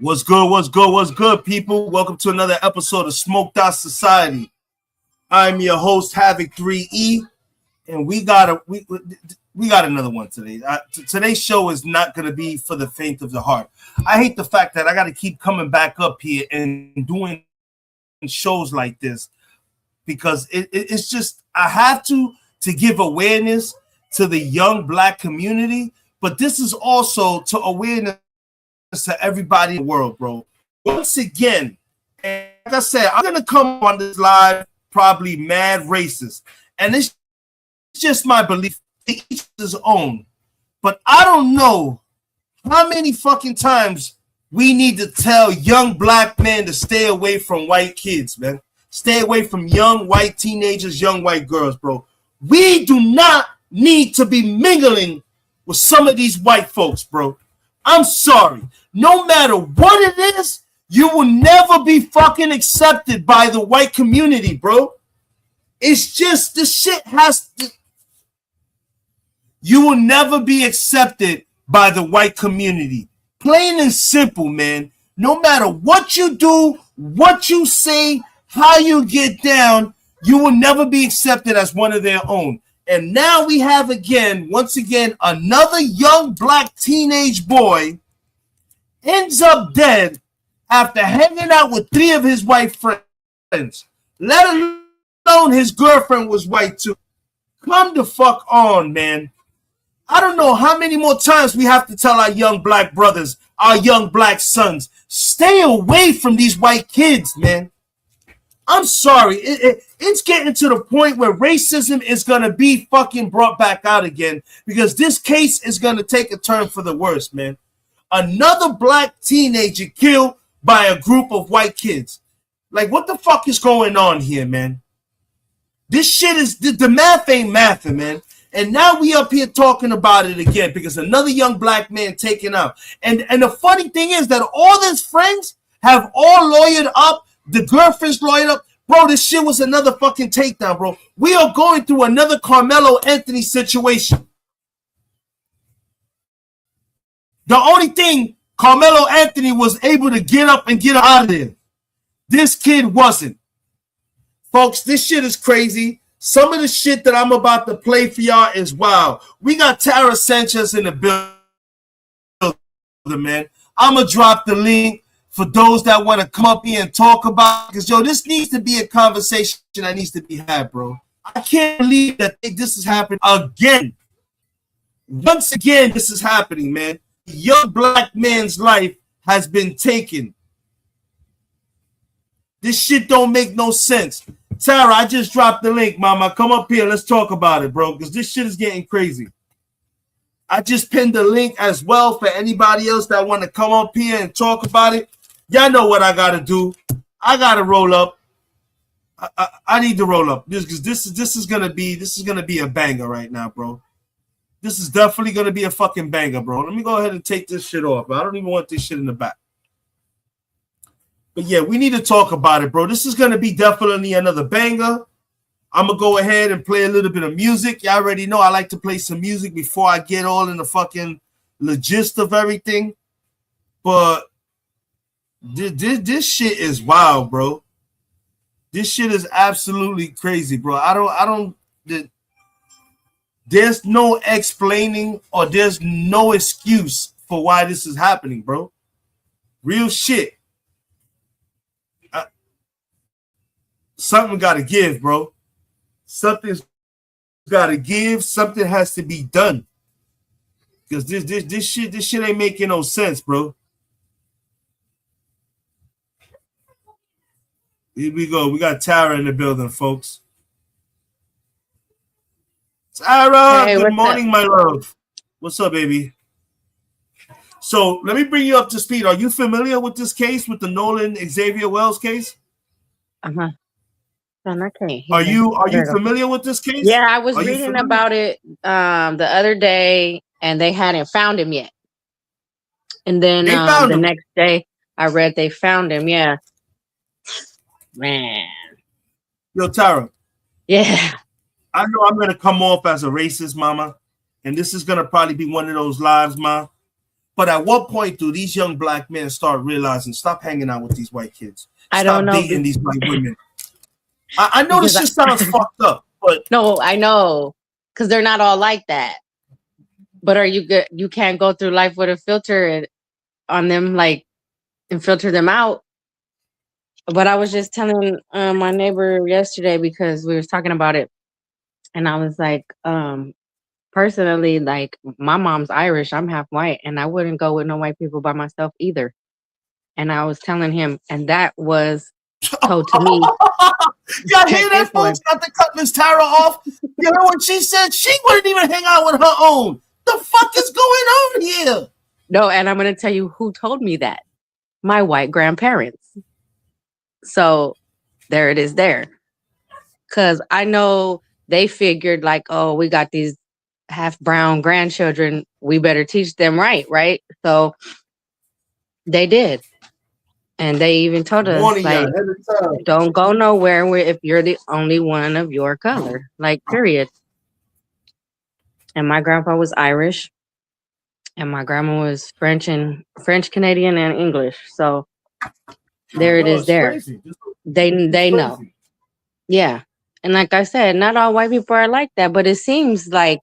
What's good? What's good? What's good, people? Welcome to another episode of Smoked Out Society. I'm your host, Havoc 3E, and we got another one today. Today's show is not going to be for the faint of the heart. I hate the fact that I got to keep coming back up here and doing shows like this because it's just I have to give awareness to the young black community, but this is also to awareness to everybody in the world, bro. Once again, and like I said, I'm gonna come on this live probably mad racist, and it's just my belief. Each his own, but I don't know how many fucking times we need to tell young black men to stay away from white kids, man. Stay away from young white teenagers, young white girls, bro. We do not need to be mingling with some of these white folks, bro. I'm sorry. No matter what it is, you will never be fucking accepted by the white community, bro. It's just this shit has to. You will never be accepted by the white community. Plain and simple, man. No matter what you do, what you say, how you get down, you will never be accepted as one of their own. And now we have once again, another young black teenage boy ends up dead after hanging out with 3 of his white friends. Let alone his girlfriend was white too. Come the fuck on, man. I don't know how many more times we have to tell our young black brothers, our young black sons, stay away from these white kids, man. I'm sorry. It's getting to the point where racism is going to be fucking brought back out again because this case is going to take a turn for the worse, man. Another black teenager killed by a group of white kids. Like, what the fuck is going on here, man? This shit is, the math ain't mathing, man. And now we up here talking about it again because another young black man taken out. And the funny thing is that all his friends have all lawyered up. The girlfriend's lawyered up. Bro, this shit was another fucking takedown, bro. We are going through another Carmelo Anthony situation. The only thing Carmelo Anthony was able to get up and get out of there. This kid wasn't. Folks, this shit is crazy. Some of the shit that I'm about to play for y'all is wild. We got Tara Sanchez in the building, man. I'm going to drop the link for those that want to come up here and talk about it. Because, yo, this needs to be a conversation that needs to be had, bro. I can't believe that this is happening again. Once again, this is happening, man. A young black man's life has been taken. This shit don't make no sense. Tara, I just dropped the link, mama. Come up here. Let's talk about it, bro, because this shit is getting crazy. I just pinned the link as well for anybody else that want to come up here and talk about it. Y'all know what I got to do. I got to roll up. I need to roll up because this is gonna be a banger right now, bro. This is definitely gonna be a fucking banger, bro. Let me go ahead and take this shit off. I don't even want this shit in the back. But yeah, we need to talk about it, bro. This is going to be definitely another banger. I'm going to go ahead and play a little bit of music. Y'all already know I like to play some music before I get all in the fucking logist of everything. But this shit is wild, bro. This shit is absolutely crazy, bro. There's no explaining or there's no excuse for why this is happening, bro. Real shit. Something got to give, bro. Something's got to give. Something has to be done. Because this shit ain't making no sense, bro. Here we go. We got Tara in the building, folks. Tara, hey, good morning, my love. What's up, baby? So let me bring you up to speed. Are you familiar with this case, with the Nolan Xavier Wells case? Uh-huh. Are you familiar with this case? Yeah, I was reading about it the other day, and they hadn't found him yet. And then the next day, I read they found him. Yeah, man. Yo, Tara. Yeah. I know I'm gonna come off as a racist, mama, and this is gonna probably be one of those lives, ma. But at what point do these young black men start realizing, stop hanging out with these white kids? I don't know. Dating these white women. I know this just sounds fucked up, but no, I know, because they're not all like that. But are you good? You can't go through life with a filter on them, like, and filter them out. But I was just telling my neighbor yesterday, because we was talking about it, and I was like, personally, like, my mom's Irish, I'm half white, and I wouldn't go with no white people by myself either. And I was telling him, and that was told to me. Y'all hear that, folks? Got to cut Miss Tara off. You know what she said? She wouldn't even hang out with her own. The fuck is going on here? No, and I'm going to tell you who told me that. My white grandparents. So there it is there. Because I know they figured, like, oh, we got these half brown grandchildren. We better teach them right? So they did. And they even told us, like, don't go nowhere if you're the only one of your color, like, period. And my grandpa was Irish, and my grandma was French, Canadian, and English. So there it is there. Crazy. They know. Yeah. And like I said, not all white people are like that, but it seems like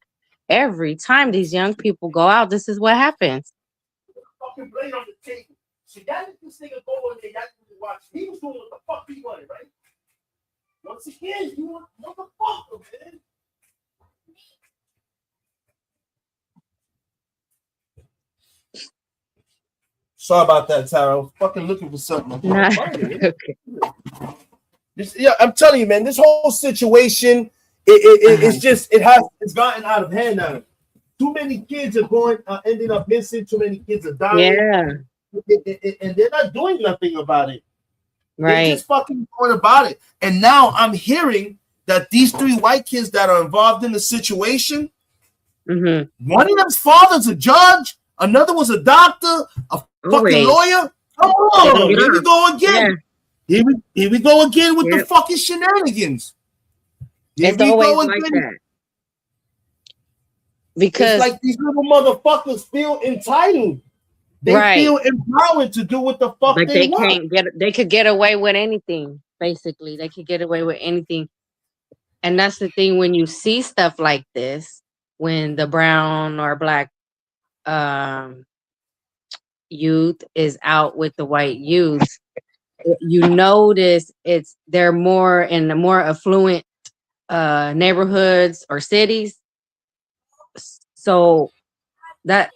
every time these young people go out, this is what happens. So y'all let this nigga go in there, y'all can watch. He was doing what the fuck he wanted, right? Once again, you want motherfucker, man. Sorry about that, Tara. I'm fucking looking for something. Okay. Yeah, I'm telling you, man, this whole situation, it's gotten out of hand now. Too many kids are ending up missing. Too many kids are dying. Yeah. And they're not doing nothing about it. Right. They're just fucking going about it. And now I'm hearing that these 3 white kids that are involved in the situation, one of them's father's a judge, another was a doctor, a fucking lawyer. Come on, here we go again. Yeah. Here we go again with the fucking shenanigans. It's always like that. Because it's like these little motherfuckers feel entitled. They feel empowered to do what the fuck they want. They could get away with anything, basically. They could get away with anything. And that's the thing, when you see stuff like this, when the brown or black youth is out with the white youth, you notice they're more in the more affluent neighborhoods or cities. So that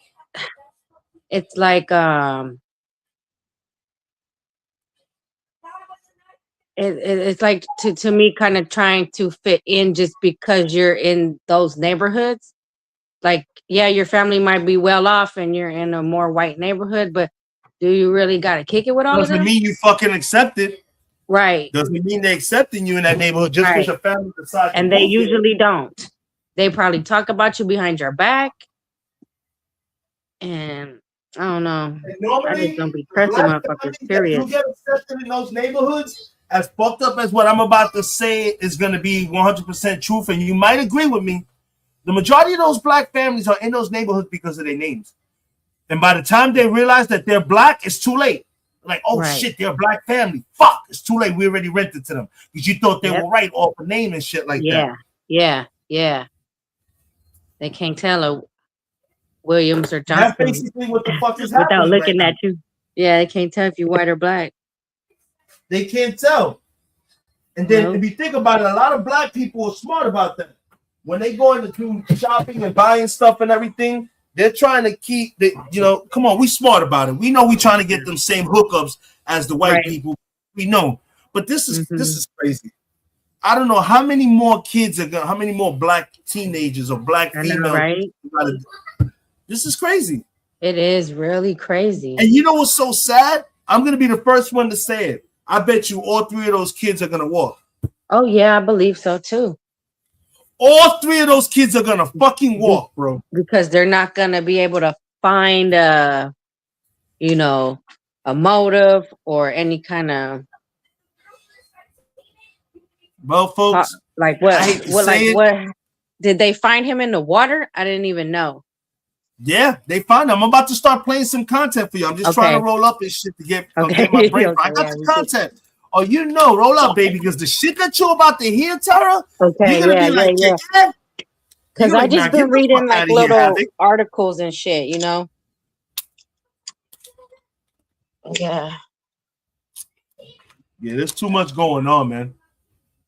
it's like it's like to me kind of trying to fit in just because you're in those neighborhoods. Like, yeah, your family might be well off and you're in a more white neighborhood, but do you really got to kick it with all of them? Doesn't mean you fucking accept it. Right. Doesn't mean they're accepting you in that neighborhood just because your family decides. And they usually don't. They probably talk about you behind your back. And I don't know. Normally, I just don't be pressing motherfuckers, period. You get accepted in those neighborhoods, as fucked up as what I'm about to say is going to be 100% truth, and you might agree with me, the majority of those black families are in those neighborhoods because of their names. And by the time they realize that they're black, it's too late. Like, oh shit, they're a black family. Fuck, it's too late. We already rented to them because you thought they were right off a name and shit like that. Yeah. They can't tell a Williams or Johnson. That's basically what the fuck is happening. Without looking at you. Yeah, they can't tell if you're white or black. They can't tell. And then if you think about it, a lot of black people are smart about that. When they go into do shopping and buying stuff and everything, they're trying to keep the, come on, we smart about it. We know we trying to get them same hookups as the white people. We know. But this is crazy. I don't know how many more kids how many more black teenagers or black females. This is crazy. It is really crazy. And you know what's so sad? I'm going to be the first one to say it. I bet you all 3 of those kids are going to walk. Oh, yeah, I believe so, too. All 3 of those kids are going to fucking walk, bro. Because they're not going to be able to find a motive or any kind of... Well, folks... What did they find him in the water? I didn't even know. Yeah, they found them. I'm about to start playing some content for you. I'm just trying to roll up this shit to get my brain. Okay, I got yeah, the me too. content. Oh, you know, roll up, baby, because the shit that you're about to hear, Tara, you're Okay, gonna be like, yeah. You're Because I like, nah, just get been the fuck reading like out of here, little Havoc. articles and shit, you know? Yeah. Yeah, there's too much going on, man.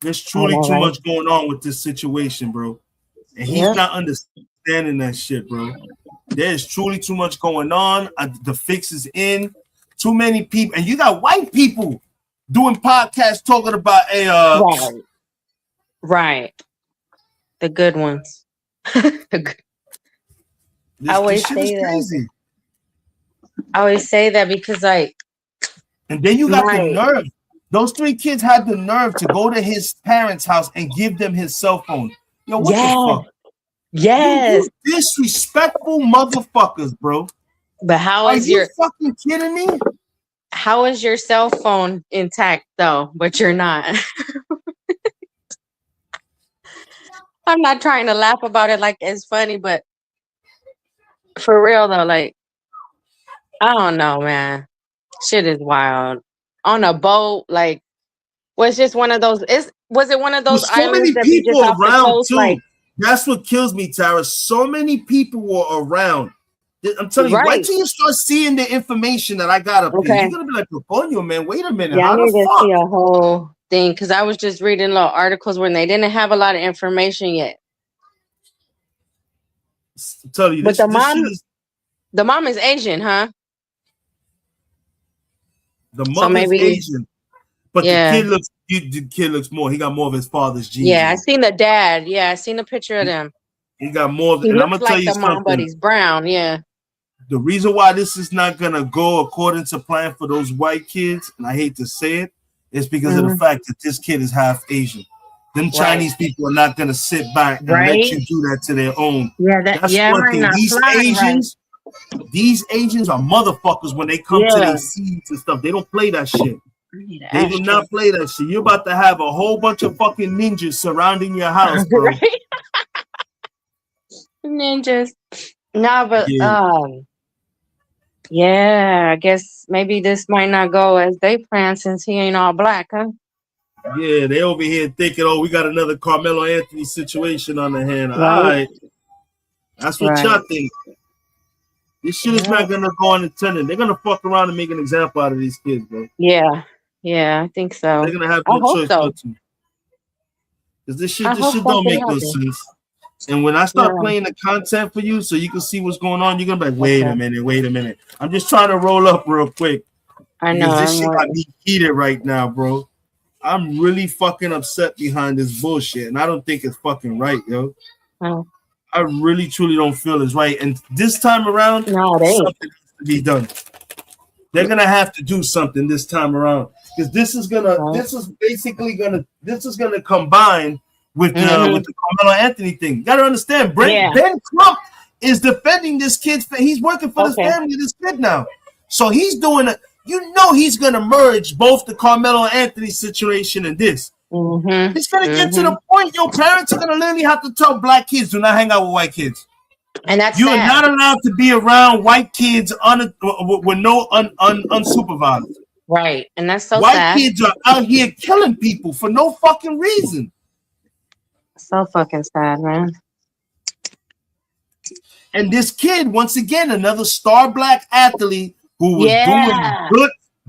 There's truly too much going on with this situation, bro. And he's not understanding that shit, bro. There's truly too much going on. The fix is in. Too many people, and you got white people doing podcasts talking about a right. The good ones. I always say that. I always say that because, like, and then you got the nerve. Those 3 kids had the nerve to go to his parents' house and give them his cell phone. Yo, what the fuck? Yes. You disrespectful motherfuckers, bro. But how is your fucking kidding me? How is your cell phone intact though, but you're not? I'm not trying to laugh about it like it's funny, but for real though, like, I don't know, man. Shit is wild. On a boat, like, was just one of those. Was it one of those so islands many that be people just off the around coast? too. Like, that's what kills me, Tara. So many people were around. I'm telling you, wait till you start seeing the information that I got up here. You're gonna be like, "Coño, man, wait a minute, yeah, how I need the to fuck?" see a whole thing because I was just reading little articles when they didn't have a lot of information yet. I'm telling you, but the mom is Asian, huh? The mother's Asian, but the kid looks more. He got more of his father's genes. Yeah, I seen the dad. Yeah, I seen a picture of them. He got more. He looks like the mom, but he's brown. Yeah. The reason why this is not gonna go according to plan for those white kids, and I hate to say it, is because of the fact that this kid is half Asian. Them Chinese people are not gonna sit back and let you do that to their own. Yeah, that's one thing. These Asians are motherfuckers when they come to their seeds and stuff. They don't play that shit. They do not play that shit. You're about to have a whole bunch of fucking ninjas surrounding your house, bro. Ninjas. Nah, but yeah, I guess maybe this might not go as they plan since he ain't all black, huh? Yeah, they over here thinking, oh, we got another Carmelo Anthony situation on the hand. All right. That's what y'all think. This shit is not gonna go unintended. They're gonna fuck around and make an example out of these kids, bro. Yeah, I think so. They're gonna have no choice but to. Because this shit don't make no sense. And when I start playing the content for you, so you can see what's going on, you're gonna be like, wait a minute. I'm just trying to roll up real quick. I know. This shit got me heated right now, bro. I'm really fucking upset behind this bullshit, and I don't think it's fucking right, yo. I really, truly don't feel it's right. And this time around, something has to be done. They're gonna have to do something this time around because this is gonna combine with the Carmelo Anthony thing. You gotta understand, Ben Crump is defending this kid's. He's working for this family, this kid now, so he's doing it. You know he's gonna merge both the Carmelo Anthony situation and this. It's gonna get to the point your parents are gonna literally have to tell black kids do not hang out with white kids. And that's you are not allowed to be around white kids with no unsupervised. Right, and that's so white sad. Kids are out here killing people for no fucking reason. So fucking sad, man. And this kid, once again, another star black athlete who was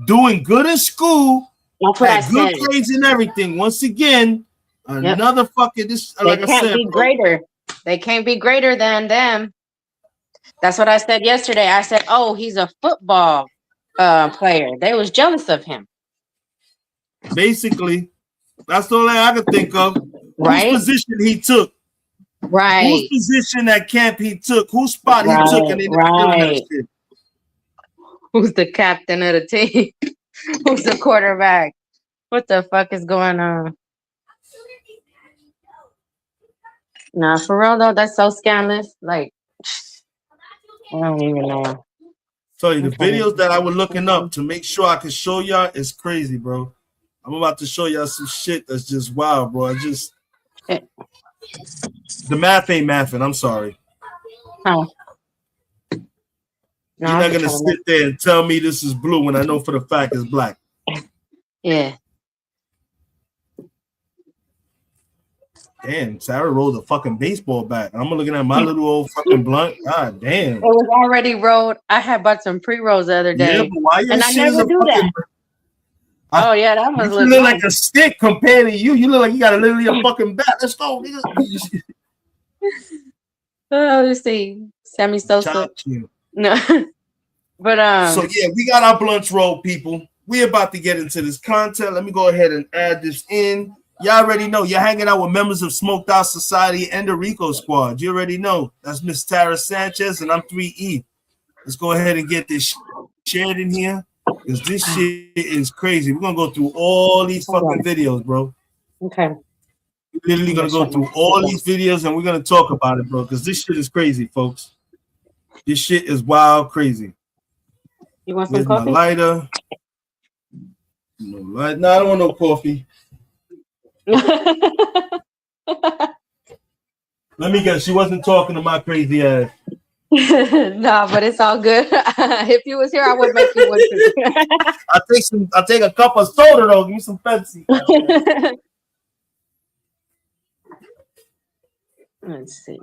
doing good in school, had good grades and everything. Once again, another fucking this. They can't be greater. They can't be greater than them. That's what I said yesterday. I said, "Oh, he's a football player." They was jealous of him. Basically, that's the only thing I could think of. Right? Whose position he took. Right. Whose position at camp he took. Whose spot he took. And right. Who's the captain of the team? Who's the quarterback? What the fuck is going on? Nah, for real though, that's so scandalous. Like, I don't even know. So the videos that I was looking up to make sure I can show y'all is crazy, bro. I'm about to show y'all some shit that's just wild, bro. The math ain't mathing. I'm sorry. Oh. No, You're I'm not just gonna trying to sit there and tell me this is blue when I know for the fact it's black. yeah. Damn, Sarah rolled a fucking baseball bat. I'm looking at my little old fucking blunt. God damn. It was already rolled. I had bought some pre-rolls the other Yeah, day. but why your And I shit is never a do fucking... that. Oh yeah, that You must look look like nice. a stick compared to you. You look like you got literally a fucking bat. Let's go, nigga. Oh, let's see. Sammy Sosa. Chop you. No. But So yeah, we got our blunts rolled, people. We about to get into this content. Let me go ahead and add this in. Y'all already know you're hanging out with members of Smoked Out Society and the Rico Squad. You already know that's Miss Tara Sanchez and I'm 3E. Let's go ahead and get this shared in here because this shit is crazy. We're gonna go through all these fucking videos, bro. okay. We're literally gonna go through all these videos and we're gonna talk about it, bro, because this shit is crazy, folks. This shit is wild crazy. You want some Where's my coffee? lighter? No light. No, I don't want no coffee. Let me guess. She wasn't talking to my crazy ass. Nah, but it's all good. If you was here, I would make you one too. I'll take a cup of soda though. Give me some Pepsi. Let's see.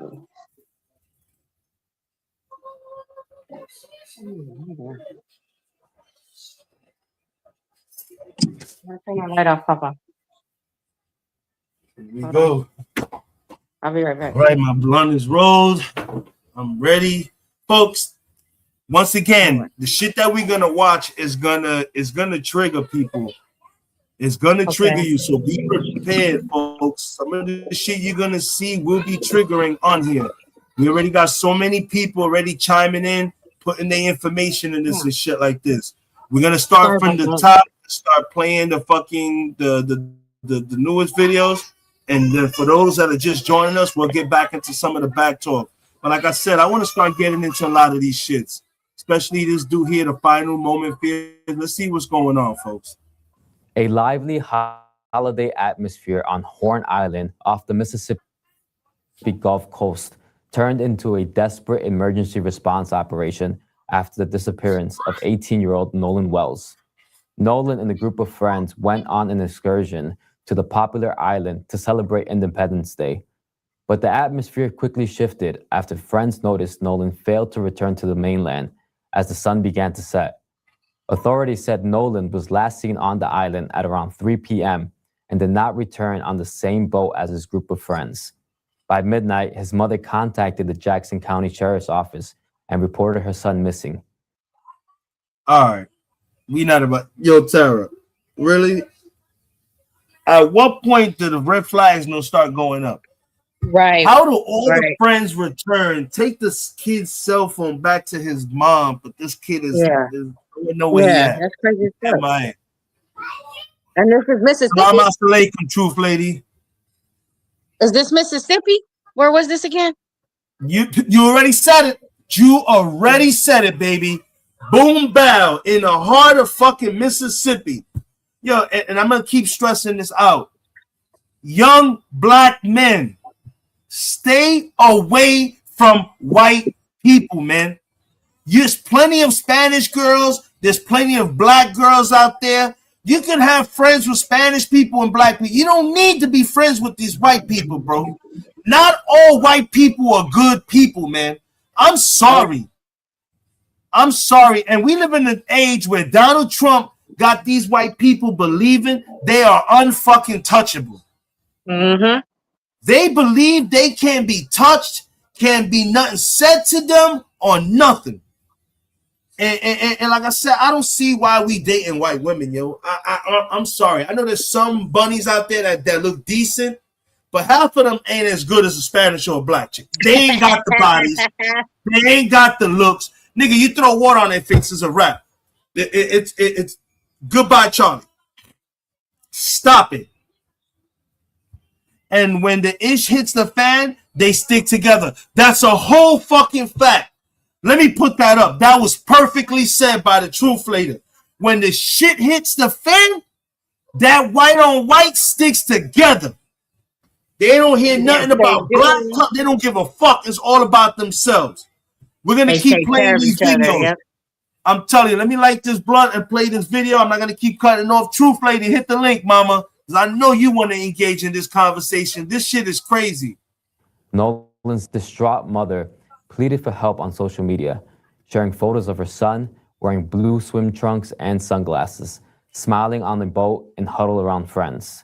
Turn my light off, Papa. Here we go. I'll be right back. All right, my blunt is rolled. I'm ready, folks. Once again, the shit that we're gonna watch is gonna trigger people. It's gonna trigger you, so be prepared, folks. Some of the shit you're gonna see will be triggering on here. We already got so many people already chiming in, putting their information in this and shit like this. We're gonna start from the top, start playing the fucking the newest videos, and then for those that are just joining us, we'll get back into some of the back talk. But like I said, I want to start getting into a lot of these shits, especially this dude here, the final moment fear. Let's see what's going on, folks. A lively holiday atmosphere on Horn Island off the Mississippi Gulf Coast turned into a desperate emergency response operation after the disappearance of 18-year-old Nolan Wells. Nolan and a group of friends went on an excursion to the popular island to celebrate Independence Day. But the atmosphere quickly shifted after friends noticed Nolan failed to return to the mainland as the sun began to set. Authorities said Nolan was last seen on the island at around 3 p.m. and did not return on the same boat as his group of friends. By midnight, his mother contacted the Jackson County Sheriff's Office and reported her son missing. All right. We not about... Yo, Tara, really? At what point do the red flags start going up? Right. How do all the friends return? Take this kid's cell phone back to his mom, but this kid is nowhere yet. That's crazy stuff. Am I? And this is Mississippi. Salam alaikum, truth lady. Is this Mississippi? Where was this again? You already said it. You already said it, baby. Boom bow in the heart of fucking Mississippi. Yo, and I'm gonna keep stressing this out. Young black men, stay away from white people, man. There's plenty of Spanish girls. There's plenty of black girls out there. You can have friends with Spanish people and black people. You don't need to be friends with these white people, bro. Not all white people are good people, man. I'm sorry. I'm sorry. And we live in an age where Donald Trump got these white people believing they are unfucking touchable. Mm-hmm. They believe they can't be touched, can't be nothing said to them or nothing. And like I said, I don't see why we dating white women, yo. I'm sorry. I know there's some bunnies out there that look decent, but half of them ain't as good as a Spanish or a black chick. They ain't got the bodies. They ain't got the looks. Nigga, you throw water on their face, it's a wrap. It's goodbye, Charlie. Stop it. And when the ish hits the fan, they stick together. That's a whole fucking fact. Let me put that up. That was perfectly said by the truth later. When the shit hits the fan, that white on white sticks together. They don't hear nothing about black. They don't give a fuck. It's all about themselves. We're gonna They keep take playing care of these each other. videos. Yep. I'm telling you, let me light this blunt and play this video. I'm not gonna keep cutting off. Truth Lady, hit the link, mama. Because I know you want to engage in this conversation. This shit is crazy. Nolan's distraught mother pleaded for help on social media, sharing photos of her son wearing blue swim trunks and sunglasses, smiling on the boat and huddled around friends.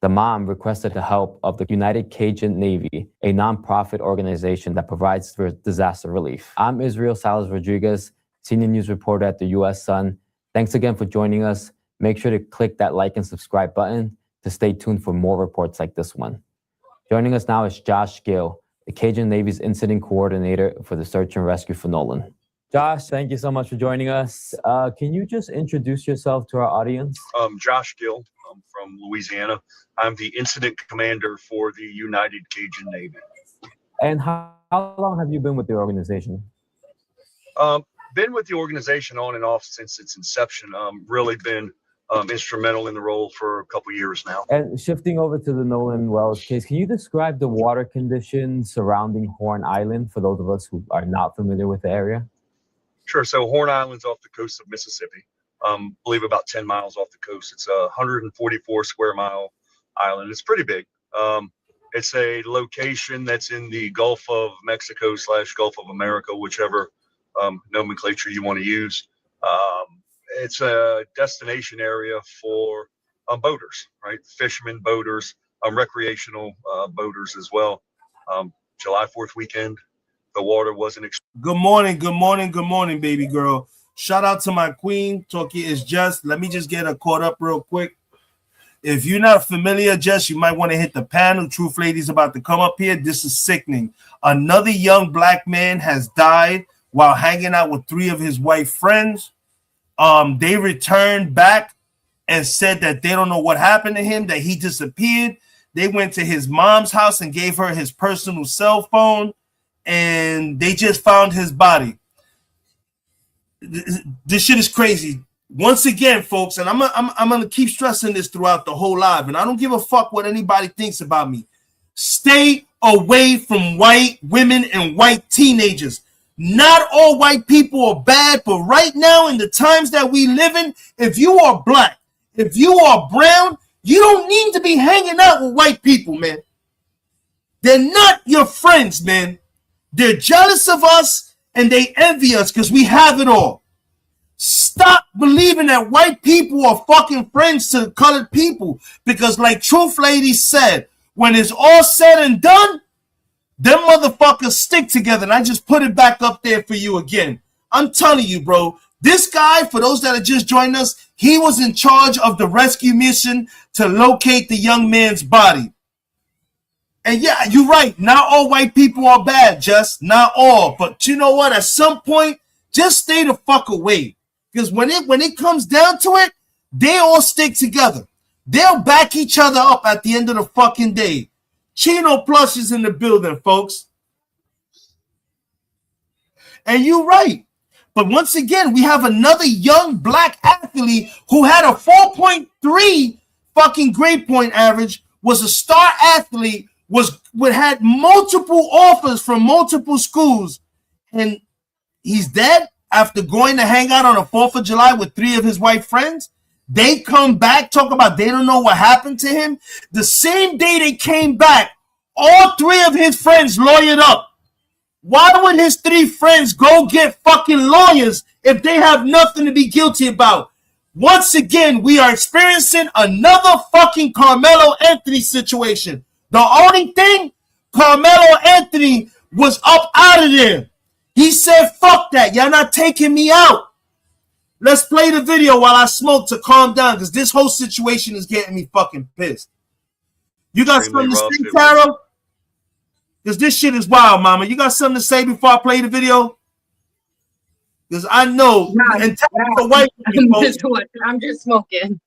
The mom requested the help of the United Cajun Navy, a nonprofit organization that provides for disaster relief. I'm Israel Salas Rodriguez, senior news reporter at the U.S. Sun. Thanks again for joining us. Make sure to click that like and subscribe button to stay tuned for more reports like this one. Joining us now is Josh Gill, the Cajun Navy's incident coordinator for the search and rescue for Nolan. Josh, thank you so much for joining us. Can you just introduce yourself to our audience? Josh Gill. I'm from Louisiana. I'm the incident commander for the United Cajun Navy. And how long have you been with the organization? Been with the organization on and off since its inception. Really been instrumental in the role for a couple years now. And shifting over to the Nolan Wells case, can you describe the water conditions surrounding Horn Island for those of us who are not familiar with the area? Sure. So Horn Island's off the coast of Mississippi. Believe about 10 miles off the coast. It's a 144 square mile island. It's pretty big. It's a location that's in the Gulf of Mexico / Gulf of America, whichever nomenclature you want to use. It's a destination area for boaters, right? Fishermen, boaters, recreational boaters as well. July 4th weekend, the water wasn't. Good morning, good morning, good morning, baby girl. Shout out to my queen, Toki is Just. Let me just get her caught up real quick. If you're not familiar, Jess, you might want to hit the panel. Truth Lady's about to come up here. This is sickening. Another young black man has died while hanging out with 3 of his white friends. They returned back and said that they don't know what happened to him, that he disappeared. They went to his mom's house and gave her his personal cell phone, and they just found his body. This shit is crazy. Once again, folks, and I'm gonna keep stressing this throughout the whole live, and I don't give a fuck what anybody thinks about me. Stay away from white women and white teenagers. Not all white people are bad, but right now in the times that we live in, if you are black, if you are brown, you don't need to be hanging out with white people, man. They're not your friends, man. They're jealous of us and they envy us because we have it all. Stop believing that white people are fucking friends to colored people, because like Truth Lady said, when it's all said and done, them motherfuckers stick together. And I just put it back up there for you again. I'm telling you, bro, this guy, for those that have just joined us, he was in charge of the rescue mission to locate the young man's body. And yeah, you're right. Not all white people are bad, just not all. But you know what? At some point, just stay the fuck away. Because when it comes down to it, they all stick together. They'll back each other up at the end of the fucking day. Chino Plus is in the building, folks. And you're right. But once again, we have another young black athlete who had a 4.3 fucking grade point average, was a star athlete, had multiple offers from multiple schools, and he's dead after going to hang out on the 4th of July with 3 of his white friends. They come back, talk about they don't know what happened to him. The same day they came back, all 3 of his friends lawyered up. Why would his 3 friends go get fucking lawyers if they have nothing to be guilty about? Once again, we are experiencing another fucking Carmelo Anthony situation. The only thing, Carmelo Anthony was up out of there. He said, fuck that. Y'all not taking me out. Let's play the video while I smoke to calm down, because this whole situation is getting me fucking pissed. You got something to say, Taro? Because this shit is wild, mama. You got something to say before I play the video? Because I know. And Tara's a white woman, I'm just smoking.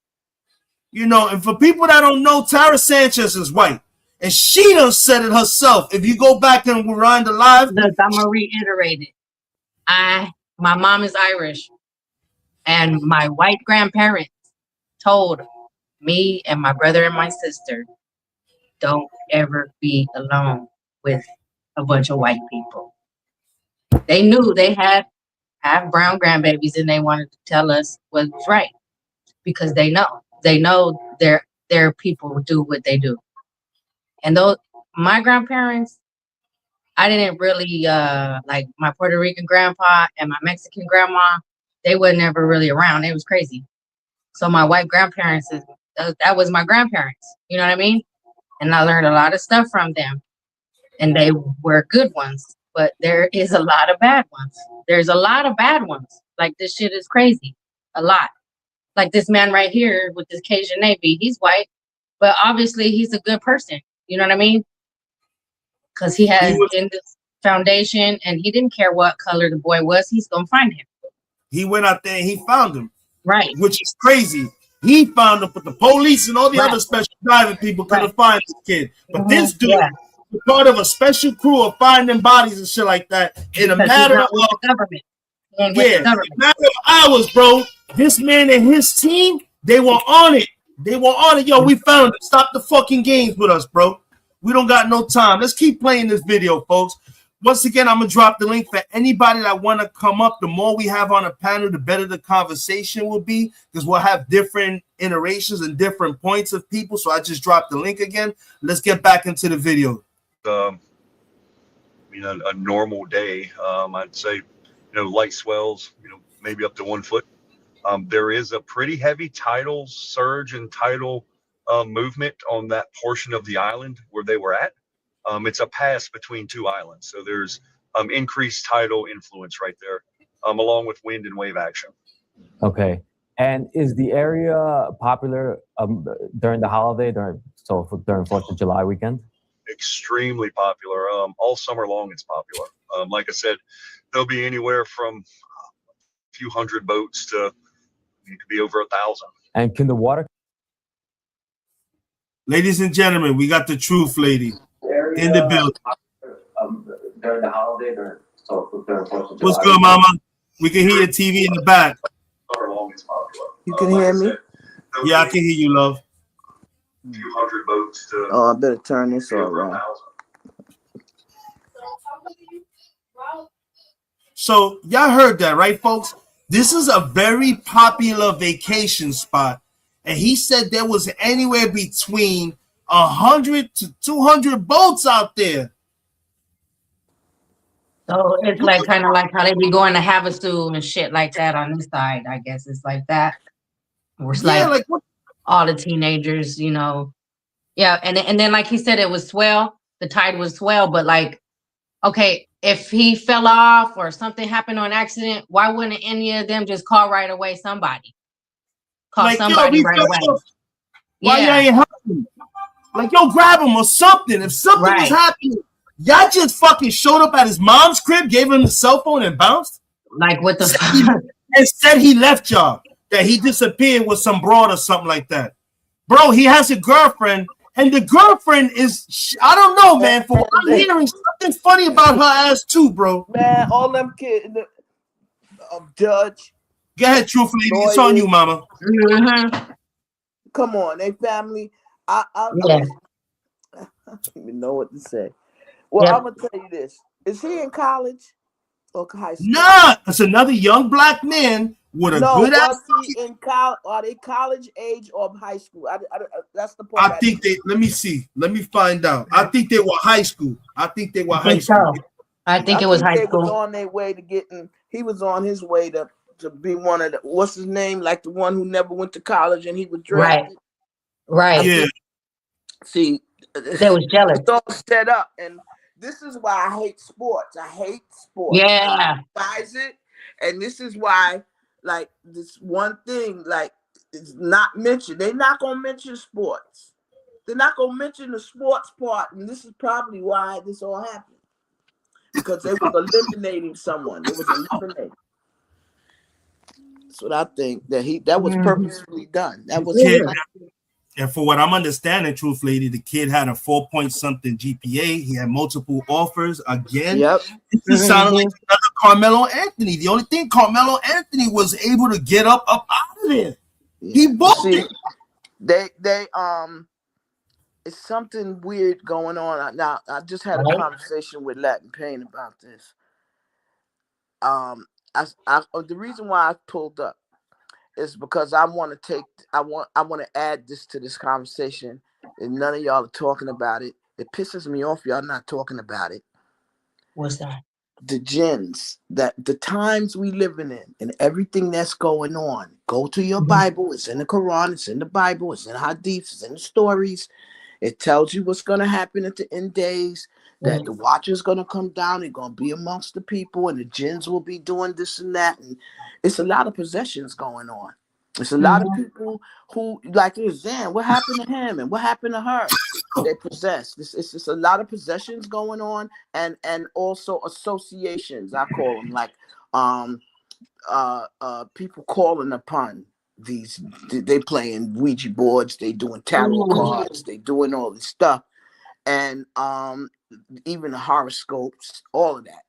You know, and for people that don't know, Tara Sanchez is white. And she done said it herself. If you go back and rewind the live. Look, I'm going to reiterate it. My mom is Irish. And my white grandparents told me and my brother and my sister, don't ever be alone with a bunch of white people. They knew they had half brown grandbabies, and they wanted to tell us what was right because they know their people do what they do. And those my grandparents, I didn't really like my Puerto Rican grandpa and my Mexican grandma. They were never really around. It was crazy. So my white grandparents that was my grandparents. You know what I mean? And I learned a lot of stuff from them, and they were good ones. But there is a lot of bad ones. There's a lot of bad ones. Like this shit is crazy. A lot. Like this man right here with this Cajun Navy, he's white, but obviously he's a good person. You know what I mean? Because he has in this foundation, and he didn't care what color the boy was. He's gonna find him. He went out there and he found him, Right. which is crazy. He found him, but the police and all the other special driving people couldn't find this kid. But this dude was part of a special crew of finding bodies and shit like that in a matter of government. in a matter of hours, bro. This man and his team, they were on it. They were on it. Yo, we found it. Stop the fucking games with us, bro. We don't got no time. Let's keep playing this video, folks. Once again, I'm going to drop the link for anybody that want to come up. The more we have on a panel, the better the conversation will be, because we'll have different iterations and different points of people. So I just dropped the link again. Let's get back into the video. A normal day, I'd say, light swells, maybe up to 1 foot. There is a pretty heavy tidal surge and tidal movement on that portion of the island where they were at. It's a pass between two islands, so there's increased tidal influence right there, along with wind and wave action. Okay. And is the area popular during the holiday, during 4th of July weekend? Extremely popular. All summer long, it's popular. Like I said, there'll be anywhere from a few hundred boats to it could be over 1,000. And can the water? Ladies and gentlemen, we got the truth lady in the building. During the holiday, during 4th of July. What's good, mama? We can hear your TV in the back. You can hear me? Yeah, I can hear you, love. A few hundred boats to Oh, I better turn this off. over 1,000. So y'all heard that, right, folks? This is a very popular vacation spot. And he said there was anywhere between 100 to 200 boats out there. So it's like kind of like how they be going to Havasu and shit like that on this side. I guess it's like that. We're like what? all the teenagers, Yeah, and then like he said, it was swell. The tide was swell, but like, okay, if he fell off or something happened on accident, why wouldn't any of them just call right away? Somebody call somebody right away. Why y'all ain't helping? Like, yo, grab him or something. If something was happening, y'all just fucking showed up at his mom's crib, gave him the cell phone, and bounced. Like, what the fuck? And said he left y'all, that he disappeared with some broad or something like that. Bro, he has a girlfriend, and the girlfriend is, I don't know, man. For what I'm hearing, something funny about her ass too, bro. Man, all them kids, Judge. Go ahead, truth lady. It's on you, mama. Mm-hmm. Come on, they family. I don't even know what to say. Well, I'm gonna tell you this: is he in college or high school? Nah, it's another young black man with a good ass. He in college? Are they college age or high school? That's the point. I think they. Let me see. Let me find out. I think they were high school. I think they were high school. I think it was high school. They was on their way to getting. He was on his way to be one of the. What's his name? Like the one who never went to college and he was drafted. Right. Yeah. See, they was jealous. It's all set up, and this is why I hate sports. I hate sports. Yeah. I despise it, and this is why, like, this one thing, like, is not mentioned. They're not gonna mention sports. They're not gonna mention the sports part, and this is probably why this all happened. Because they was eliminating someone. They was eliminating. That's what I think. That was purposefully done. That was. And for what I'm understanding, truth lady, the kid had a 4-point-something GPA. He had multiple offers. Again, this sounded like another Carmelo Anthony. The only thing Carmelo Anthony was able to get up out of there. He booked it. They it's something weird going on. Now, I just had a conversation with Latin Pain about this. The reason why I pulled up is because I want to add this to this conversation, and none of y'all are talking about it. It pisses me off y'all not talking about it. What's that? The gens, that the times we living in and everything that's going on. Go to your Bible. It's in the Quran. It's in the Bible. It's in Hadiths. It's in the stories. It tells you what's going to happen at the end days, that the watcher's going to come down. They're going to be amongst the people, and the jinns will be doing this and that. And it's a lot of possessions going on. It's a lot of people who, like this, damn, what happened to him and what happened to her? They possess. It's just a lot of possessions going on, and also associations, I call them, like people calling upon these. They playing Ouija boards, they doing tarot cards, they doing all this stuff, and even the horoscopes, all of that.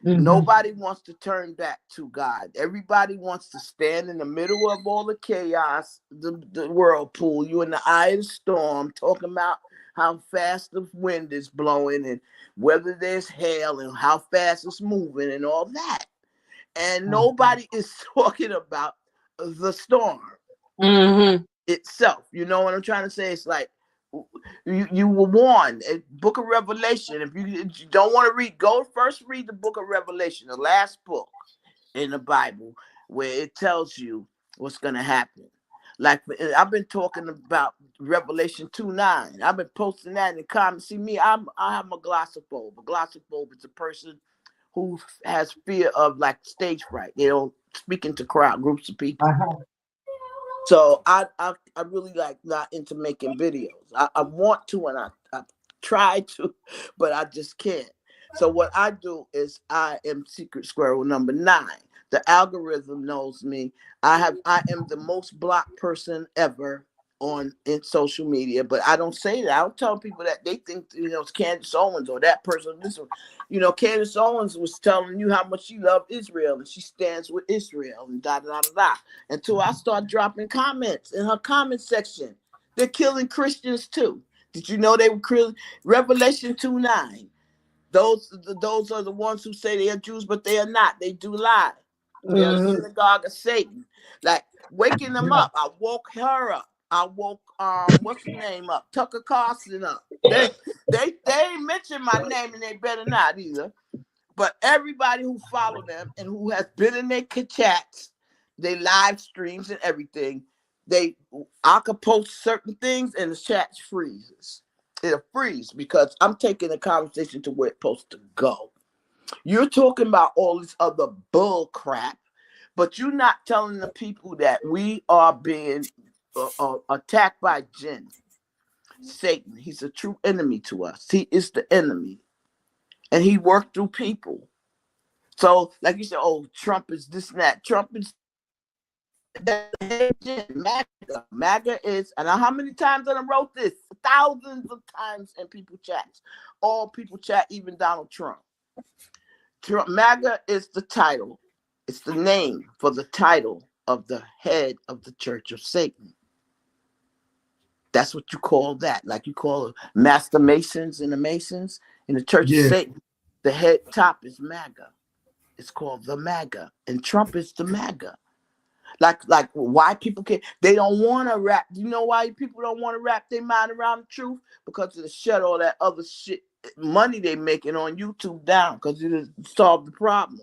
Nobody wants to turn back to God. Everybody wants to stand in the middle of all the chaos, the whirlpool. You in the eye of the storm, talking about how fast the wind is blowing and whether there's hail and how fast it's moving and all that. And nobody is talking about the storm itself. You know what I'm trying to say? It's like, you were warned. Book of Revelation. If you don't want to read, go first read the Book of Revelation, the last book in the Bible, where it tells you what's going to happen. Like, I've been talking about Revelation 2:9. I've been posting that in the comments. See me, I have a glossophobe. A glossophobe is a person who has fear of like stage fright. They don't speak into groups of people. So I really like not into making videos. I want to, and I try to, but I just can't. So what I do is I am Secret Squirrel number 9. The algorithm knows me. I am the most blocked person ever in social media, but I don't say that. I don't tell people that. They think, it's Candace Owens or that person. This one, Candace Owens was telling you how much she loved Israel and she stands with Israel and da da da da. Until I start dropping comments in her comment section. They're killing Christians too. Did you know they were killing? Revelation 2:9. Those are the ones who say they are Jews, but they are not. They do lie. They are the synagogue of Satan. Like, waking them up. I woke her up. I woke what's the name up? Tucker Carlson up. They ain't mention my name, and they better not either. But everybody who follow them and who has been in their chats, they live streams and everything, I could post certain things and the chat freezes. It'll freeze because I'm taking the conversation to where it's supposed to go. You're talking about all this other bull crap, but you're not telling the people that we are being attacked by jinn. Satan, he's a true enemy to us. He is the enemy. And he worked through people. So, like you said, Trump is this and that. Trump is MAGA. MAGA is, and how many times I wrote this? Thousands of times in people chats. All people chat, even Donald Trump. MAGA is the title. It's the name for the title of the head of the Church of Satan. That's what you call that. Like you call Master Masons and the Masons in the Church of Satan. The head top is MAGA. It's called the MAGA. And Trump is the MAGA. Like why people can't, they don't want to wrap. You know why people don't want to wrap their mind around the truth? Because of the shut all that other shit money they making on YouTube down, because it solved the problem.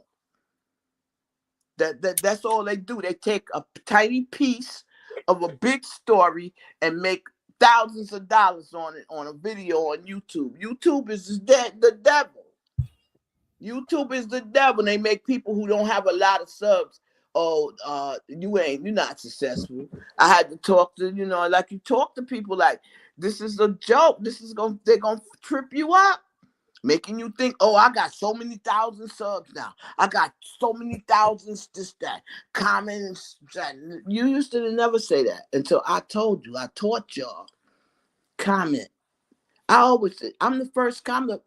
That's all they do. They take a tiny piece of a big story and make thousands of dollars on it on a video on YouTube. YouTube is the devil. YouTube is the devil. They make people who don't have a lot of subs. You're not successful. I had to talk to, like you talk to people like, this is a joke. They're gonna trip you up, making you think, I got so many thousand subs now. I got so many thousands, this, that, comments. You used to never say that until I told you. I taught y'all. Comment. I always say, I'm the first comment.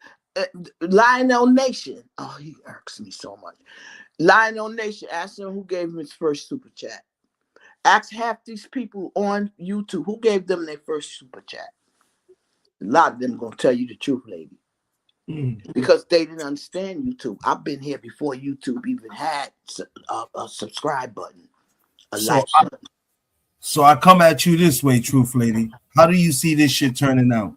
Lionel Nation. Oh, he irks me so much. Lionel Nation, ask him who gave him his first super chat. Ask half these people on YouTube who gave them their first super chat. A lot of them gonna tell you the truth, lady. because they didn't understand YouTube. I've been here before YouTube even had a subscribe button, a like button. So I come at you this way, Truth Lady. How do you see this shit turning out?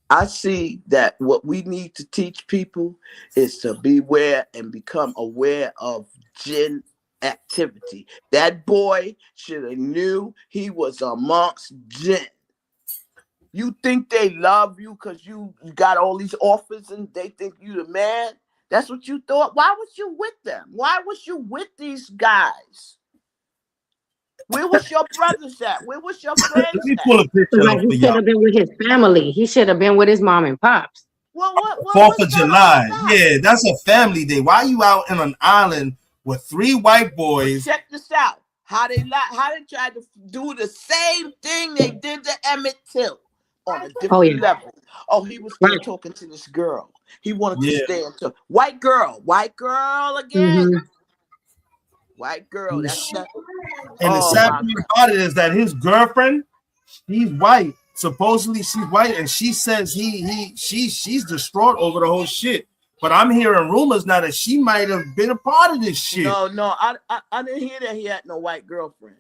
I see that what we need to teach people is to beware and become aware of jinn activity. That boy should have knew he was amongst jinn. You think they love you because you got all these offers and they think you the man? That's what you thought? Why was you with them? Why was you with these guys? Where was your brothers at? Where was your friends Let me at? pull a picture Like up he for should y'all. have been with his family. He should have been with his mom and pops. What 4th of what's that all July. about? Yeah, that's a family day. Why are you out in an island with 3 white boys? Check this out. How they tried to do the same thing they did to Emmett Till on a different level. Oh, he was still talking to this girl. He wanted to stay until white girl again. Mm-hmm. White girl. That's that. And the sad part about it is that his girlfriend, she's white. Supposedly she's white, and she says she's distraught over the whole shit. But I'm hearing rumors now that she might have been a part of this shit. No, I didn't hear that he had no white girlfriend.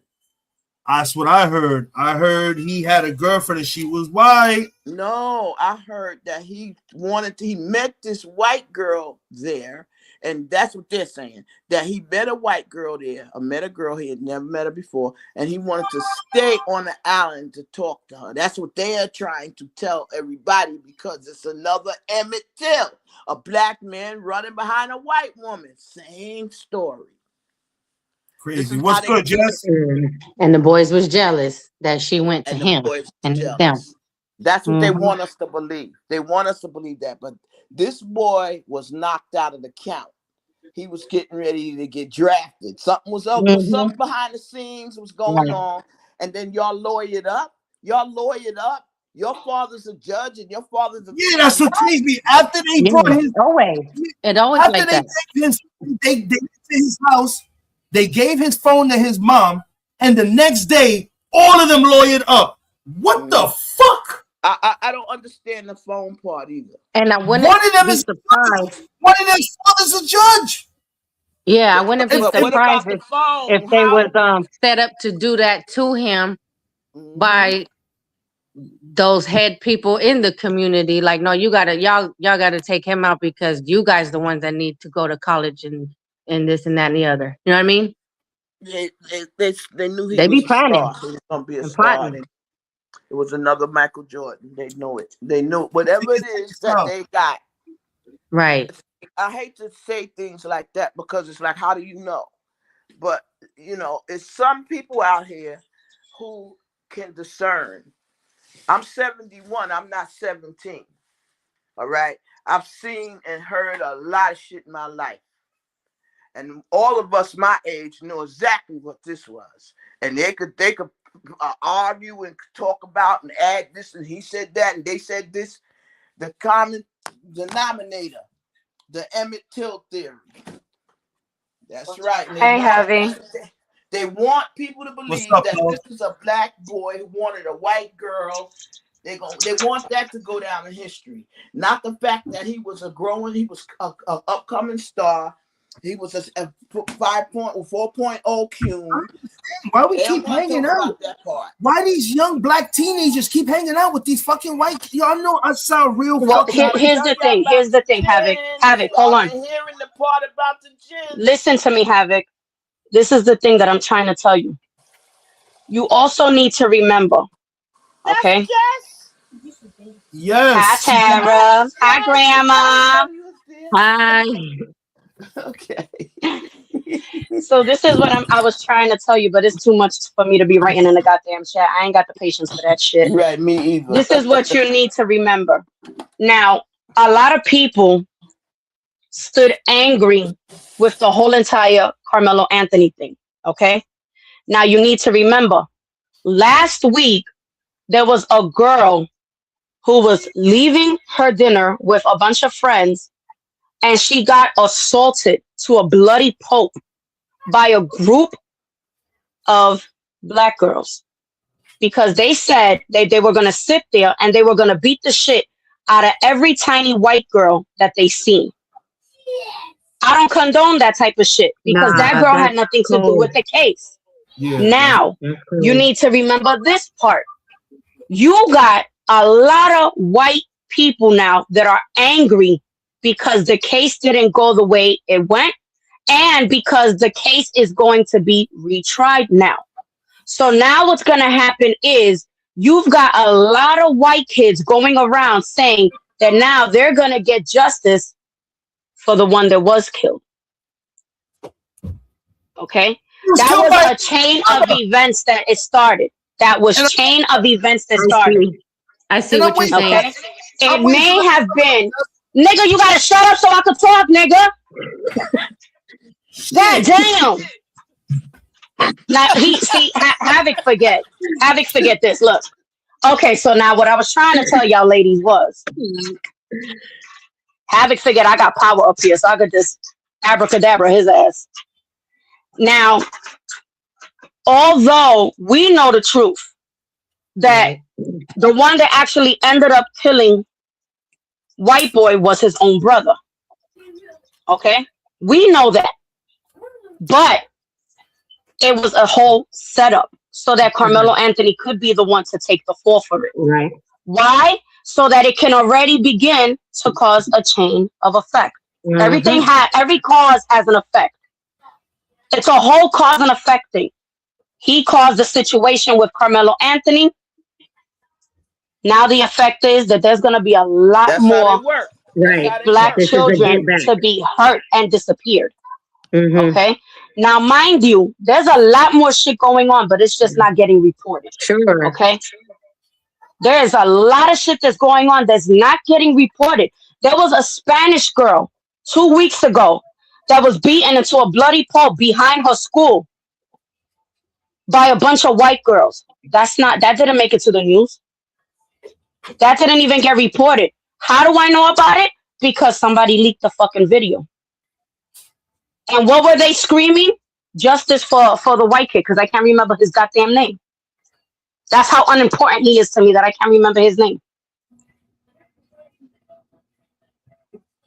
That's what I heard. I heard he had a girlfriend and she was white. No, I heard that he met this white girl there, and that's what they're saying. That he met a white girl there, or met a girl he had never met her before, and he wanted to stay on the island to talk to her. That's what they are trying to tell everybody, because it's another Emmett Till, a black man running behind a white woman. Same story. Crazy. What's good, Jess? And the boys was jealous that she went to him and them. That's what they want us to believe. They want us to believe that. But this boy was knocked out of the count. He was getting ready to get drafted. Something was up. Something behind the scenes was going on. And then y'all lawyered up. Your father's a judge and your father's a that's what crazy. After they brought his it always after like they that. They went to his house. They gave his phone to his mom, and the next day, all of them lawyered up. What the fuck? I don't understand the phone part either. And I wouldn't one of them is surprised. One of their father's a judge. Yeah, I wouldn't be surprised if they was set up to do that to him by those head people in the community. Like, no, y'all gotta take him out because you guys the ones that need to go to college and this and that and the other. You know what I mean? They knew he they was be planning. A star. He was gonna be a star. It was another Michael Jordan. They know it. They knew whatever it is that they got. Right. I hate to say things like that because it's like, how do you know? But it's some people out here who can discern. I'm 71. I'm not 17. All right. I've seen and heard a lot of shit in my life. And all of us my age know exactly what this was. And they could argue and talk about and add this and he said that and they said this. The common denominator, the Emmett Till theory. That's right. Hey, Javi. They want people to believe this is a black boy who wanted a white girl. They want that to go down in history. Not the fact that he was he was a upcoming star. He was a 4.0 Q. Why we keep hanging out? Why these young black teenagers keep hanging out with these fucking white? Y'all know I sound real. Well, here's the thing, Havoc. Hold on. Hearing the part about the gin. Listen to me, Havoc. This is the thing that I'm trying to tell you. You also need to remember, okay? Yes. Hi, Tara. Hi, Grandma. Hi. Okay. So this is what I was trying to tell you, but it's too much for me to be writing in the goddamn chat. I ain't got the patience for that shit. Right, me either. This is what you need to remember. Now, a lot of people stood angry with the whole entire Carmelo Anthony thing, okay? Now, you need to remember, last week, there was a girl who was leaving her dinner with a bunch of friends, and she got assaulted to a bloody pulp by a group of black girls because they said they were going to sit there and they were going to beat the shit out of every tiny white girl that they seen. I don't condone that type of shit because Nah, that girl had that's nothing to do cold. with the case. Yeah. Now, That's you cold. need to remember this part. You got a lot of white people now that are angry because the case didn't go the way it went and because the case is going to be retried now. So now what's going to happen is you've got a lot of white kids going around saying that now they're going to get justice for the one that was killed. Okay? He was That killed was by a chain of events that it started. That was And I- chain of events that I started. see. I see And I'm what you're waiting- saying. Okay? I'm It waiting may for- have been, nigga, you gotta shut up so I can talk, nigga. God damn. Now Havoc forget this. Look. Okay, so now what I was trying to tell y'all ladies was Havoc forget I got power up here, so I could just abracadabra his ass. Now, although we know the truth that the one that actually ended up killing White Boy was his own brother. Okay? We know that. But it was a whole setup so that Carmelo Anthony could be the one to take the fall for it. Right. Why? So that it can already begin to cause a chain of effect. Mhm. Every cause has an effect. It's a whole cause and effect thing. He caused the situation with Carmelo Anthony. Now the effect is that there's going to be a lot That's more how they work. Right. How they black work. This is a children get back. to be hurt and disappeared. Mhm. Okay. Now, mind you, there's a lot more shit going on, but it's just not getting reported. Sure. Okay. There is a lot of shit that's going on that's not getting reported. There was a Spanish girl 2 weeks ago that was beaten into a bloody pulp behind her school by a bunch of white girls. That didn't make it to the news. That didn't even get reported. How do I know about it? Because somebody leaked the fucking video. And what were they screaming? Justice for the white kid, because I can't remember his goddamn name. That's how unimportant he is to me that I can't remember his name.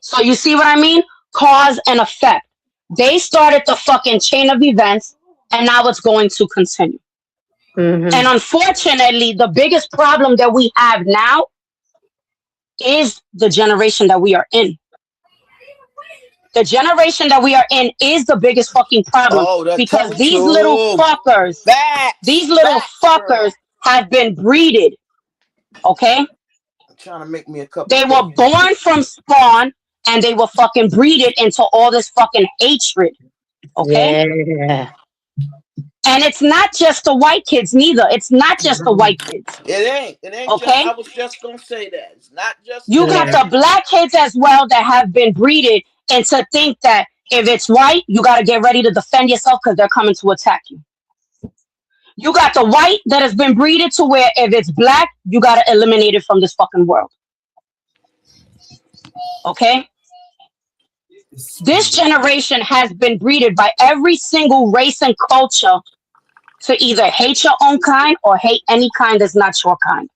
So you see what I mean? Cause and effect. They started the fucking chain of events, and now it's going to continue. Mhm. And unfortunately, the biggest problem that we have now is the generation that we are in. The generation that we are in is the biggest fucking problem Oh, that's because the these truth. little fuckers, Facts, girl. have been breeded. Okay? I'm trying to make me a cup. They of were coffee. born from spawn and they were fucking breeded into all this fucking hatred. Okay? Yeah. And it's not just the white kids neither. It's not just the white kids. It ain't. It ain't. Okay? I was just gonna say that. It's not just. You got the black kids as well that have been breeded and to think that if it's white, you got to get ready to defend yourself because they're coming to attack you. You got the white that has been breeded to where if it's black, you got to eliminate it from this fucking world. Okay? This generation has been breeded by every single race and culture to either hate your own kind or hate any kind that's not your kind.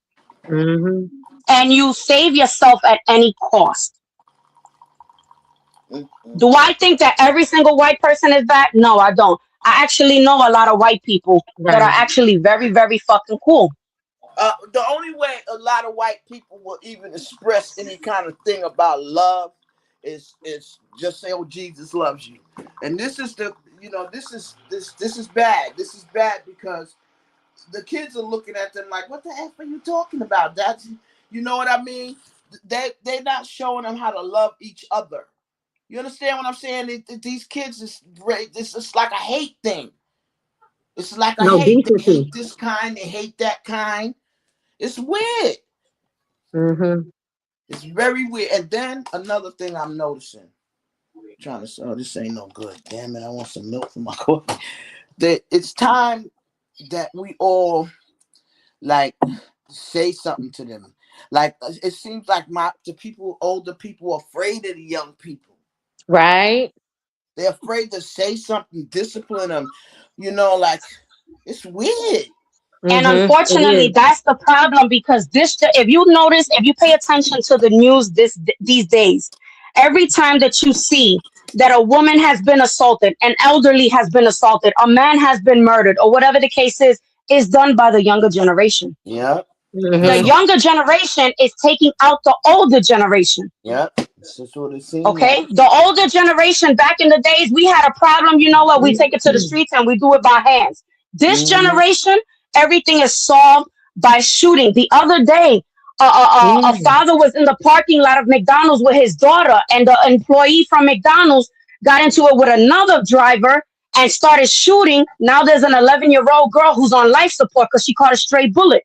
Mhm. And you save yourself at any cost. Do I think that every single white person is bad? No, I don't. I actually know a lot of white people that are Right. actually very, very fucking cool. The only way a lot of white people will even express any kind of thing about love is just say, "Oh, Jesus loves you," and this is this is bad. This is bad because the kids are looking at them like, "What the F are you talking about? That's you know what I mean?" They're not showing them how to love each other. You understand what I'm saying? These kids it's just like a hate thing. It's like a No hate. They decency. hate this kind. They hate that kind. It's weird. Mhm. It's very weird. And then another thing I'm noticing. Trying to this ain't no good. Damn it! I want some milk for my coffee. That it's time that we all like say something to them. Like it seems like older people are afraid of the young people. Right. They're afraid to say something, discipline them. You know, like it's weird. And Mm-hmm. unfortunately, It is. that's the problem because if you notice, if you pay attention to the news these days, every time that you see that a woman has been assaulted, an elderly has been assaulted, a man has been murdered, or whatever the case is done by the younger generation. Yep. The Mm-hmm. younger generation is taking out the older generation. Yep. This is what it seems like. Okay, the older generation back in the days, we had a problem. You know what? We take it to the streets and we do it by hands. This generation, everything is solved by shooting. The other day, a Mm-hmm. father was in the parking lot of McDonald's with his daughter, and the employee from McDonald's got into it with another driver and started shooting. Now there's an 11-year-old girl who's on life support because she caught a stray bullet,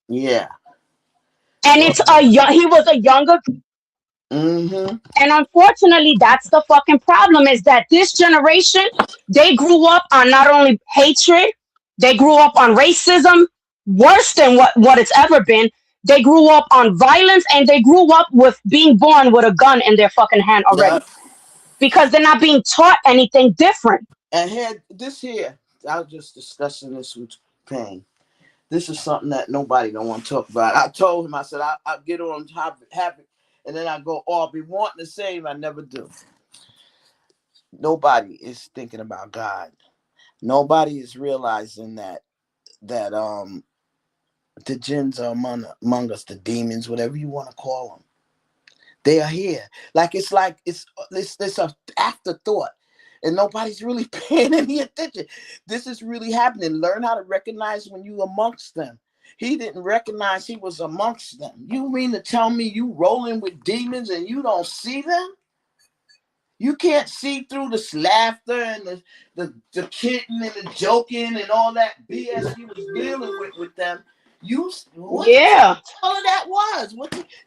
Yeah. and he was a younger. Mm-hmm. And unfortunately, that's the fucking problem is that this generation, they grew up on not only hatred, they grew up on racism, worse than what it's ever been. They grew up on violence and they grew up with being born with a gun in their fucking hand already Yep. because they're not being taught anything different. And here, I was just discussing this with Payne. This is something that nobody don't want to talk about. I told him, I said, I'll get on habit, and then I go, I'll be wanting the same. I never do. Nobody is thinking about God. Nobody is realizing that the jinns are among us, the demons, whatever you want to call them. They are here. It's an afterthought. And nobody's really paying any attention. This is really happening. Learn how to recognize when you amongst them. He didn't recognize he was amongst them. You mean to tell me you rolling with demons and you don't see them? You can't see through this laughter and the kidding and the joking and all that BS he was dealing with them. What Yeah, all of that was?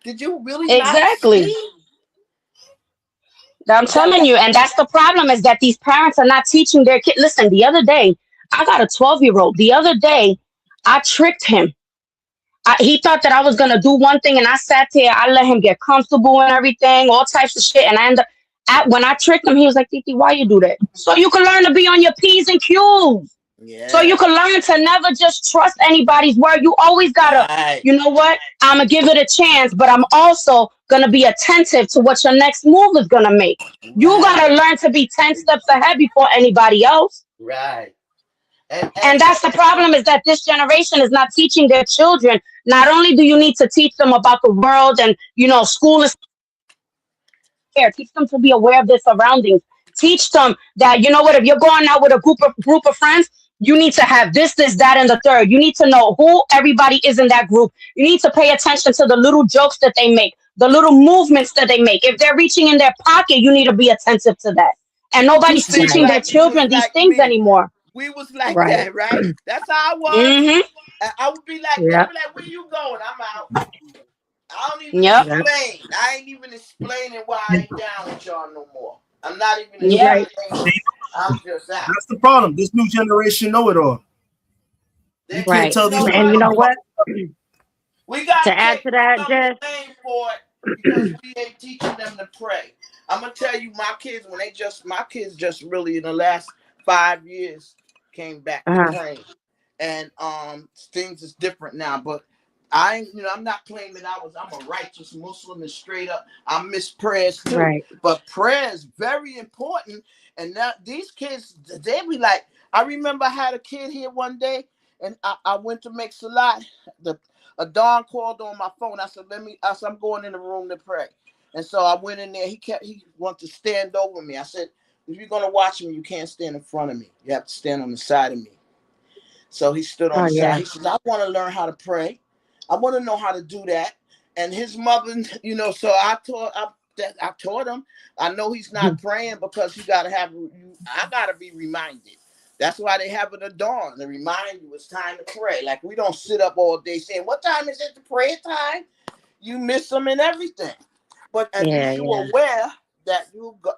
Did you really exactly. not see? I'm telling you, and that's the problem is that these parents are not teaching their kid. Listen, the other day, I got a 12-year-old. The other day, I tricked him. He thought that I was going to do one thing, and I sat there. I let him get comfortable and everything, all types of shit. And I ended up, when I tricked him, he was like, Titi, why you do that? So you can learn to be on your P's and Q's. Yeah. So you can learn to never just trust anybody's word. You always got to, Right. you know what? I'm going to give it a chance, but I'm also going to be attentive to what your next move is going to make. You got to learn to be 10 steps ahead before anybody else. Right. And that's the problem is that this generation is not teaching their children. Not only do you need to teach them about the world and, school is here, teach them to be aware of their surroundings. Teach them that, if you're going out with a group of friends, you need to have this, that, and the third. You need to know who everybody is in that group. You need to pay attention to the little jokes that they make, the little movements that they make. If they're reaching in their pocket, you need to be attentive to that. And nobody's teaching their children these things anymore. We was like Right. that, right? That's how I was. Mm-hmm. I would be like, Yep. where you going? I'm out. I don't even Yep. explain. I ain't even explaining why I ain't down with y'all no more. I'm not even Yeah. explaining. I'm just out. That's the problem. This new generation know it all. They You can't Right. tell these And you know what? We got To add to that, Jess, blame for it because we ain't teaching them to pray. I'm gonna tell you, my kids just really in the last 5 years came back to praying, and things is different now. But I'm not claiming I'm a righteous Muslim and straight up. I miss prayers too, right. but prayer is very important. And now these kids, they be like, I remember I had a kid here one day, and I went to make salat. A Don called on my phone. I said, I'm going in the room to pray. And so I went in there. He wanted to stand over me. I said, if you're gonna watch me, you can't stand in front of me. You have to stand on the side of me. So he stood on the side. He said, I want to learn how to pray. I want to know how to do that. And his mother, so I taught him. I know he's not praying because I gotta be reminded. That's why they have it at dawn to remind you it's time to pray. Like we don't sit up all day saying, what time is it to prayer time? You miss them and everything. But at least you're aware that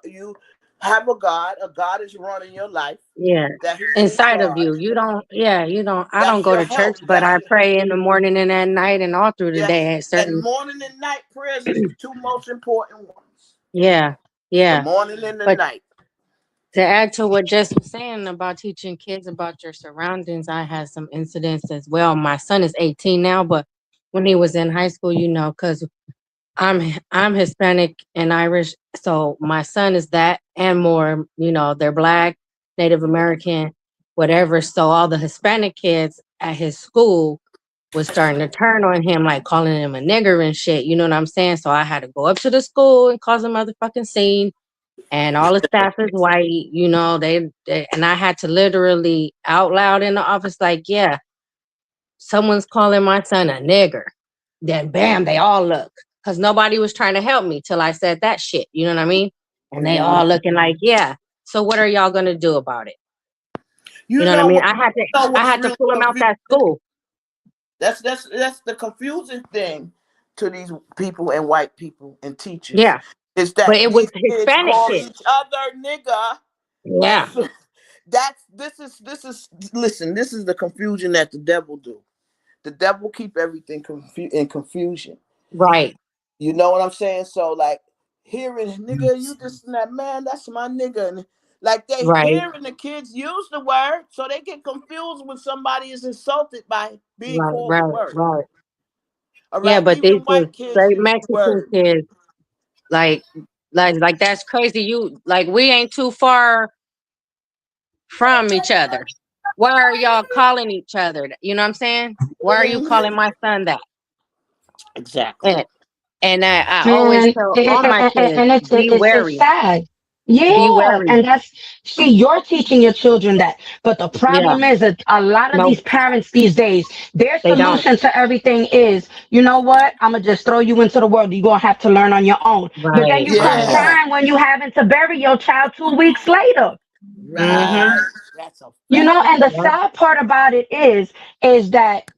you have a God is running your life. Yeah. That he's Inside of you. You don't, I don't go to church, but I pray in the morning and at night and all through the day at certain. And morning and night prayers is the two most important ones. Yeah. The morning and the night. To add to what Jess was saying about teaching kids about your surroundings, I had some incidents as well. My son is 18 now, but when he was in high school, because I'm Hispanic and Irish, so my son is that and more. They're Black, Native American, whatever. So all the Hispanic kids at his school was starting to turn on him, like calling him a nigger and shit. You know what I'm saying? So I had to go up to the school and cause a motherfucking scene. And all the staff is white. They and I had to literally out loud in the office, like, yeah, someone's calling my son a nigger. Then bam, they all look. Because nobody was trying to help me till I said that shit. You know what I mean? And they all looking like, yeah. So what are y'all gonna do about it? You know what I mean? I had to pull him out that school. That's the confusing thing to these people and white people and teachers. Yeah. Is that but it was these kids Hispanic call kids. each other nigga. Yeah. This is the confusion that the devil do. The devil keep everything in confusion. Right. You know what I'm saying? So like hearing nigga, you this and that, man, that's my nigga. And like they hearing the kids use the word, so they get confused when somebody is insulted by being called the word. Right. All right? Yeah, but even these white kids straight use the Mexican word. kids, like that's crazy. We ain't too far from each other. Why are y'all calling each other? You know what I'm saying? Why are you calling my son that? Exactly. And I always tell all my kids, and it's be wary. sad. Be Yeah, wary. and you're teaching your children that, but the problem is that a lot of these parents these days, their They don't. solution to everything is, you know what? I'm gonna just throw you into the world. You're gonna have to learn on your own. But then you come crying when you having to bury your child 2 weeks later. Right. That's a fact. And the sad part about it is that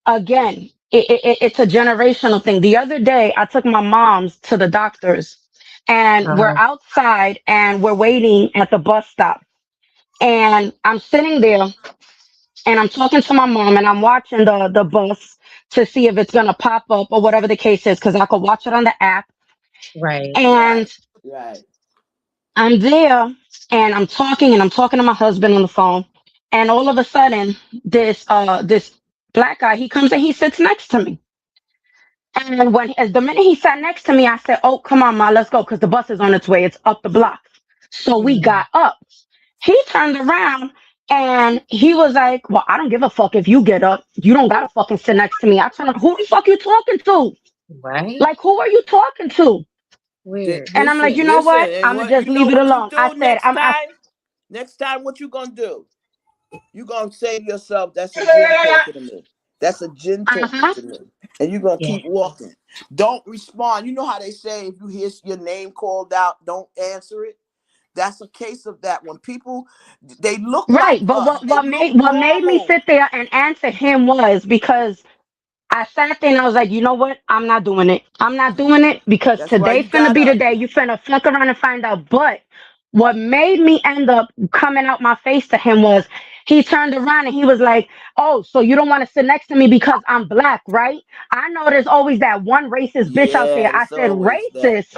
again, it's a generational thing. The other day, I took my mom's to the doctor's, and we're outside and we're waiting at the bus stop. And I'm sitting there and I'm talking to my mom and I'm watching the bus to see if it's going to pop up or whatever the case is, because I could watch it on the app. Right. And I'm there and I'm talking to my husband on the phone. And all of a sudden, this black guy, he comes and he sits next to me. And the minute he sat next to me, I said, "Oh, come on, ma, let's go, because the bus is on its way. It's up the block." So we got up. He turned around and he was like, "Well, I don't give a fuck if you get up. You don't gotta fucking sit next to me." I turned around, "Who the fuck you talking to? Right. Like, who are you talking to?" Weird. And I'm like, you know what? I'm gonna just leave it alone. I said, next time, what you gonna do? You gonna say to yourself, "That's a gin talking to me. That's a gin talking to me," and you're gonna keep walking. Don't respond. You know how they say if you hear your name called out, don't answer it. That's a case of that. When people they look right, like but us, what made me sit there and answer him was because I sat there and I was like, you know what? I'm not doing it. I'm not doing it because today finna be the day. You finna fuck around and find out. But what made me end up coming out my face to him was he turned around and he was like, "Oh, so you don't want to sit next to me because I'm black, right? I know there's always that one racist bitch out there." I said, "Racist?"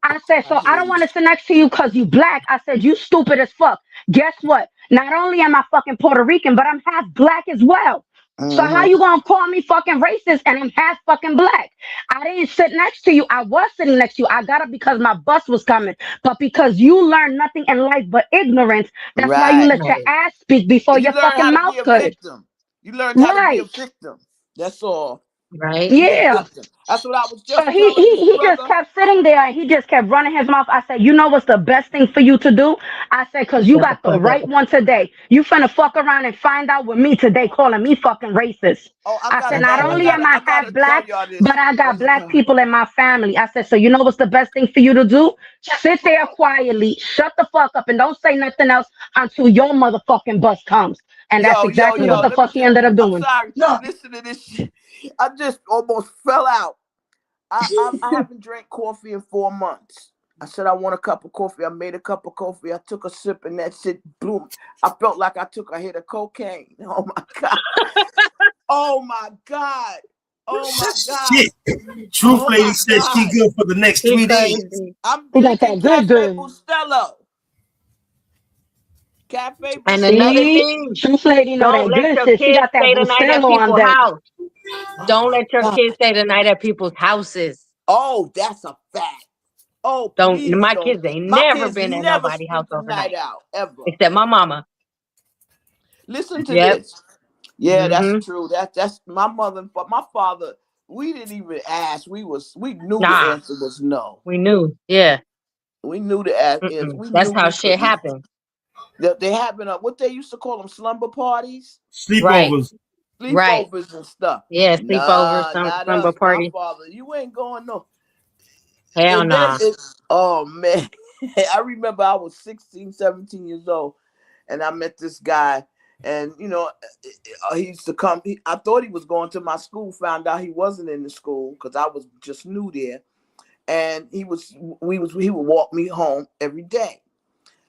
I said, "So I don't want to sit next to you because you black." I said, "You stupid as fuck. Guess what? Not only am I fucking Puerto Rican, but I'm half black as well. So how you gonna call me fucking racist and I'm half fucking black? I didn't sit next to you. I was sitting next to you. I got up because my bus was coming. But because you learn nothing in life but ignorance, that's why you let your ass speak before your fucking mouth could." You learned how to be a victim. That's all. Right. Yeah. That's what I was just So he just kept sitting there and he just kept running his mouth. I said, "You know what's the best thing for you to do?" I said, "Because you got the right one today. You finna fuck around and find out with me today calling me fucking racist." I said, "Not only am I half black, but I got black people in my family." I said, "So you know what's the best thing for you to do? Sit there quietly, shut the fuck up, and don't say nothing else until your motherfucking bus comes." And that's exactly what the fuck he ended up doing. I'm sorry. Listen to this shit. I just almost fell out. I haven't drank coffee in 4 months. I said I want a cup of coffee. I made a cup of coffee. I took a sip and that shit blew. I felt like I took a hit of cocaine. Oh my God. Oh my God. Oh my God. Shit. Truth Lady said she good for the next 3 days. I'm drinking Cafe Bustelo. Cafe And Bustelo. another See, thing, Truth Lady know don't that let good your shit. She kids got that stay the night at Bustelo on people's deck. house. Don't let your God. kids stay the night at people's houses. Oh, that's a fact. Oh, Don't. please My don't. kids ain't My never kids been at never nobody's house spent the night overnight, out ever. except my mama. Listen to Yep. this. Yeah, that's Mm-hmm. true. That's my mother, but my father. We didn't even ask. We knew the Nah, answer was no. we knew. Yeah. We knew the answer. Mm-mm. We That's knew how we shit couldn't. happened. They happen up. What they used to call them slumber parties, Right. Sleepovers. Right. sleepovers and stuff. Yeah. Sleepover, Nah, some not slumber us. My party. father, you ain't going no. Hell And then nah. oh man, I remember I was 16, 17 years old, and I met this guy, and he used to come. I thought he was going to my school. Found out he wasn't in the school because I was just new there, and he would walk me home every day.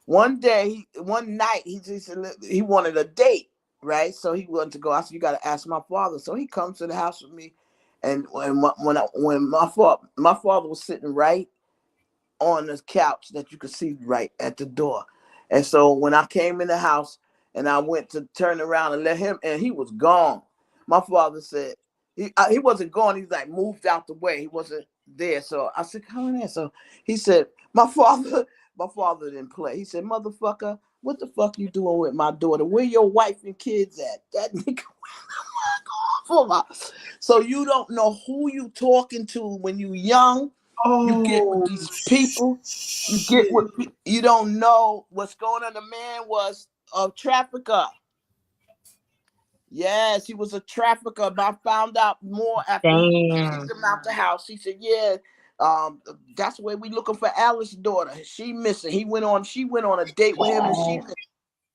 One night, he said he wanted a date, right? So he wanted to go. I said, "You got to ask my father." So he comes to the house with me, and when my father was sitting right on the couch that you could see right at the door, and so when I came in the house and I went to turn around and let him, and he was gone. My father said he wasn't gone. He's like moved out the way. He wasn't there. So I said, "Come in there." So he said, My father didn't play. He said, "Motherfucker, what the fuck you doing with my daughter? Where your wife and kids at?" That nigga went off. So you don't know who you talking to when you young. You get with these people. You get with you don't know what's going on. The man was a trafficker. Yes, he was a trafficker. But I found out more after he Damn. kicked him out the house. He said, "Yeah, that's where we looking for Alice's daughter. She missing." She went on a date with him, and she missing.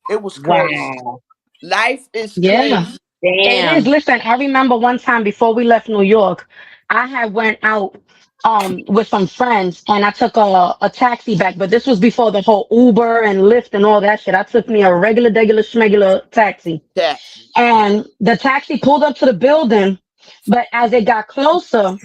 It was crazy. Wow. Life is Yeah, crazy. it is. Damn. Listen, I remember one time before we left New York, I had went out with some friends and I took a taxi back, but this was before the whole Uber and Lyft and all that shit. I took me a regular schmegular taxi. Taxi. And the taxi pulled up to the building, but as it got closer,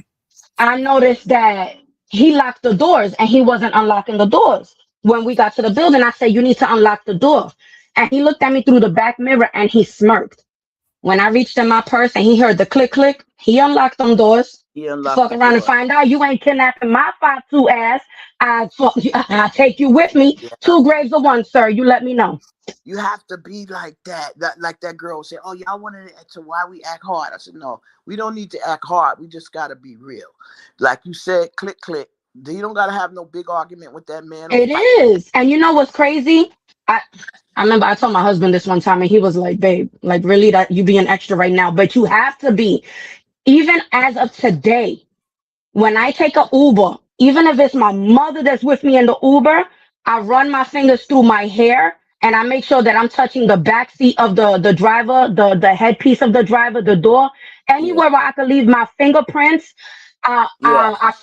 I noticed that he locked the doors and he wasn't unlocking the doors. When we got to the building, I said, "You need to unlock the door." And he looked at me through the back mirror and he smirked. When I reached in my purse and he heard the click click, he unlocked them doors. He unlocked Fuck the around and door. find out you ain't kidnapping my 5'2" ass. I take you with me. Yeah. 2 graves of one, sir. You let me know. You have to be like that. Like that girl said, "Oh, y'all wanted to why we act hard?" I said, "No, we don't need to act hard. We just gotta be real." Like you said, click click. You don't gotta have no big argument with that man or It fight with him. is. And you know what's crazy? I I remember I told my husband this one time and he was like, "Babe, like really that you being extra right now, but you have to be." Even as of today, when I take a Uber, even if it's my mother that's with me in the Uber, I run my fingers through my hair and I make sure that I'm touching the back seat of the driver, the headpiece of the driver, the door, Yeah, anywhere where I could leave my fingerprints. yeah. I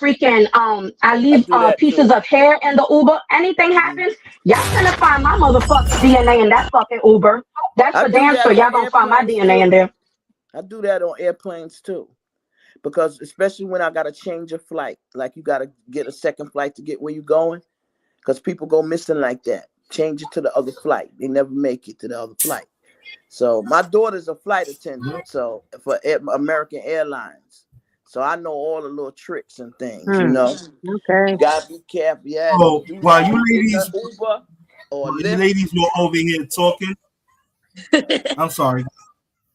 I leave do that pieces too. of hair in the Uber. Anything Mhm. happens, y'all gonna find my motherfucking DNA in that fucking Uber. That's I for do damn that sure. on Y'all gonna find my airplanes DNA in too. there. I do that on airplanes too. Because especially when I gotta change a flight, like you gotta get a second flight to get where you're going. Because people go missing like that. Change it to the other flight. They never make it to the other flight. So my daughter's a flight attendant, so for American Airlines. So I know all the little tricks and things, Hmm. Okay. You gotta be careful. Yeah, So do while not you get in ladies, the Uber or while you Lyft. ladies were over here talking, I'm sorry.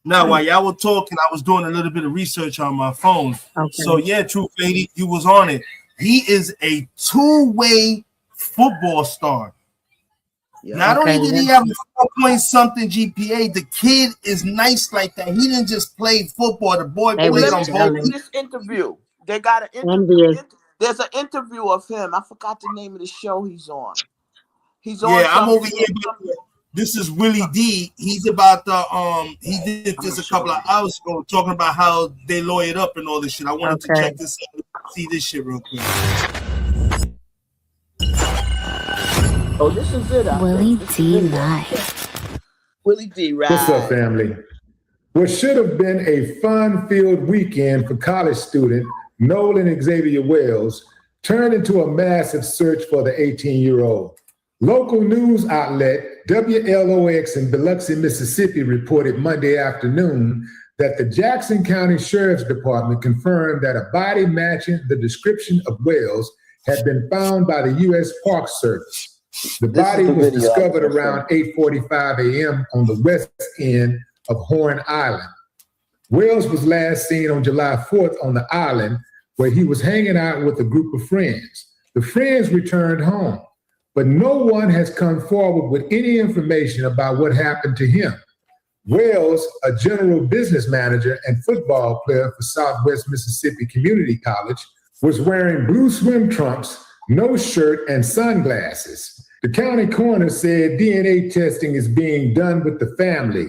Now, while y'all were talking, I was doing a little bit of research on my phone. So Okay. yeah, Truth Lady, you was on it. He is a two-way football star. Yeah. Not only Okay. did he have a 4 point something GPA, the kid is nice like that. He didn't just play football. The boy They Oh, played let was me on send both. you jealous. this interview. They got an interview. Envious. There's an interview of him. I forgot the name of the show he's on. He's on Yeah, I'm some. over here. This is Willie D. He's about the he did I'm this gonna a show couple of you. hours ago talking about how they lawyered up and all this shit. I wanted to Okay. check this out, see this shit real quick. Oh, this is it. I Willie think this is D video. Live. Willie D. What's up, Right. family? What should have been a fun-filled weekend for college student Nolan Xavier Wells turned into a massive search for the 18-year-old. Local news outlet WLOX in Biloxi, Mississippi reported Monday afternoon that the Jackson County Sheriff's Department confirmed that a body matching the description of Wells had been found by the U.S. Park Service. The body was discovered around 8:45 a.m. on the west end of Horn Island. Wells was last seen on July 4th on the island, where he was hanging out with a group of friends. The friends returned home, but no one has come forward with any information about what happened to him. Wells, a general business manager and football player for Southwest Mississippi Community College, was wearing blue swim trunks, no shirt, and sunglasses. The county coroner said DNA testing is being done with the family.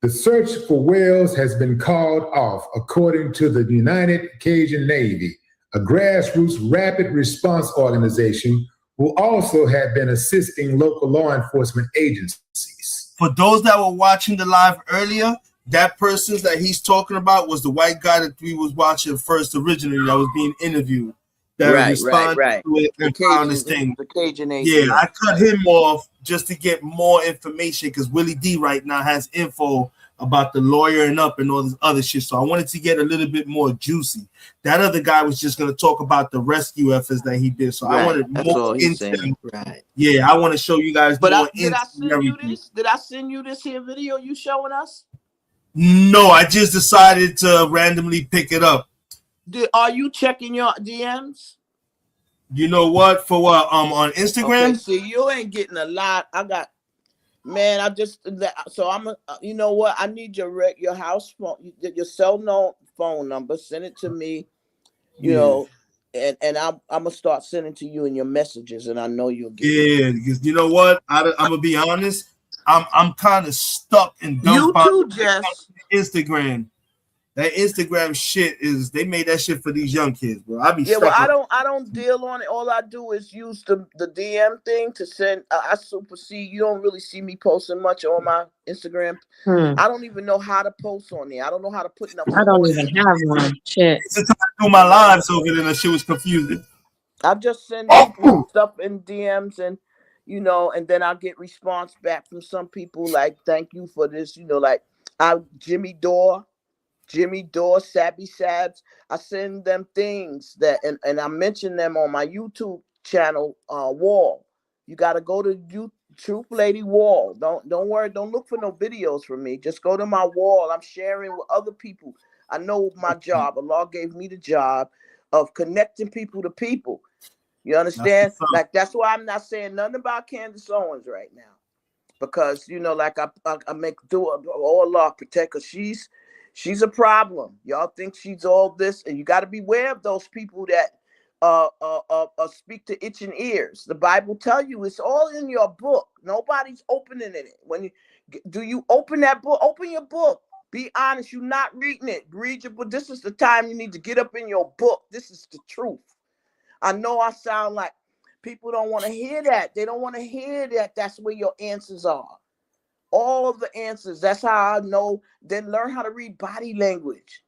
The search for Wells has been called off, according to the United Cajun Navy, a grassroots rapid response organization who also had been assisting local law enforcement agencies. For those that were watching the live earlier, that person that he's talking about was the white guy that we was watching first originally that was being interviewed. That responded to it and found this thing. The Cajun Yeah, I cut him off just to get more information because Willie D right now has info about the lawyering up and all this other shit. So I wanted to get a little bit more juicy. That other guy was just going to talk about the rescue efforts that he did. So I wanted more into. Right. Yeah, I want to show you guys more did I send you this? Did I send you this here video you showing us? No, I just decided to randomly pick it up. Are you checking your DMs? You know what? For what? On Instagram? Okay, see, you ain't getting a lot. I got, man, so I'm you know what? I need your house phone, your cell phone number. Send it to me, you know, and I'm gonna start sending to you in your messages, and I know you'll get it. Because you know what? I'm gonna be honest. I'm kind of stuck in You too, Jess. Instagram. That Instagram shit they made that shit for these young kids, bro. I don't deal on it. All I do is use the DM thing to send. I supersede. You don't really see me posting much on my Instagram. I don't even know how to post on there. I don't know how to put enough. I don't even have one. Shit. It's time to do my lives over there, and that shit was confusing. I just send people stuff in DMs, and you know, and then I'll get response back from some people like, "Thank you for this." You know, like Jimmy Dore, Sabby Sabs. I send them things that, and I mention them on my YouTube channel wall. You got to go to Truth Lady wall. Don't worry. Don't look for no videos from me. Just go to my wall. I'm sharing with other people. I know my job. Allah gave me the job of connecting people to people. You understand? Like, that's why I'm not saying nothing about Candace Owens right now, because you know, like I make Allah protect her. She's a problem. Y'all think she's all this, and you got to beware of those people that speak to itching ears. The Bible tell you it's all in your book. Nobody's opening it. Do you open that book? Open your book. Be honest. You're not reading it. Read your book. This is the time you need to get up in your book. This is the truth. I know I sound like people don't want to hear that. They don't want to hear that. That's where your answers are. All of the answers. That's how I know. Then learn how to read body language.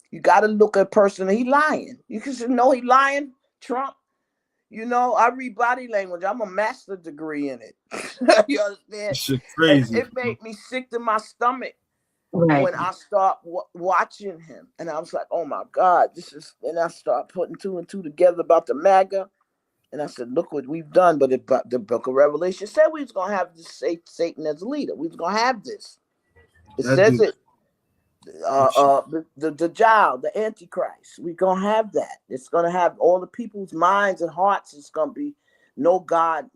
You got to look at a person. He lying. You can know he lying. Trump. You know, I read body language. I'm a master's degree in it. You understand? Shit crazy. It made me sick to my stomach when I start watching him. And I was like, oh my God, this is. And I start putting two and two together about the MAGA. And I said, look what we've done. But the book of Revelation said we was going to have this Satan as a leader. We was going to have this. It says it. The child, the Antichrist. We're going to have that. It's going to have all the people's minds and hearts. It's going to be no God.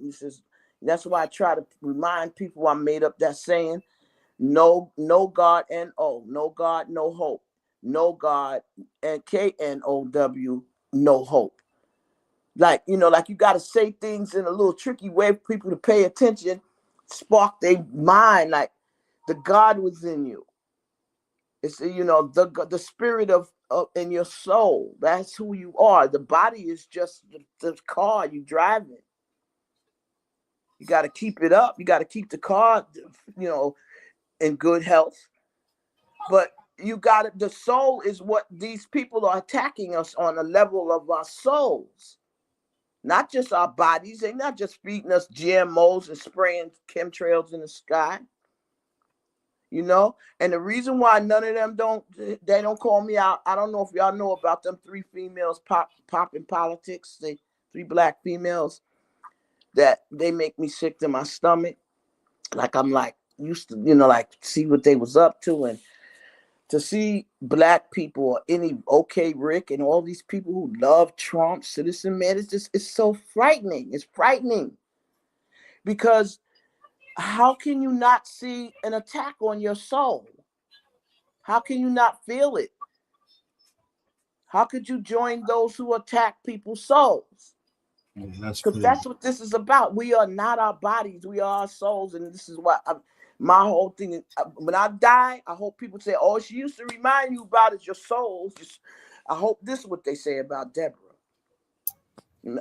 That's why I try to remind people I made up that saying, no God, N-O. No God, no hope. No God, and K-N-O-W, no hope. Like, you know, like you got to say things in a little tricky way for people to pay attention, spark their mind, like the God within you. It's, you know, the spirit of in your soul. That's who you are. The body is just the car you driving. You got to keep it up. You got to keep the car, you know, in good health. But you got it. The soul is what these people are attacking us on the level of our souls. not just our bodies. They're not just feeding us GMOs and spraying chemtrails in the sky. You know, and the reason why none of them don't call me out. I don't know if y'all know about them 3 females pop in politics. They 3 black females that they make me sick to my stomach. Like I'm like used to, you know, like see what they was up to, and to see black people or any OK Rick and all these people who love Trump, Citizen Man, it's so frightening. It's frightening because how can you not see an attack on your soul? How can you not feel it? How could you join those who attack people's souls? Because that's what this is about. We are not our bodies. We are our souls. And this is what my whole thing is. When I die, I hope people say, oh, she used to remind you about is your souls. I hope this is what they say about Deborah.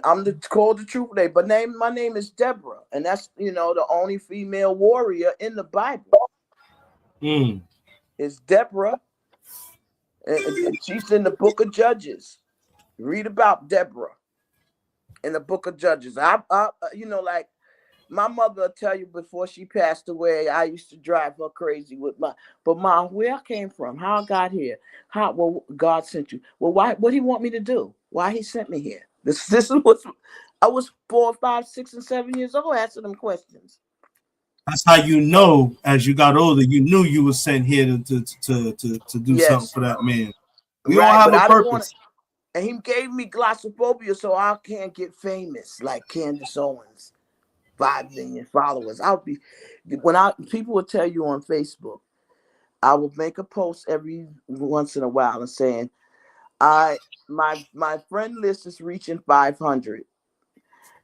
I'm called the truth today, but my name is Deborah. And that's, you know, the only female warrior in the Bible. It's Deborah. And she's in the book of Judges. Read about Deborah in the book of Judges. I you know, like my mother will tell you before she passed away, I used to drive her crazy with but Mom, where I came from, how I got here, well, God sent you. Well, why? What he want me to do? Why he sent me here? This is what I was 4, 5, 6, and 7 years old answering them questions. That's how you know, as you got older, you knew you were sent here to do something for that man. We all have a purpose. And he gave me glossophobia so I can't get famous like Candace Owens, 5 million followers. People will tell you on Facebook, I will make a post every once in a while and saying, my friend list is reaching 500,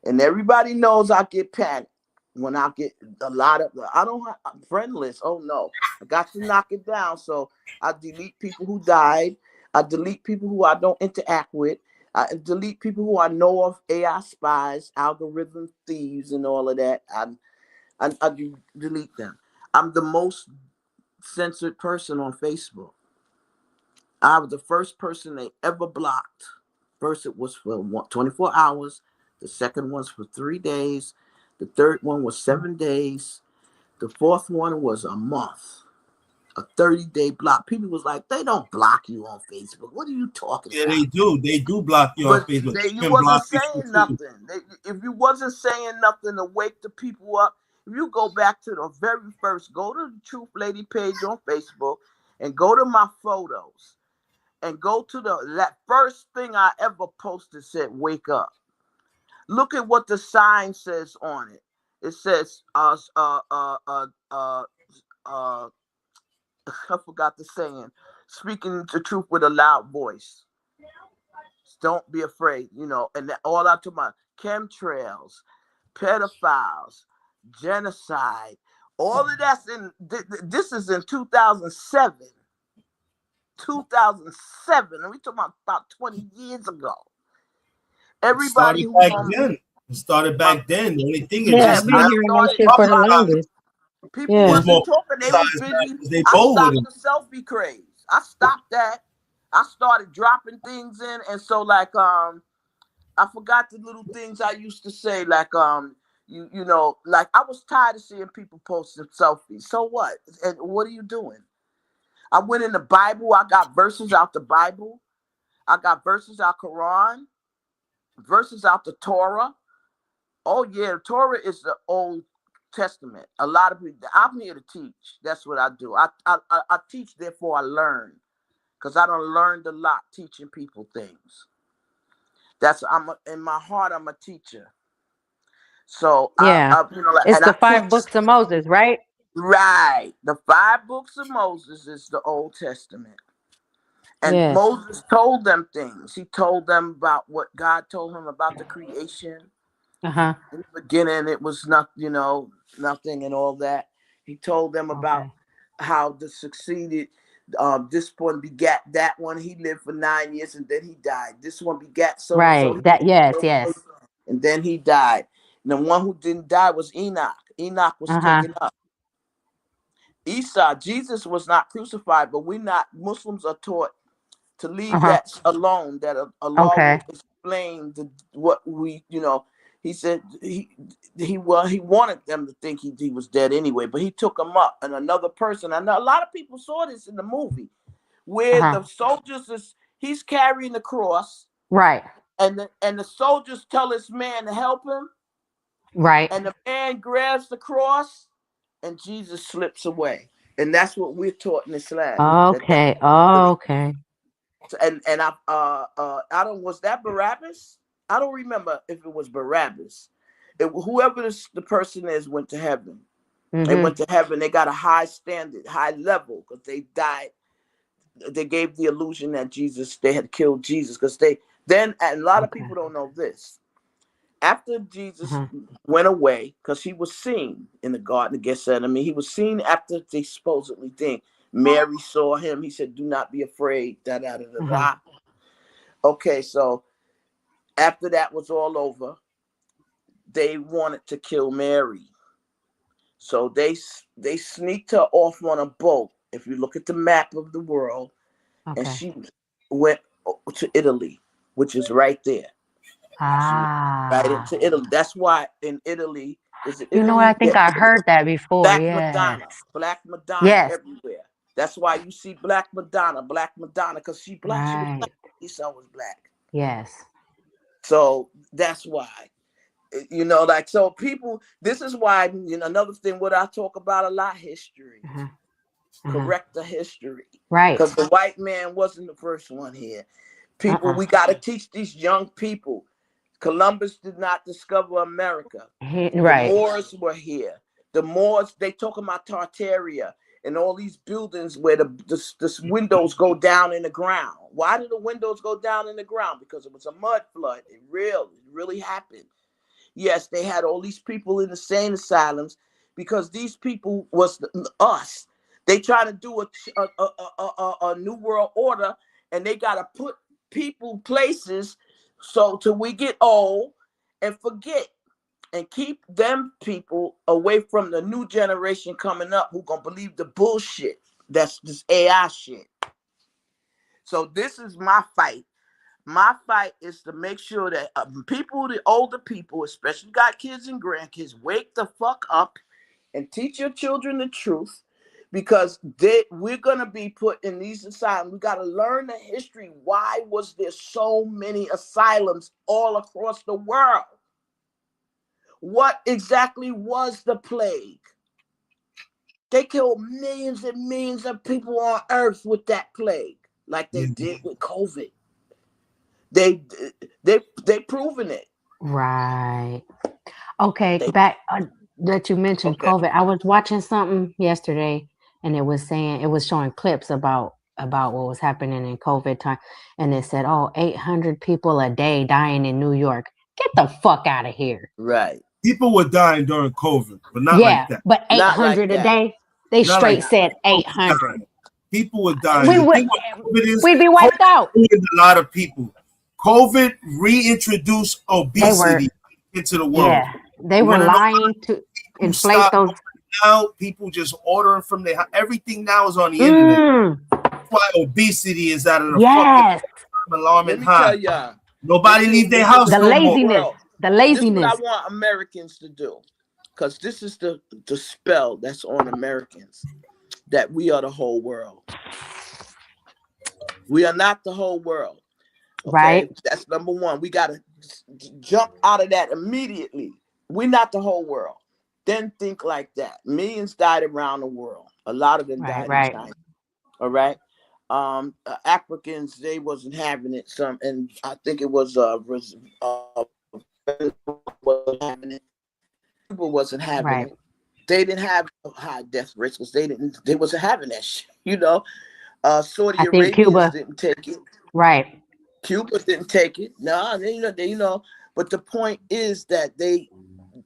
and everybody knows I get panicked when I get a lot of. I don't have a friend list. Oh no, I got to knock it down. So I delete people who died. I delete people who I don't interact with. I delete people who I know of, AI spies, algorithm thieves, and all of that. I delete them. I'm the most censored person on Facebook. I was the first person they ever blocked. First, it was for 24 hours. The second one's for 3 days. The third one was 7 days. The fourth one was a month. A 30-day block. People was like, they don't block you on Facebook. What are you talking about? Yeah, they do. They do block you on Facebook. You wasn't saying nothing. If you wasn't saying nothing to wake the people up, if you go back to the very first, go to the Truth Lady page on Facebook and go to my photos and go to that first thing I ever posted said, wake up. Look at what the sign says on it. It says, I forgot the saying, speaking the truth with a loud voice. Don't be afraid, you know, and all out to my chemtrails, pedophiles, genocide, all of that's in, this is in 2007. 2007, and we talking about 20 years ago. Everybody It started back then. The only thing is I've been hearing that shit for the longest. People wasn't talking, they were busy. I stopped the selfie craze. I stopped that. I started dropping things in, and so like I forgot the little things I used to say, like you know, like I was tired of seeing people posting selfies. So what? And what are you doing? I went in the Bible. I got verses out the Bible. I got verses out Quran, verses out the Torah. Oh yeah, the Torah is the Old Testament. A lot of people. I'm here to teach. That's what I do. I teach, therefore I learn, because I done learned a lot teaching people things. In my heart, I'm a teacher. So yeah, you know, it's the 5 books of Moses, right? Right. The 5 books of Moses is the Old Testament. And Moses told them things. He told them about what God told him about the creation. In the beginning, it was not, you know, nothing and all that. He told them about how the succeeded. This one begat that one. He lived for 9 years and then he died. This one begat so that yes. And then he died. And the one who didn't die was Enoch. Enoch was taken up. Esau, Jesus was not crucified, but Muslims are taught to leave that alone, that Allah will explain what we, he said he wanted them to think he was dead anyway, but he took him up, and another person. I know a lot of people saw this in the movie where the soldiers he's carrying the cross, Right. and the soldiers tell this man to help him, Right. and the man grabs the cross, and Jesus slips away, and that's what we're taught in Islam. Okay. Okay. And I don't, was that Barabbas? I don't remember if it was Barabbas. Whoever the person is went to heaven. They went to heaven. They got a high standard, high level, because they died. They gave the illusion that they had killed Jesus, because and a lot of people don't know this. After Jesus went away, because he was seen in the Garden of Gethsemane, he was seen after they supposedly think Mary saw him. He said, "Do not be afraid." Okay, so after that was all over, they wanted to kill Mary. So they sneaked her off on a boat. If you look at the map of the world, and she went to Italy, which is right there. Right into Italy. That's why in Italy, is it Italy? You know what? I think I heard that before. Black Madonna everywhere. That's why you see Black Madonna, because she black. She was black. Esau was black. Yes. So that's why. So people, this is why, another thing, what I talk about a lot, history. Correct the history. Right. Because the white man wasn't the first one here. People, we got to teach these young people. Columbus did not discover America. Right. The Moors were here. The Moors, they talking about Tartaria and all these buildings where the windows go down in the ground. Why did the windows go down in the ground? Because it was a mud flood. It really happened. Yes, they had all these people in the sane asylums because these people was us. They trying to do a new world order, and they got to put people places so till we get old and forget, and keep them people away from the new generation coming up who gonna believe the bullshit that's this AI shit. So this is my fight. My fight is to make sure that the older people, especially got kids and grandkids, wake the fuck up and teach your children the truth, because we're going to be put in these asylums. We got to learn the history. Why was there so many asylums all across the world? What exactly was the plague? They killed millions and millions of people on earth with that plague, like they did with COVID. They proven it. Right. Okay. Back that you mentioned COVID. I was watching something yesterday, and it was showing clips about what was happening in COVID time, and it said, 800 people a day dying in New York. Get the fuck out of here. Right. People were dying during COVID, but not like that. But 800 a day. They not straight said 800. People were dying. We'd be wiped out. A lot of people. COVID reintroduced obesity into the world. Yeah, they were lying to inflate those. Now people just ordering from everything now is on the internet. That's why obesity is out of the fucking alarming high. Let me tell y'all, nobody leave their house. The laziness. The laziness. This is what I want Americans to do, because this is the spell that's on Americans, that we are the whole world. We are not the whole world. Okay? Right. That's number one. We got to jump out of that immediately. We're not the whole world. Then think like that. Millions died around the world. A lot of them died in China. All right. Africans, they wasn't having it. And I think it was wasn't having it. People wasn't having it. They didn't have high death rates because they wasn't having that shit. Saudi Arabia didn't take it. Right. Cuba didn't take it. No, but the point is that they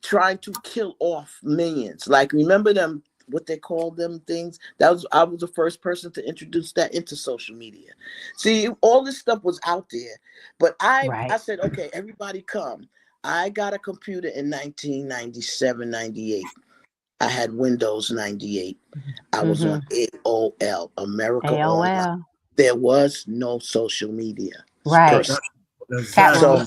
trying to kill off millions. Like, remember them, what they call them things? I was the first person to introduce that into social media. See, all this stuff was out there, but I said, okay, everybody come. I got a computer in 1997, 98. I had Windows 98. I was on AOL, America Online. There was no social media. Right. Chat Exactly. room. So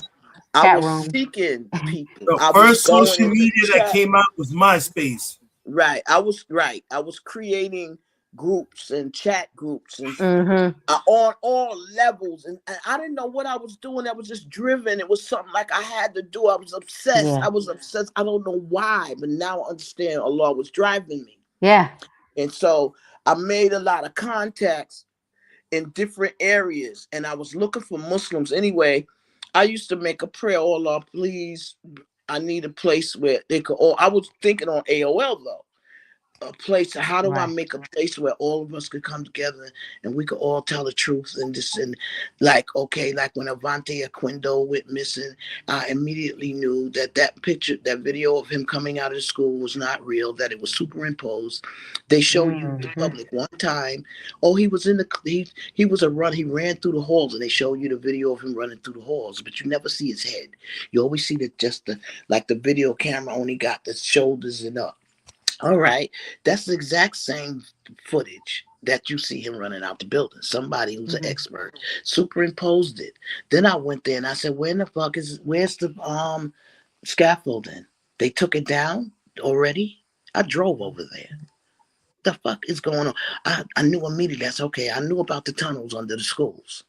I Chat was room. seeking people. The I was first going social into media that chat. came out was MySpace. Right. I was creating groups and chat groups and Mm-hmm. on all levels, and I didn't know what I was doing. I was just driven. It was something like I had to do. I was obsessed. Yeah. I was obsessed. I don't know why, but now I understand Allah was driving me. Yeah. And so I made a lot of contacts in different areas, and I was looking for Muslims. Anyway, I used to make a prayer, "Oh Allah, please, I need a place where they could all," I was thinking on AOL though. A place, how do I Right. make a place where all of us could come together and we could all tell the truth and just, and like, okay, like when Avante Aquindo went missing, I immediately knew that that picture, that video of him coming out of the school was not real, that it was superimposed. They show you the Mm-hmm. public one time, oh, he was in the, he was he ran through the halls, and they show you the video of him running through the halls, but you never see his head. You always see just the, like the video camera only got the shoulders and up. All right, that's the exact same footage that you see him running out the building. Somebody who's an Mm-hmm. expert superimposed it. Then I went there and I said, "Where in the fuck where's the scaffolding? They took it down already." I drove over there. The fuck is going on? I knew immediately. That's okay. I knew about the tunnels under the schools.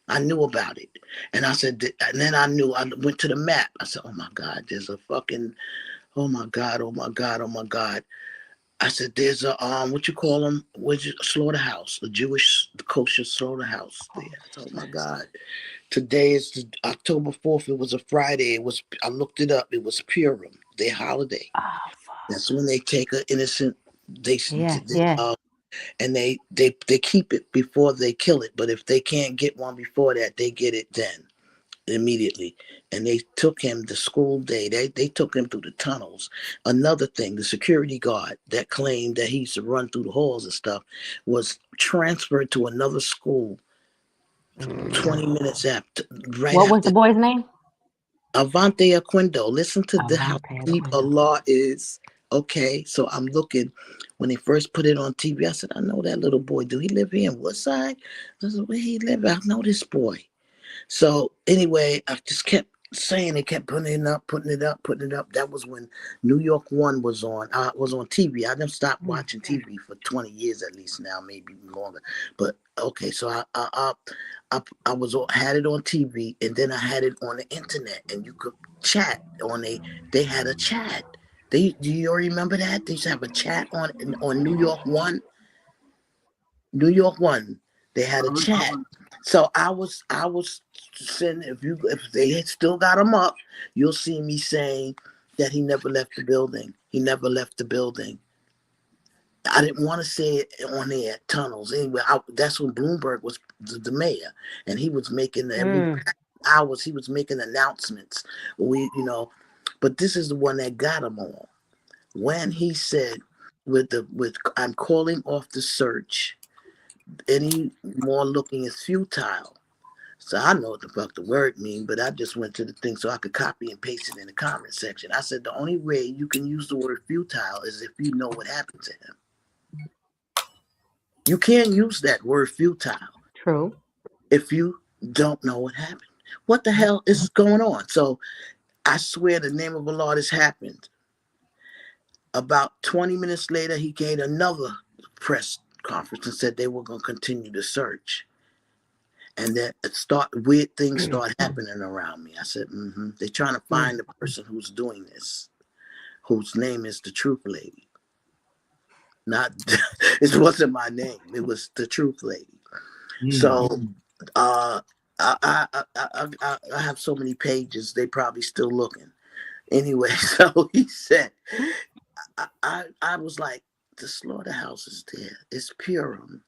I knew about it, and I said, and then I knew. I went to the map. I said, "Oh my God, there's a fucking. Oh my God, oh my God, oh my God." I said, "There's a what you call them? What's a slaughterhouse? A Jewish kosher slaughterhouse there." I said, "Oh my God!" Today is October 4th. It was a Friday. It was. I looked it up. It was Purim, their holiday. Oh, fuck. That's when they take an innocent. Yeah. Yeah. And they keep it before they kill it. But if they can't get one before that, they get it then immediately. And they took him the school day. They took him through the tunnels. Another thing, the security guard that claimed that he used to run through the halls and stuff was transferred to another school 20 minutes after, right What was after. the boy's name? Avante Aquindo. Listen to how Avante deep Aquindo. Allah is. Okay, so I'm looking. When they first put it on TV, I said, "I know that little boy. Do he live here in Woodside?" I said, "Where he live? I know this boy." So anyway, I just kept saying, they kept putting it up, putting it up, putting it up. That was when New York One was on. Was on TV. I didn't stop watching TV for 20 years at least now, maybe longer. But okay, so I was had it on TV, and then I had it on the internet, and you could chat on They had a chat. Do you remember that? They used to have a chat on New York One. New York One. They had a chat. So I was saying, if they had still got him up, you'll see me saying that he never left the building. He never left the building. I didn't want to say it on there at tunnels. Anyway, that's when Bloomberg was the mayor, and he was making every hours he was making announcements. But this is the one that got him on. When he said, with "I'm calling off the search. Any more looking is futile." So I know what the fuck the word mean, but I just went to the thing so I could copy and paste it in the comment section. I said the only way you can use the word futile is if you know what happened to him. You can't use that word futile. True. If you don't know what happened. What the hell is going on? So I swear the name of Allah, this happened. About 20 minutes later, he gave another press conference and said they were going to continue the search. And then weird things start happening around me. I said, they're trying to find the person who's doing this, whose name is the Truth Lady. Not, it wasn't my name. It was the Truth Lady. So, I have so many pages. They probably still looking. Anyway, so he said, I was like, the slaughterhouse is there. It's Purim.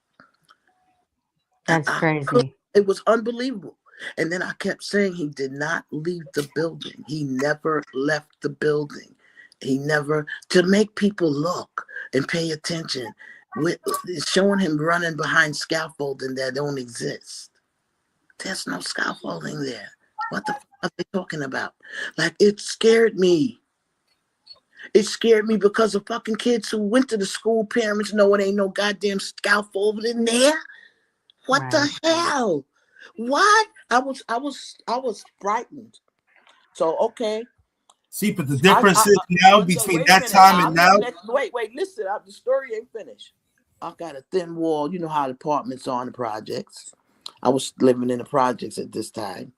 That's crazy. It was unbelievable. And then I kept saying he did not leave the building. He never left the building. He never, to make people look and pay attention, showing him running behind scaffolding that don't exist. There's no scaffolding there. What the fuck are they talking about? Like, it scared me. It scared me because the fucking kids who went to the school, parents know it ain't no goddamn scaffolding in there. What the hell? What? I was frightened. So okay, See, but the I, difference I, is I now but so between wait a that minute. time I'm and now. looking at wait, listen, the story ain't finished. I got a thin wall. You know how the apartments are in the projects. I was living in the projects at this time.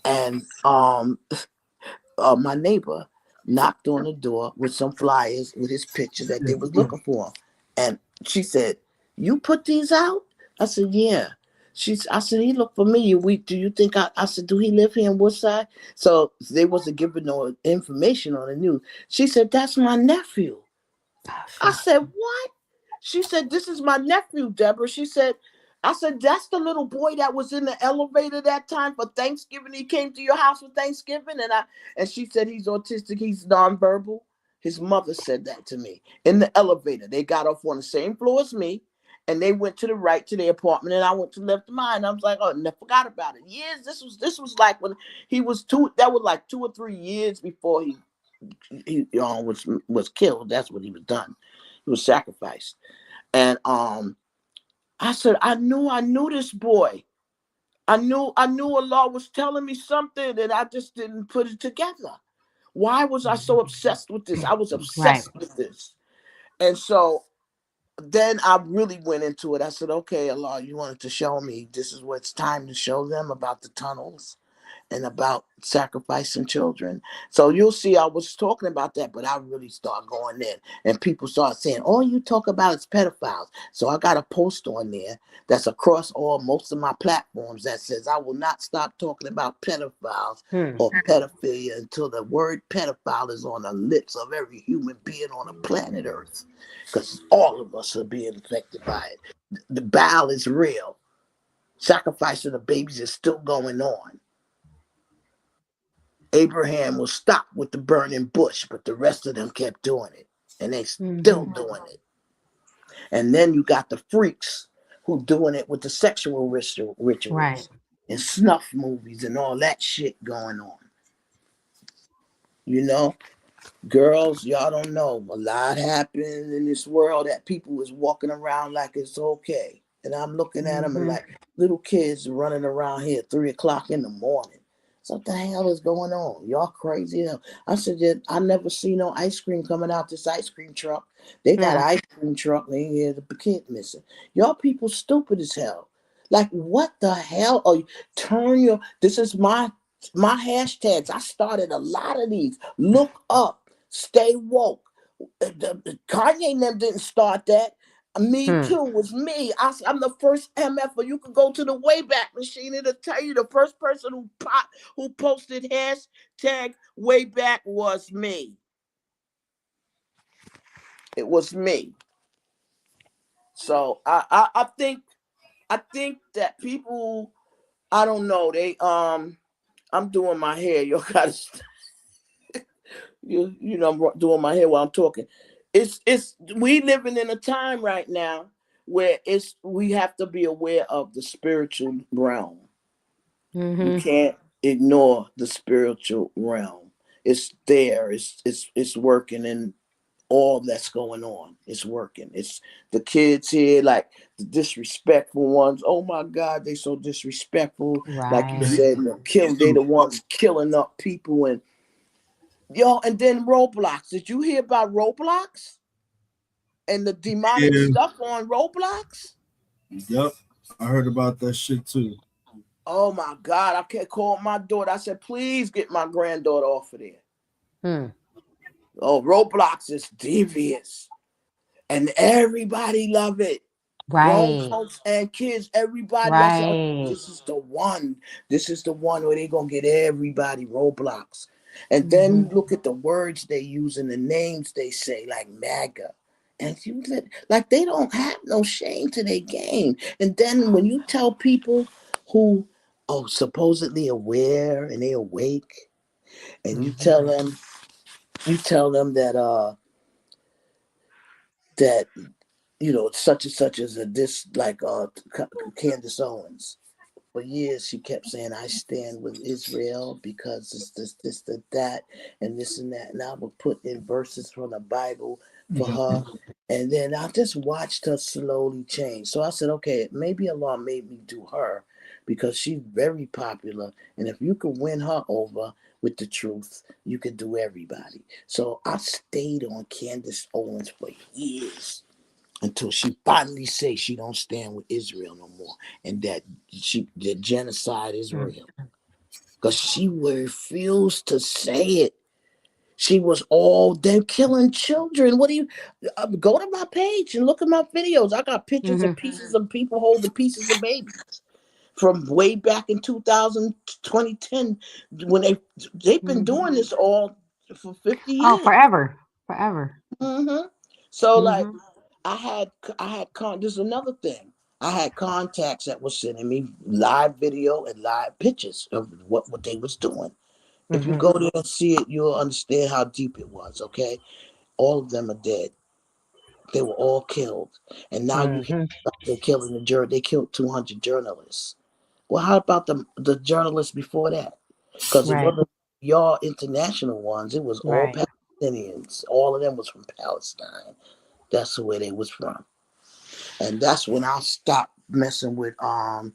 And my neighbor knocked on the door with some flyers with his picture that they was looking for. And she said, "You put these out?" I said, "Yeah." I said, "He looked familiar. Do you think I said, "Do he live here in Woodside?" So they wasn't giving no information on the news. She said, "That's my nephew." I said, "What?" She said, "This is my nephew, Deborah." She said, I said, "That's the little boy that was in the elevator that time for Thanksgiving. He came to your house for Thanksgiving." And she said, "He's autistic, he's nonverbal." His mother said that to me in the elevator. They got off on the same floor as me, and they went to the right to their apartment, and I went to the left of mine. I was like, "Oh, never forgot about it." Years. This was like when he was two. That was like 2 or 3 years before he was killed. That's what he was done. He was sacrificed. And I said, I knew this boy. I knew Allah was telling me something, and I just didn't put it together. Why was I so obsessed with this? I was Right. obsessed with this. And so then I really went into it. I said, "Okay, Allah, you wanted to show me this is what it's time to show them about the tunnels and about sacrificing children." So you'll see I was talking about that, but I really start going in, and people start saying, "All you talk about is pedophiles." So I got a post on there that's across most of my platforms that says, "I will not stop talking about pedophiles or pedophilia until the word pedophile is on the lips of every human being on the planet Earth," because all of us are being affected by it. The bile is real. Sacrificing of babies is still going on. Abraham was stopped with the burning bush, but the rest of them kept doing it, and they still doing it. And then you got the freaks who doing it with the sexual rituals Right. and snuff movies and all that shit going on. You know, girls, y'all don't know. A lot happened in this world that people was walking around like it's okay. And I'm looking at them and like little kids running around here at 3:00 in the morning. So what the hell is going on? Y'all crazy hell. I said, I never see no ice cream coming out this ice cream truck. They got an ice cream truck and they hear the kid missing. Y'all people stupid as hell. Like, what the hell are you? This is my hashtags. I started a lot of these. Look up, stay woke. Kanye and them didn't start that. Me Too was me. I'm the first MF. You can go to the Wayback Machine. It'll tell you the first person who posted hashtag Wayback was me. It was me. So I think that people, I don't know, they I'm doing my hair. You gotta you know, I'm doing my hair while I'm talking. It's we living in a time right now where we have to be aware of the spiritual realm. You can't ignore the spiritual realm. It's there. It's working, and all that's going on. It's working. It's the kids here, like the disrespectful ones. Oh my God, they so disrespectful. Like you said, they the ones killing up people. And and then Roblox. Did you hear about Roblox and the demonic stuff on Roblox? Yep, I heard about that shit too. Oh my God, I can't call my daughter. I said, "Please get my granddaughter off of there." Oh, Roblox is devious, and everybody love it. Grown Right. folks and kids, everybody. I said, "Oh, Right. this is the one. This is the one where they gonna get everybody Roblox." And then look at the words they use and the names they say, like MAGA. And like they don't have no shame to their game. And then when you tell people who supposedly aware and they awake, and you tell them that that such and such as Candace Owens. For years, she kept saying, "I stand with Israel because it's this, that, and this and that." And I would put in verses from the Bible for her. And then I just watched her slowly change. So I said, okay, maybe Allah made me do her because she's very popular. And if you can win her over with the truth, you can do everybody. So I stayed on Candace Owens for years until she finally says she don't stand with Israel no more, and that the genocide is real. Because she refused to say it. She was all them killing children. What do you go to my page and look at my videos? I got pictures and pieces of people holding pieces of babies from way back in 2000, 2010, when they've been doing this all for 50 years. Oh, forever. So like I had this is another thing. I had contacts that was sending me live video and live pictures of what they was doing. If you go there and see it, you'll understand how deep it was, okay? All of them are dead. They were all killed. And now you hear they're killing they killed 200 journalists. Well, how about the journalists before that? Because it wasn't y'all international ones. It was all Palestinians. All of them was from Palestine. That's where they was from. And that's when I stopped messing with, I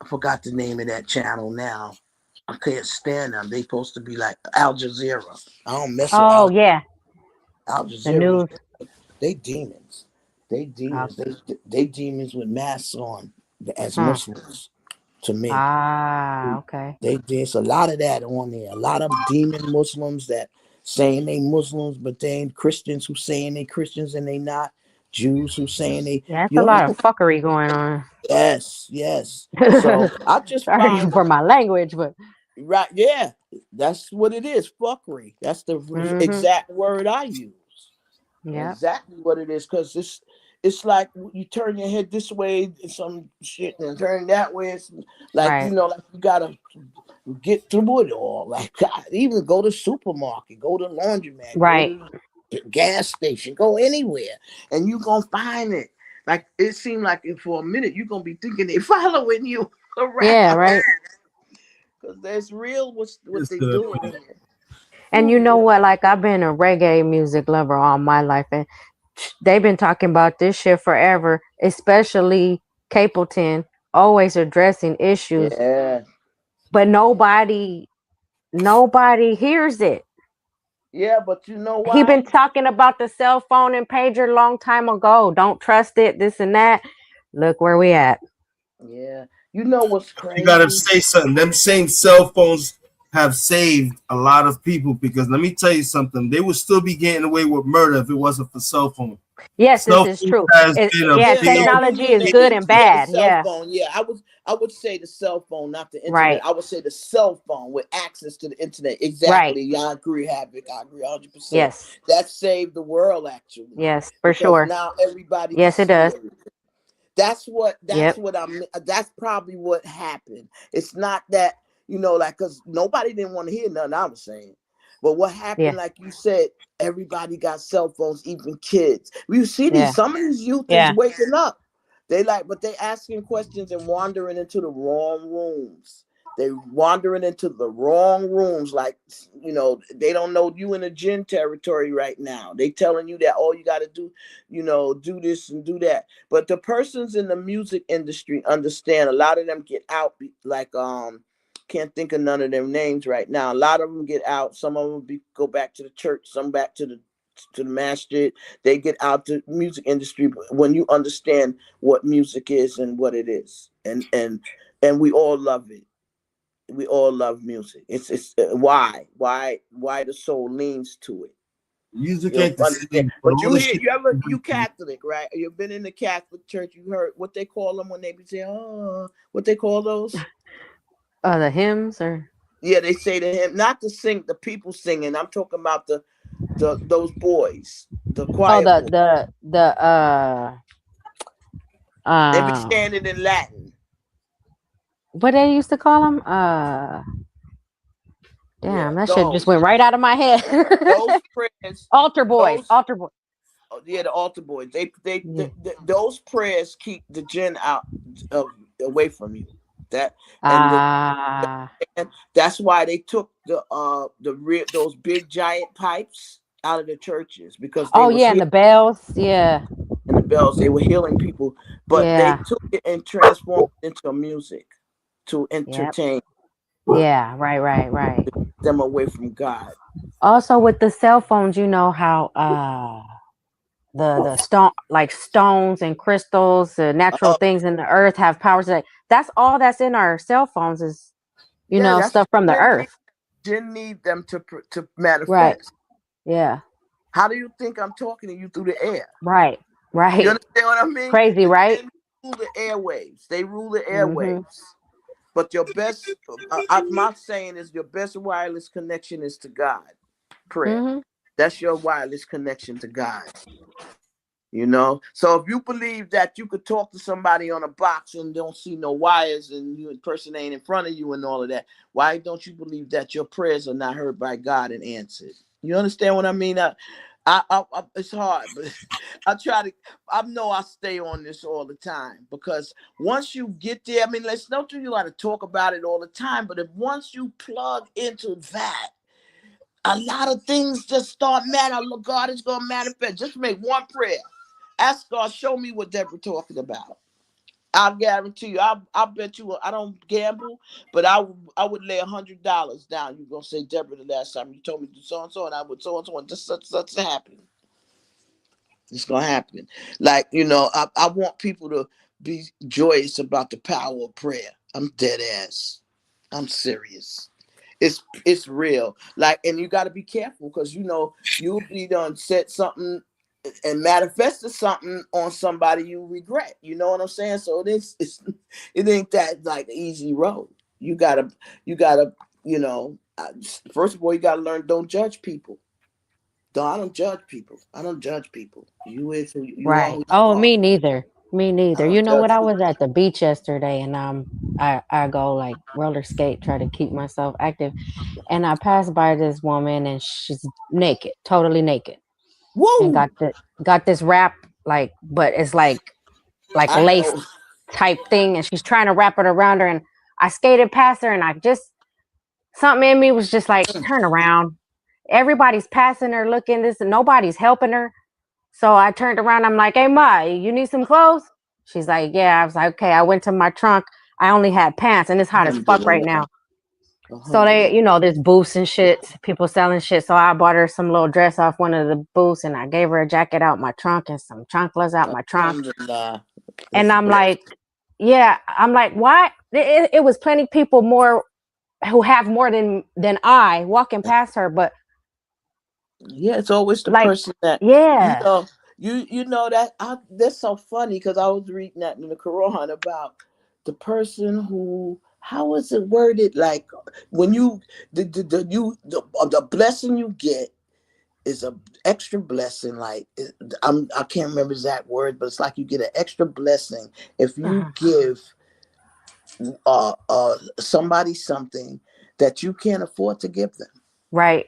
forgot the name of that channel now. I can't stand them. They supposed to be like Al Jazeera. I don't mess with Al Jazeera. The news. They demons. They demons. They demons with masks on as Muslims to me. Okay. There's a lot of that on there. A lot of demon Muslims that saying they Muslims, but they ain't Christians who saying they Christians and they not. Jews who saying they. Yeah, that's a lot of fuckery going on. Yes. So I just sorry for my language, but right, yeah, that's what it is. Fuckery. That's the exact word I use. Yeah, exactly what it is. Because it's like you turn your head this way, some shit, and turn that way. It's like you know, like you gotta get through it all. Like God, even go to supermarket, go to laundromat, go to the gas station, go anywhere, and you gonna find it. Like it seemed like for a minute you're gonna be thinking they following you around. Yeah, right. Because that's real what they doing here. And you know what? Like I've been a reggae music lover all my life, and they've been talking about this shit forever. Especially Capleton, always addressing issues. Yeah. But nobody hears it. Yeah, but you know why? He been talking about the cell phone and pager a long time ago. Don't trust it, this and that. Look where we at. Yeah. You know what's crazy? You gotta say something. Them same cell phones have saved a lot of people, because let me tell you something. They would still be getting away with murder if it wasn't for cell phone. Yes, this is true. Technology is good and bad. Yeah. Phone. Yeah, I would say the cell phone, not the internet. Right. I would say the cell phone with access to the internet. Exactly. Yeah, I agree, Havoc. I agree 100%. Yes. That saved the world, actually. Yes, for sure. Now everybody. Yes, it does. That's probably what happened. It's not that, you know, like, because nobody didn't want to hear nothing I was saying. But what happened, like you said, everybody got cell phones, even kids. You see some of these youth is waking up. But they asking questions and wandering into the wrong rooms. They wandering into the wrong rooms. Like, you know, they don't know you in a jinn territory right now. They telling you that, oh, you got to do, you know, do this and do that. But the persons in the music industry understand. A lot of them get out, like, can't think of none of their names right now. A lot of them get out. Some of them go back to the church. Some back to the masjid. They get out the music industry when you understand what music is and what it is, and we all love it. We all love music. It's why the soul leans to it. Music ain't the same. But you Catholic, right? You've been in the Catholic church. You heard what they call them when they be saying, oh, what they call those? The hymns, or they say the hymn, not to sing, the people singing. I'm talking about those boys, the choir. They be standing in Latin. What they used to call them? Damn, that shit just went right out of my head. Those prayers, altar boys. Oh, yeah, the altar boys. Those prayers keep the jinn out away from you. And that's why they took those big giant pipes out of the churches, because and the bells, and the bells, they were healing people, but they took it and transformed it into music. to entertain Yeah, right. them away from God. Also with the cell phones, you know how the stone, like stones and crystals, the natural Uh, things in the earth have powers that's all that's in our cell phones is, you yeah, know, that's stuff from the earth. didn't need them to Right. manifest. Yeah. How do you think I'm talking to you through the air? Right. You Right. understand what I mean? Crazy, The right? things rule the airwaves. They rule the Mm-hmm. airwaves. But your best, my saying is, your best wireless connection is to God. Prayer. Mm-hmm. That's your wireless connection to God. You know, so if you believe that you could talk to somebody on a box and don't see no wires and you in person ain't in front of you and all of that, why don't you believe that your prayers are not heard by God and answered? You understand what I mean? It's hard, but I know I stay on this all the time, because once you get there, I mean, let's not do you got to talk about it all the time, but if once you plug into that, a lot of things just start matter. Look, God is going to manifest. Just make one prayer. Ask God, show me what Deborah talking about. I guarantee you. I bet you. I don't gamble, but I would lay $100 down. You're gonna say, Deborah, the last time you told me to do so and so, and I would so and so, and just such happen. It's gonna happen. Like, you know, I want people to be joyous about the power of prayer. I'm dead ass. I'm serious. It's real. Like, and you got to be careful, because you know you'll be done said something and manifested something on somebody you regret. You know what I'm saying? So it ain't that like easy road. You gotta, you know. First of all, you gotta learn. Don't judge people. I don't judge people. I don't judge people. You is who you are. Right. Who you Oh, are. me neither. Me I neither. You don't know what? judge I people. was at the beach yesterday and I go like roller skate, try to keep myself active. And I passed by this woman and she's naked, totally naked. And Woo! got this wrap, like, but it's like I lace know. type thing, and she's trying to wrap it around her, and I skated past her and I just, something in me was just like, turn around. Everybody's passing her, looking this, and nobody's helping her. So I turned around. I'm like, hey, Ma, you need some clothes? She's like, yeah. I was like, okay. I went to my trunk. I only had pants, and it's hot as fuck right Alhamdulillah. now. So they, you know, there's booths and shit, people selling shit. So I bought her some little dress off one of the booths, and I gave her a jacket out my trunk and some chunklets out my trunk. Alhamdulillah. And That's I'm blessed. like, yeah. I'm like, why? It was plenty people more who have more than I walking past her, but Yeah, it's always the like, person that yeah. you know that that's so funny, because I was reading that in the Quran about the person who, how is it worded, like when you the blessing you get is a extra blessing, like I can't remember exact word, but it's like you get an extra blessing if you Uh-huh. give somebody something that you can't afford to give them. Right.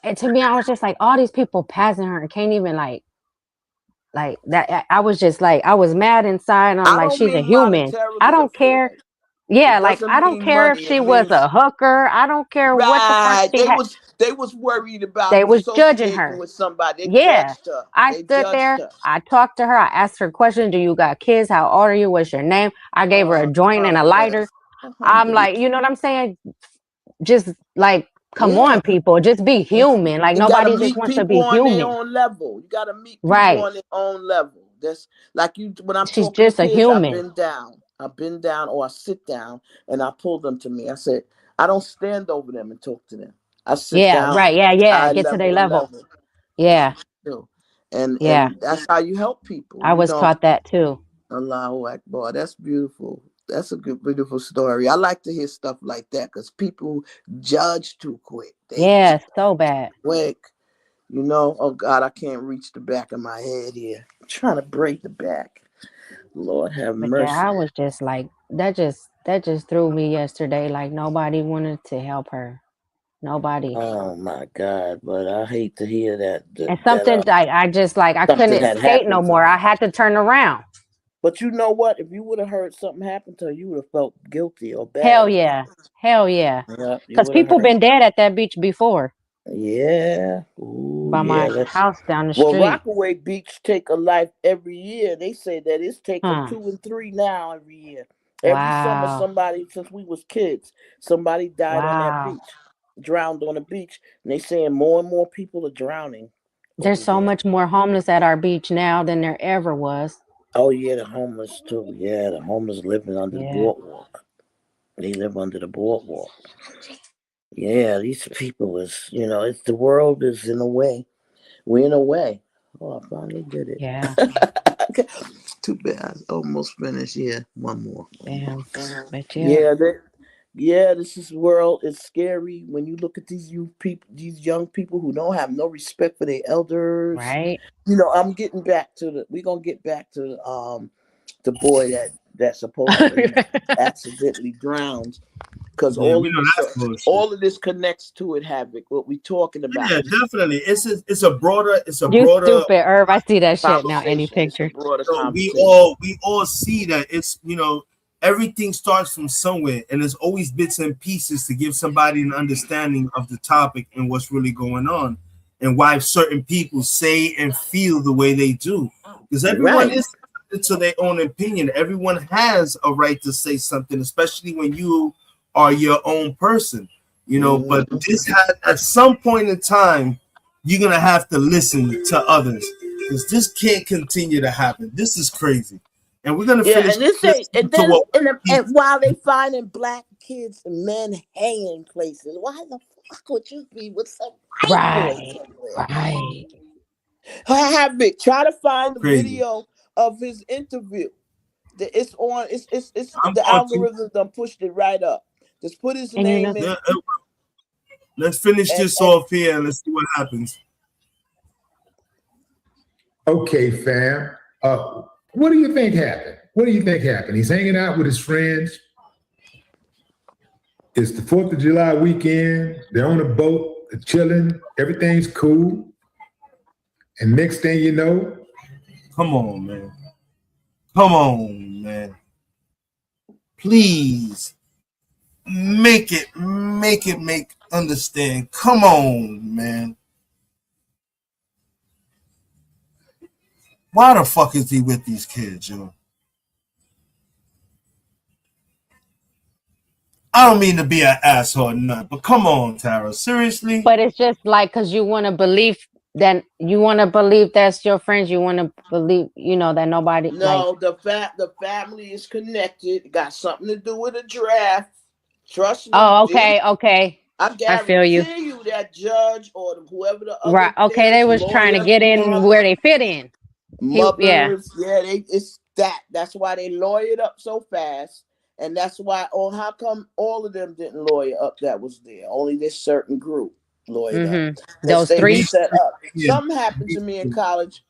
And to me, I was just like, all these people passing her and can't even like that. I was just like, I was mad inside, and I'm I like, don't she's a mean human. I monetarily, don't of course. care. Yeah, It like I doesn't don't mean care if money. she It was means a hooker. I don't care what the fuck right. she had. They was worried They about was judging associating her. with somebody. They Yeah. judged her. I They stood judged there. her. I talked to her. I asked her questions. Do you got kids? How old are you? What's your name? I gave her a joint and a lighter. Marvelous. I'm Alhamdulillah. like, you know what I'm saying? Just like, come Yeah. on, people. Just be human. Like You gotta nobody just meet wants to people be on their human. own level. You gotta meet people Right. on their own level. That's like you when I'm She's talking to just a kids, I've human. been down. Or I sit down and I pull them to me. I said, I don't stand over them and talk to them. I sit Yeah, down right. Yeah. eye Get to their level level. level. That's Yeah. what I do. And Yeah. that's how you help people. I You was know, taught that too. Allahu Akbar. That's beautiful. That's a good, beautiful story. I like to hear stuff like that, because people judge too quick. They judge Yeah, so bad. quick. You know, oh God, I can't reach the back of my head here. I'm trying to break the back. Lord have But yeah, mercy. I was just like, that just threw me yesterday. Like nobody wanted to help her. Nobody. Oh my God, but I hate to hear that And something I just like I something couldn't had skate no happened to more. I her. had to turn around. But you know what? If you would have heard something happen to her, you would have felt guilty or Hell bad. yeah. Hell yeah. Yeah, you Because would have people heard. been dead at that beach before Yeah. Ooh, by yeah. my Let's. house down the Well, street. Rockaway Beach take a life every year. They say that it's taking Huh. 2 and 3 now every year. Every summer, Wow. somebody, since we was kids, somebody died on that Wow. beach, drowned on the beach. And they saying more and more people are drowning There's over so there. much more homeless at our beach now than there ever was. Oh yeah, the homeless too. Yeah, the homeless living under the Yeah. boardwalk. They live under the boardwalk. Yeah, these people is, it's the world is in a way. We're in a way. Oh, I finally did it. Yeah. Too bad. I almost finished. Yeah, one more. Damn. But yeah. Yeah, this is world. It's scary when you look at these these young people who don't have no respect for their elders. Right. I'm getting back to we're gonna get back to the boy that supposedly accidentally drowned. Because Yeah, we know that's bullshit. all of this connects to it, Havoc. What we talking about? Yeah, definitely. It's a broader. You stupid, Herb. I see that shit now. Any conversation. picture. It's a broader So we conversation. all see that it's everything starts from somewhere, and there's always bits and pieces to give somebody an understanding of the topic and what's really going on, and why certain people say and feel the way they do. Because everyone is to their own opinion. Everyone has a right to say something, especially when you are your own person, But this at some point in time, you're gonna have to listen to others, because this can't continue to happen. This is crazy, and we're gonna finish. And while they finding black kids and men hanging places, why the fuck would you be with some Right? Havoc, try to find the Crazy. video of his interview. It's on. It's I'm the going algorithm done pushed it right up. Just put his name in. Yeah, let's finish this off here and let's see what happens. Okay, fam. What do you think happened? What do you think happened? He's hanging out with his friends. It's the 4th of July weekend. They're on a boat, they're chilling. Everything's cool. And next thing you know, come on, man. Please make understand. Come on, man. Why the fuck is he with these kids, I don't mean to be an asshole or nothing, but come on, Tara. Seriously? But it's just like, because you want to believe that's your friends. You want to believe, that nobody. No, the family is connected. It got something to do with a draft. Trust me. Oh, okay. I feel you. That judge or whoever the other Right. Okay, they was trying to get in where they fit in. Mothers, it's that. That's why they lawyered up so fast, and that's why. Oh, how come all of them didn't lawyer up? That was there. Only this certain group lawyered up. Those three set up. Something happened to me in college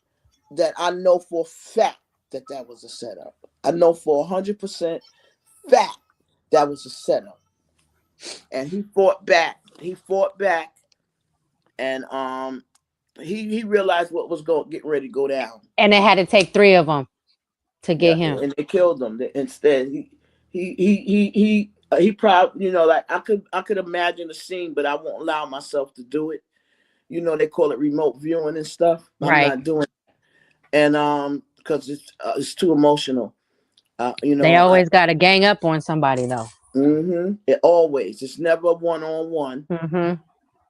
that I know for a fact that was a setup. I know for 100% fact that was a setup. And he fought back. And he realized what was getting ready to go down. And they had to take 3 of them to get him. And they killed him. Instead, he probably, like I could imagine the scene, but I won't allow myself to do it. They call it remote viewing and stuff. I'm not doing it. And because it's too emotional. They always got to gang up on somebody though. It's never one-on-one.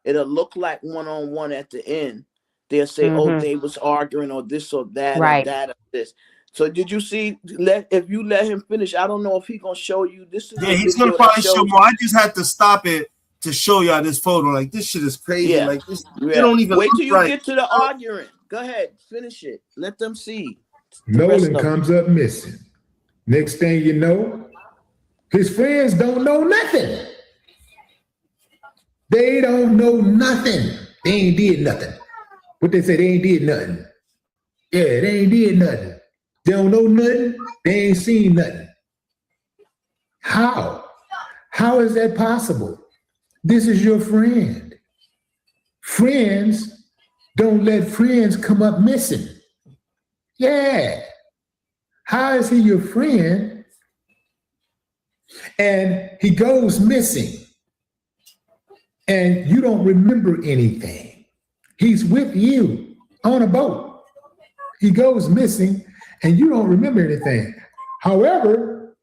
It'll look like one-on-one at the end. They'll say, "Oh, they was arguing, or this or that, or that or this." So did you see? If you let him finish, I don't know if he's gonna show you. This is he's gonna probably show more. I just had to stop it to show y'all this photo. Like, this shit is crazy. Yeah. Like this, you don't even wait till you get to the arguing. Go ahead, finish it. Let them see. Nolan comes up missing. Next thing you know, his friends don't know nothing. They don't know nothing. They ain't did nothing. What they say, they ain't did nothing. Yeah, they ain't did nothing. They don't know nothing. They ain't seen nothing. How? How is that possible? This is your friend. Friends don't let friends come up missing. Yeah. How is he your friend? And he goes missing. And you don't remember anything. He's with you on a boat. He goes missing and you don't remember anything. However,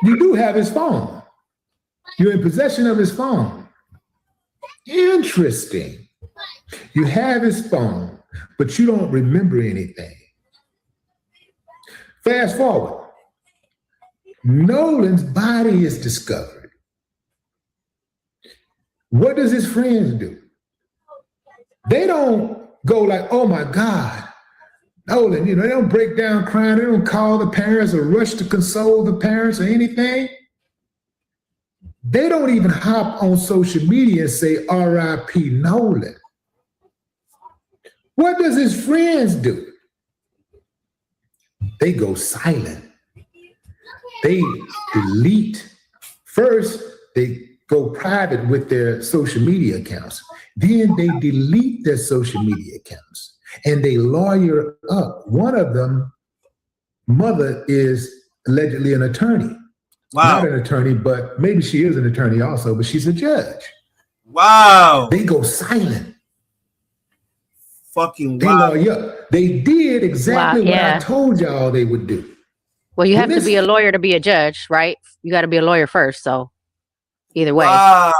You do have his phone. You're in possession of his phone. Interesting. You have his phone, but you don't remember anything. Fast forward. Nolan's body is discovered. What does his friends do? They don't go like, oh my God, Nolan, they don't break down crying. They don't call the parents or rush to console the parents or anything. They don't even hop on social media and say, R.I.P. Nolan. What does his friends do? They go silent. They delete. First, they go private with their social media accounts. Then they delete their social media accounts and they lawyer up. One of them, mother, is allegedly an attorney. Wow. Not an attorney, but maybe she is an attorney also, but she's a judge. Wow. They go silent. Fucking They wow. lawyer up. They did exactly Wow, what yeah. I told y'all they would do. Well, you have to This- be a lawyer to be a judge, right? You got to be a lawyer first. So either way. Wow.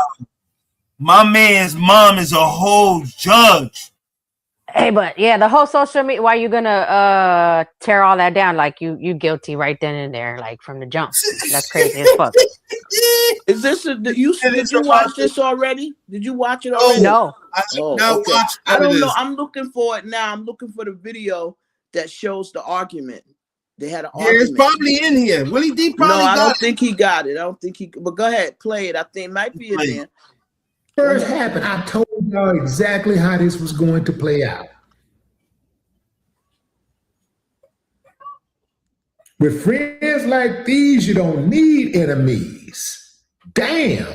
My man's mom is a whole judge. Hey, but yeah, the whole social media, why you gonna tear all that down? Like you guilty right then and there, like from the jump. That's crazy as fuck. Is this did you watch this already? Did you watch it already? No. I Oh, now okay. watch I don't know. this. I'm looking for it now. I'm looking for the video that shows the argument. They had an Yeah, it's argument. probably in here. Willie D No, probably I got don't it. think he got it. I don't think he. But go ahead, play it. I think it might be in Play it. there. First happened, I told y'all exactly how this was going to play out. With friends like these, you don't need enemies. Damn.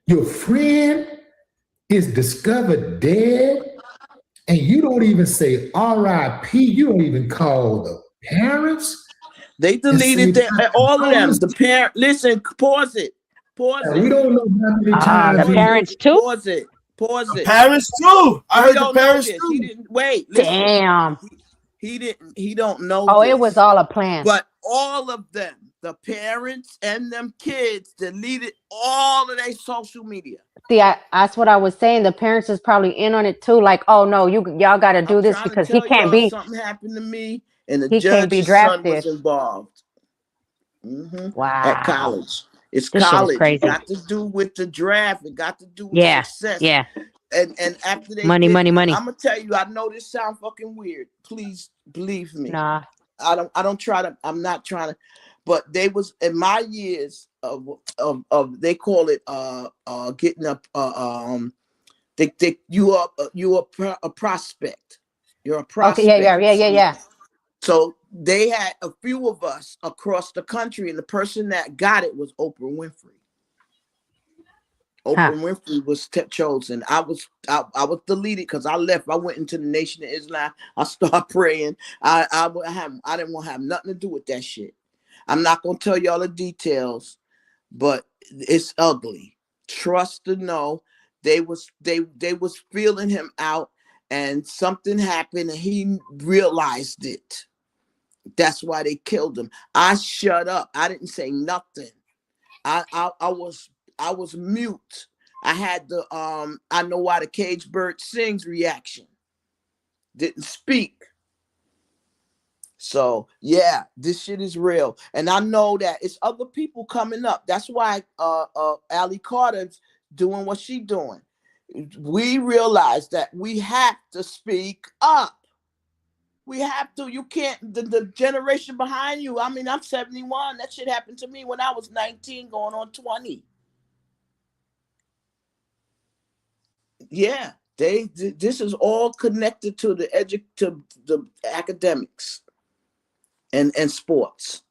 Your friend is discovered dead, and you don't even say RIP. You don't even call the parents. They deleted that. All of them. The parent. Listen. Pause it. Pause And we it. don't know how many the times. parents too? Pause it. Pause The it. parents too. I He heard the don't know parents this. He too. didn't wait. Listen. Damn. He didn't. He don't know. Oh, this. it was all a plan. But all of them, the parents and them kids, deleted all of their social media. See, that's what I was saying. The parents is probably in on it too. Like, oh no, y'all got to do I'm this trying to because he tell can't y'all be. Something happened to me, and the He can't be judge's son drafted. was involved. Mhm. Wow. At college. It's This shit is college. crazy. It got to do with the draft. It got to do with Yeah. success. Yeah. And after they Money, money, money. I'm gonna tell you, I know this sounds fucking weird. Please believe me. Nah. I'm not trying to, but they was in my years of they call it getting up you are a prospect. You're a prospect. Okay. Yeah. So they had a few of us across the country, and the person that got it was Oprah Winfrey. Oprah Winfrey was chosen. I was deleted because I left. I went into the Nation of Islam. I started praying. I didn't want to have nothing to do with that shit. I'm not gonna tell y'all the details, but it's ugly. Trust to know they was feeling him out, and something happened, and he realized it. That's why they killed him. I shut up. I didn't say nothing. I was mute. I had the I know why the cage bird sings reaction. Didn't speak. So yeah, this shit is real. And I know that it's other people coming up. That's why Allie Carter's doing what she's doing. We realize that we have to speak up. We have to. You can't, the generation behind you. I mean, I'm 71. That shit happened to me when I was 19 going on 20. Yeah, this is all connected to to the academics and sports.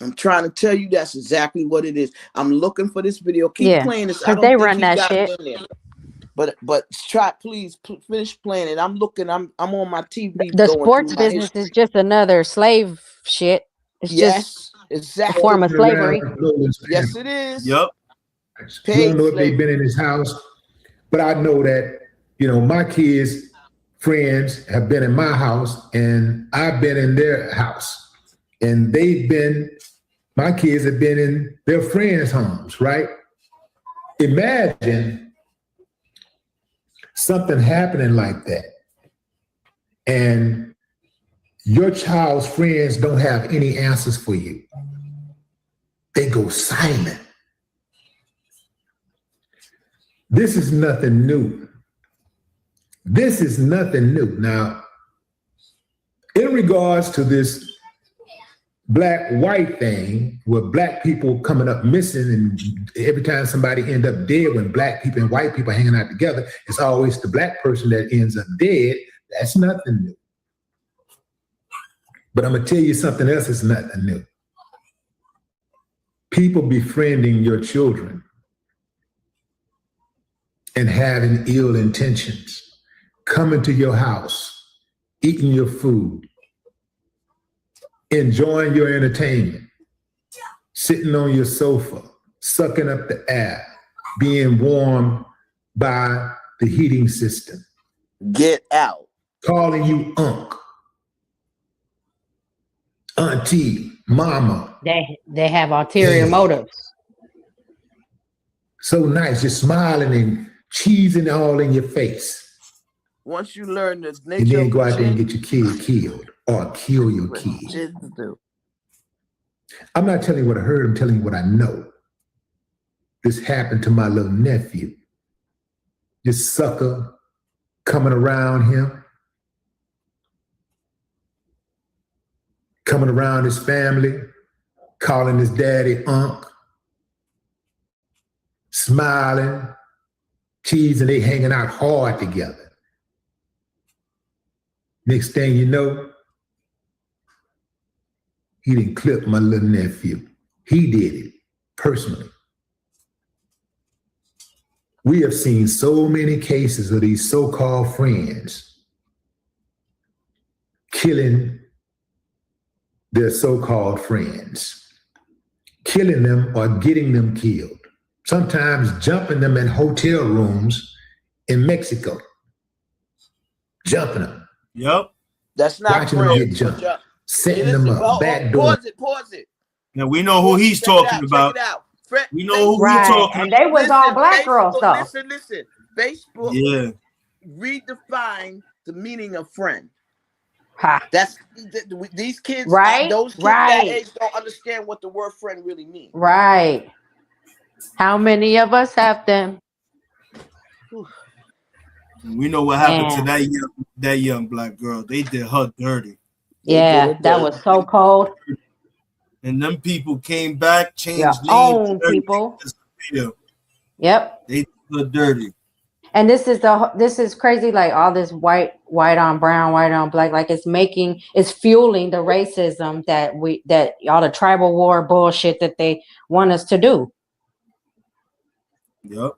I'm trying to tell you that's exactly what it is. I'm looking for this video. Keep playing this. I don't they think run he that got shit. it in there. But try, please finish playing it. I'm looking. I'm on my TV. The going sports through my business history. is just another slave shit. It's just Yes, a exactly. form of slavery. Yes, it is. Yep. I don't know if they've been in his house, but I know that, my kids' friends have been in my house and I've been in their house. And My kids have been in their friends' homes, right? Imagine something happening like that, and your child's friends don't have any answers for you. They go silent. This is nothing new. This is nothing new. Now, in regards to this black-white thing, where black people coming up missing, and every time somebody end up dead, when black people and white people hanging out together, it's always the black person that ends up dead. That's nothing new. But I'm gonna tell you something else that's nothing new. People befriending your children and having ill intentions, coming to your house, eating your food, enjoying your entertainment, sitting on your sofa, sucking up the air, being warmed by the heating system, Get out. calling you unc, auntie, mama. They have ulterior Yeah. motives. So nice, just smiling and cheesing all in your face. Once you learn the And nature then of go out there and sin, get your kid killed or kill your what kid. kids do. I'm not telling you what I heard, I'm telling you what I know. This happened to my little nephew. This sucker coming around him, coming around his family, calling his daddy unc, smiling, cheesing, they hanging out hard together. Next thing you know, he didn't clip my little nephew. He did it personally. We have seen so many cases of these so-called friends killing their so-called friends, killing them or getting them killed, sometimes jumping them in hotel rooms in Mexico, jumping them, Yep. That's not watching them friends. get jumped, Hey, setting listen, them up, backdoor. pause it. Now we know who he's talking about. Check it out. Fred, We know who Right. he's talking And they was all black girls though. Listen. Facebook Yeah. redefine the meaning of friend. Ha. That's these kids, Right, those kids right. that age don't understand what the word friend really means. Right. How many of us have them? We know what happened to Man. that young black girl. They did her dirty. Yeah, did that that. was so cold. And them people came back, changed Your names. own everything people. disappeared. Yep. They did her dirty. And this is crazy, like all this white on brown, white on black, like it's fueling the racism that all the tribal war bullshit that they want us to do. Yep.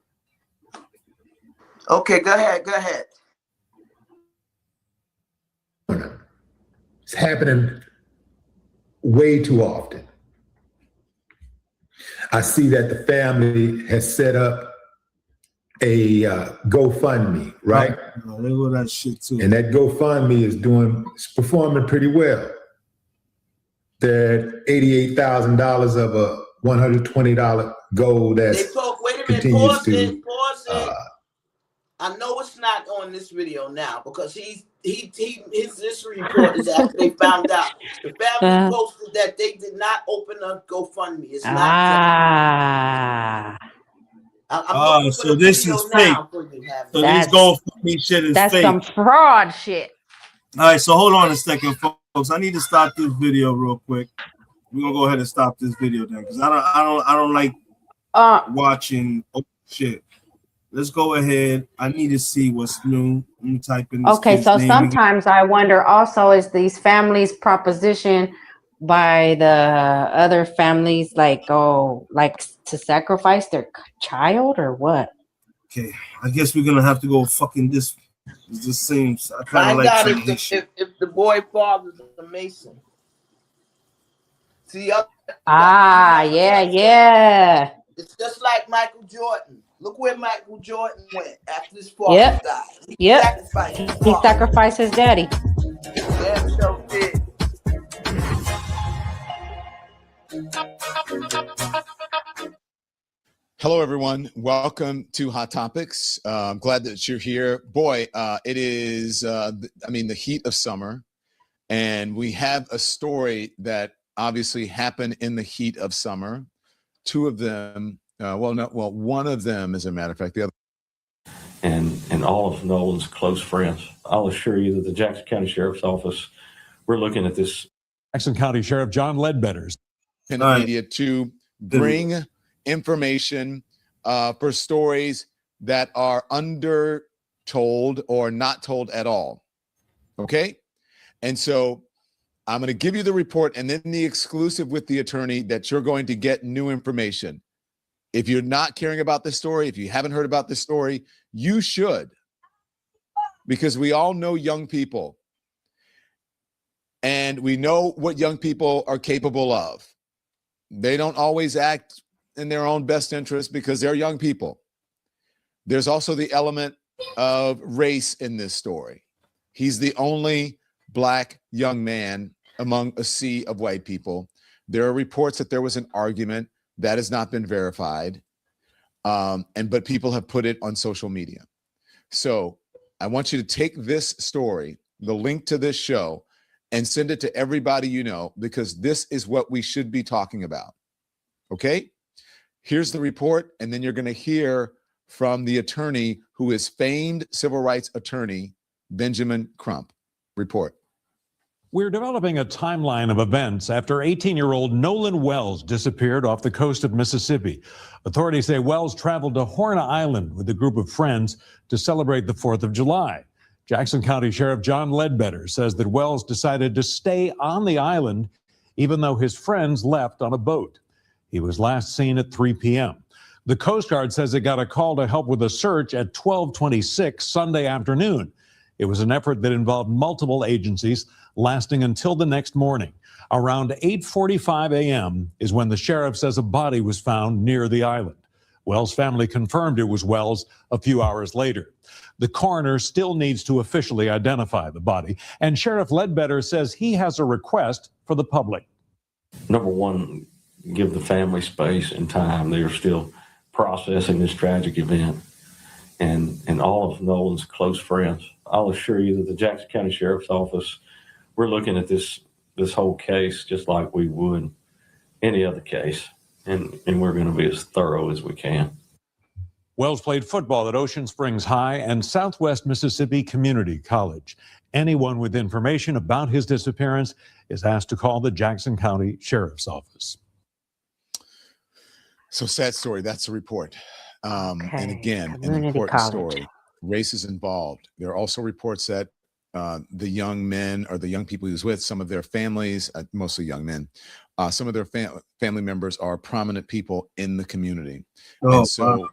Okay, go ahead. It's happening way too often. I see that the family has set up a GoFundMe, right? Oh, they go that shit too. And that GoFundMe is performing pretty well. They're $88,000 of a $120 goal They that's talk. Wait a minute. continues Pause to, it. I know it's not on this video now because his report is after they found out. The family posted that they did not open a GoFundMe. It's not. I'm looking for so the this video is now fake. for you, Harry. So this GoFundMe shit is That's fake. some fraud shit. All right, so hold on a second, folks. I need to stop this video real quick. We're gonna go ahead and stop this video then, because I don't like watching shit. Let's go ahead. I need to see what's new. Let me type in this Okay, kid's so name sometimes I wonder also, is these families proposition by the other families like to sacrifice their child or what? again. Okay, I guess we're gonna have to go fucking this. This seems I kind Find of like out some shit. if the boy father's a Mason. See, Yeah. it's just like Michael Jordan. Look where Michael Jordan went after his father Yep. died. Yep. Sacrificed his He father. sacrificed his daddy. Damn sure did. Hello, everyone. Welcome to Hot Topics. I'm glad that you're here. Boy, it is, the heat of summer, and we have a story that obviously happened in the heat of summer. Two of them, one of them, as a matter of fact, the other. And all of Nolan's close friends. I'll assure you that the Jackson County Sheriff's Office, we're looking at this. Jackson County Sheriff John Ledbetter's media to bring information for stories that are undertold or not told at all. Okay? And so I'm going to give you the report and then the exclusive with the attorney that you're going to get new information. If you're not caring about this story, if you haven't heard about this story, you should, because we all know young people and we know what young people are capable of. They don't always act in their own best interest because they're young people. There's also the element of race in this story. He's the only Black young man among a sea of white people. There are reports that there was an argument that has not been verified, but people have put it on social media. So I want you to take this story, the link to this show, and send it to everybody you know, because this is what we should be talking about. Okay? Here's the report, and then you're going to hear from the attorney who is famed civil rights attorney, Benjamin Crump. Report. We're developing a timeline of events after 18-year-old Nolan Wells disappeared off the coast of Mississippi. Authorities say Wells traveled to Horn Island with a group of friends to celebrate the 4th of July. Jackson County Sheriff John Ledbetter says that Wells decided to stay on the island even though his friends left on a boat. He was last seen at 3 p.m. The Coast Guard says it got a call to help with a search at 12:26 Sunday afternoon. It was an effort that involved multiple agencies lasting until the next morning. Around 8:45 a.m. is when the sheriff says a body was found near the island. Wells' family confirmed it was Wells a few hours later. The coroner still needs to officially identify the body, and Sheriff Ledbetter says he has a request for the public. Number one, give the family space and time. They are still processing this tragic event. And all of Nolan's close friends. I'll assure you that the Jackson County Sheriff's Office, we're looking at this whole case just like we would any other case. And we're going to be as thorough as we can. Wells played football at Ocean Springs High and Southwest Mississippi Community College. Anyone with information about his disappearance is asked to call the Jackson County Sheriff's Office. So sad story. That's the report. And again, an Community important college. story. Race is involved. There are also reports that the young men or the young people he was with, some of their families, mostly young men, some of their family members are prominent people in the community. And so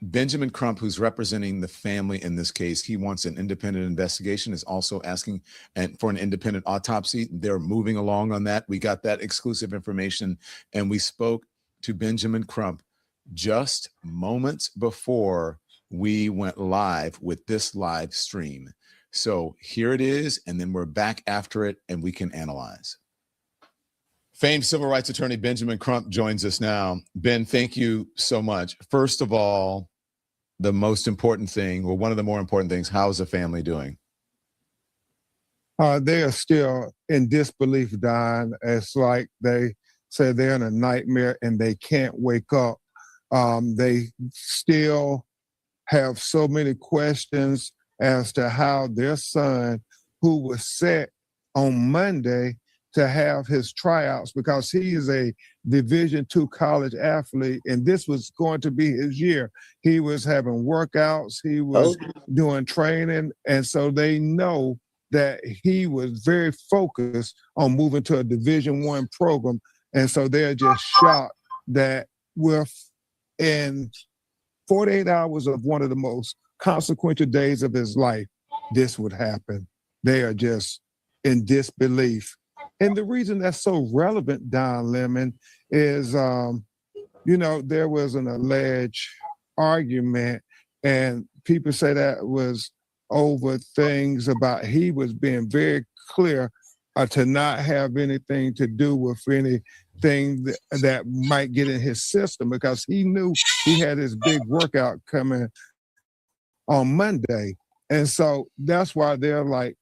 Benjamin Crump, who's representing the family in this case, he wants an independent investigation, is also asking for an independent autopsy. They're moving along on that. We got that exclusive information, and we spoke to Benjamin Crump just moments before we went live with this live stream. So here it is, and then we're back after it, and we can analyze. Famed civil rights attorney Benjamin Crump joins us now. Ben, thank you so much. First of all, the most important thing, well, one of the more important things, how is the family doing? They are still in disbelief, Don. It's like they say they're in a nightmare and they can't wake up. They still have so many questions as to how their son, who was set on Monday to have his tryouts, because he is a Division II college athlete, and this was going to be his year. He was having workouts, he was doing training, and so they know that he was very focused on moving to a Division I program, and so they're just shocked that we're in 48 hours of one of the most consequential days of his life, this would happen. They are just in disbelief. And the reason that's so relevant, Don Lemon, is, there was an alleged argument, and people say that was over things about he was being very clear to not have anything to do with any thing that might get in his system, because he knew he had his big workout coming on Monday. And so that's why they're like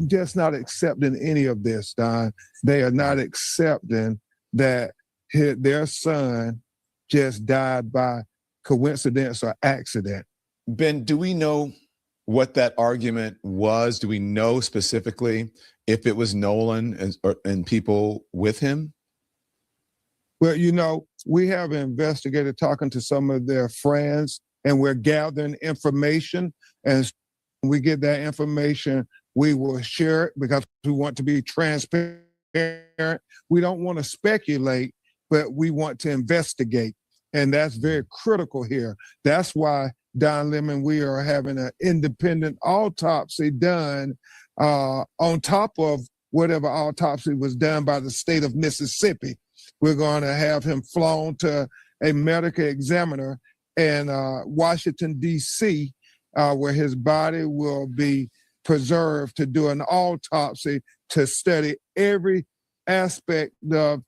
just not accepting any of this, Don. They are not accepting that their son just died by coincidence or accident. Ben, do we know what that argument was? Do we know specifically if it was Nolan and people with him? Well, you know, we have an investigator talking to some of their friends, and we're gathering information. And when we get that information, we will share it because we want to be transparent. We don't want to speculate, but we want to investigate. And that's very critical here. That's why, Don Lemon, we are having an independent autopsy done on top of whatever autopsy was done by the state of Mississippi. We're going to have him flown to a medical examiner in Washington, D.C., where his body will be preserved to do an autopsy to study every aspect of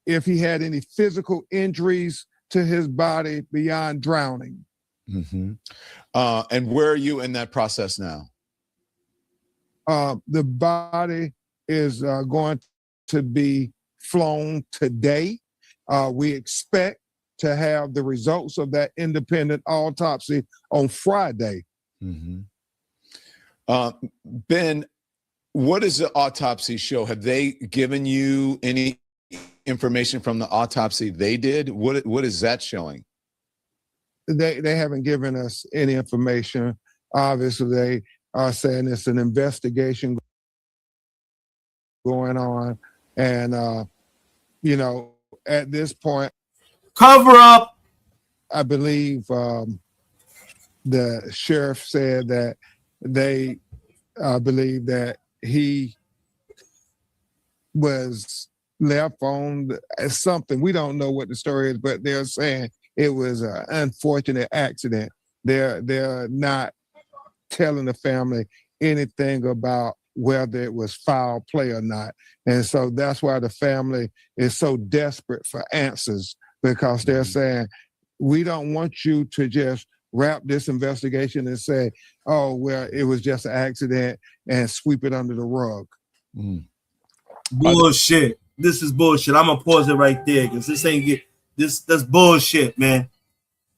if he had any physical injuries to his body beyond drowning. Mm-hmm. And where are you in that process now? The body is going to be flown today. We expect to have the results of that independent autopsy on Friday. Mm-hmm. Ben, what does the autopsy show? Have they given you any information from the autopsy they did? What is that showing? They haven't given us any information. Obviously, they are saying it's an investigation going on. And, you know, at this point, Cover up. I believe the sheriff said that they believe that he was left on something. We don't know what the story is, but they're saying it was an unfortunate accident. They're not telling the family anything about whether it was foul play or not. And so that's why the family is so desperate for answers, because they're saying, we don't want you to just wrap this investigation and say, oh, well, it was just an accident and sweep it under the rug. Mm. Bullshit. This is bullshit. I'm gonna pause it right there because this ain't get this. That's bullshit, man.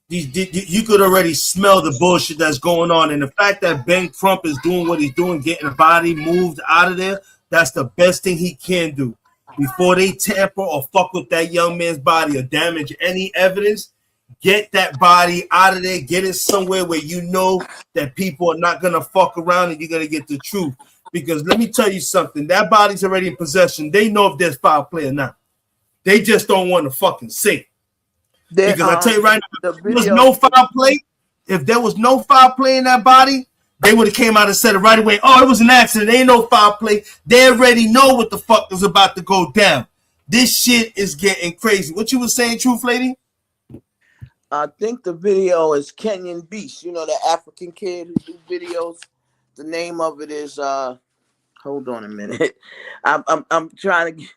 You could already smell the bullshit that's going on, and the fact that Ben Crump is doing what he's doing, getting the body moved out of there, that's the best thing he can do before they tamper or fuck with that young man's body or damage any evidence. Get that body out of there. Get it somewhere where you know that people are not gonna fuck around and you're gonna get the truth. Because let me tell you something, that body's already in possession. They know if there's foul play or not. They just don't want to fucking say it. Because I tell you right now, if there was no foul play, if there was no foul play in that body, they would have came out and said it right away. Oh, it was an accident. There ain't no foul play. They already know what the fuck is about to go down. This shit is getting crazy. What you was saying, Truth Lady? I think the video is Kenyan Beast. You know, the African kid who do videos. The name of it is hold on a minute. I'm trying to get,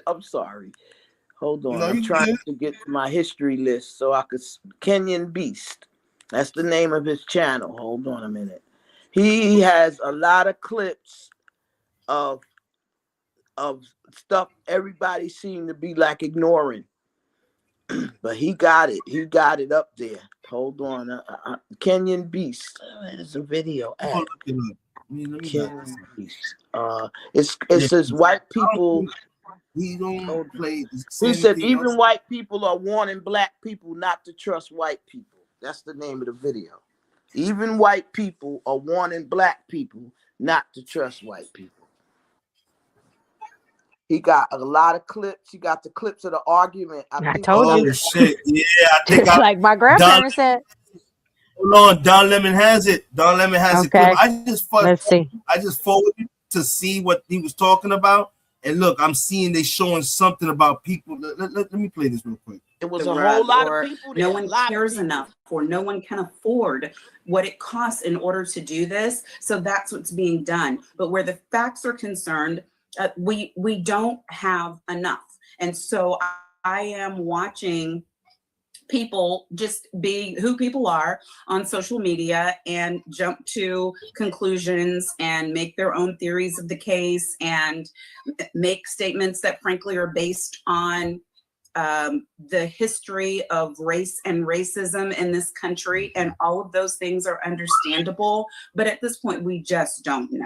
I'm sorry. Hold on. I'm trying to get to my history list so I could Kenyan Beast. That's the name of his channel. Hold on a minute. He has a lot of clips of stuff everybody seemed to be like ignoring. But he got it. He got it up there. Hold on. Kenyan Beast. There's a video. Kenyan Beast. It says white people. He don't play. He said even white people are warning black people not to trust white people. That's the name of the video. Even white people are warning black people not to trust white people. He got a lot of clips. He got the clips of the argument. I told you. Shit. Yeah, I think like my grandparents said. Hold on, Don Lemon has it. Don Lemon has it. I just forwarded to see what he was talking about. And look, I'm seeing they showing something about people. Let me play this real quick. It was a whole lot of people. No one cares enough, or no one can afford what it costs in order to do this. So that's what's being done. But where the facts are concerned, we don't have enough. And so I am watching people just be who people are on social media and jump to conclusions and make their own theories of the case and make statements that frankly are based on the history of race and racism in this country. And all of those things are understandable, but at this point we just don't know.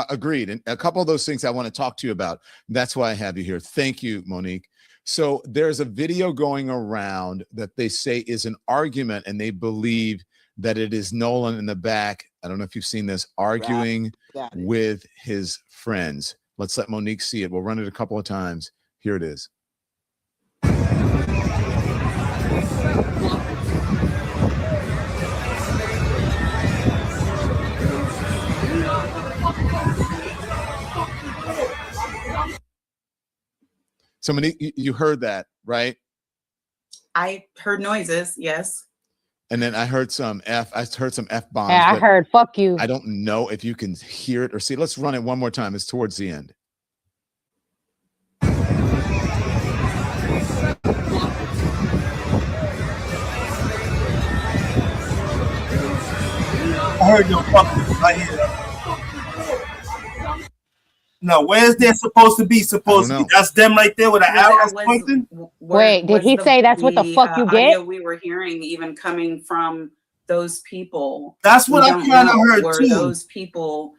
Agreed. And a couple of those things I want to talk to you about. That's why I have you here. Thank you, Monique. So there's a video going around that they say is an argument, and they believe that it is Nolan in the back. I don't know if you've seen this, arguing with his friends. Let's let Monique see it. We'll run it a couple of times. Here it is. So Monique, you heard that, right? I heard noises, yes. And then I heard some F-bombs. Yeah, I heard fuck you. I don't know if you can hear it or see it. Let's run it one more time. It's towards the end. I heard your fucking right here. No, where's they supposed to be? That's them right there with an arrow pointing. Wait, did he say that's what the fuck you audio get? we were hearing even coming from those people? That's what I kind of heard were too. Those people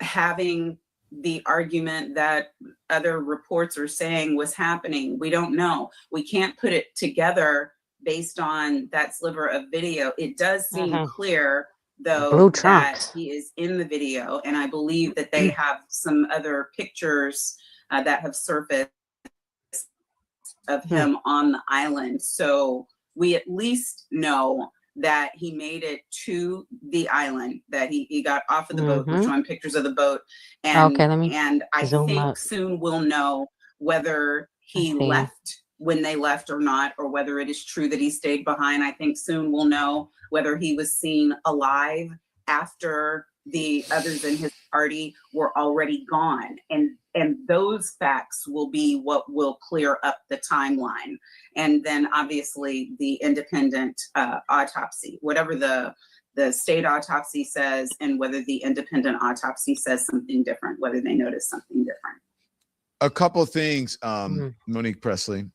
having the argument that other reports are saying was happening. We don't know. We can't put it together based on that sliver of video. It does seem clear, though, Blue that trunks. he is in the video, and I believe that they have some other pictures that have surfaced of him on the island. So we at least know that he made it to the island, that he got off of the boat. We're showing pictures of the boat. And, Okay, let me and I zoom think up. soon we'll know whether he Let's see. left when they left or not, or whether it is true that he stayed behind. I think soon we'll know whether he was seen alive after the others in his party were already gone. And those facts will be what will clear up the timeline. And then obviously the independent autopsy, whatever the state autopsy says, and whether the independent autopsy says something different, whether they notice something different. A couple of things, Monique Presley.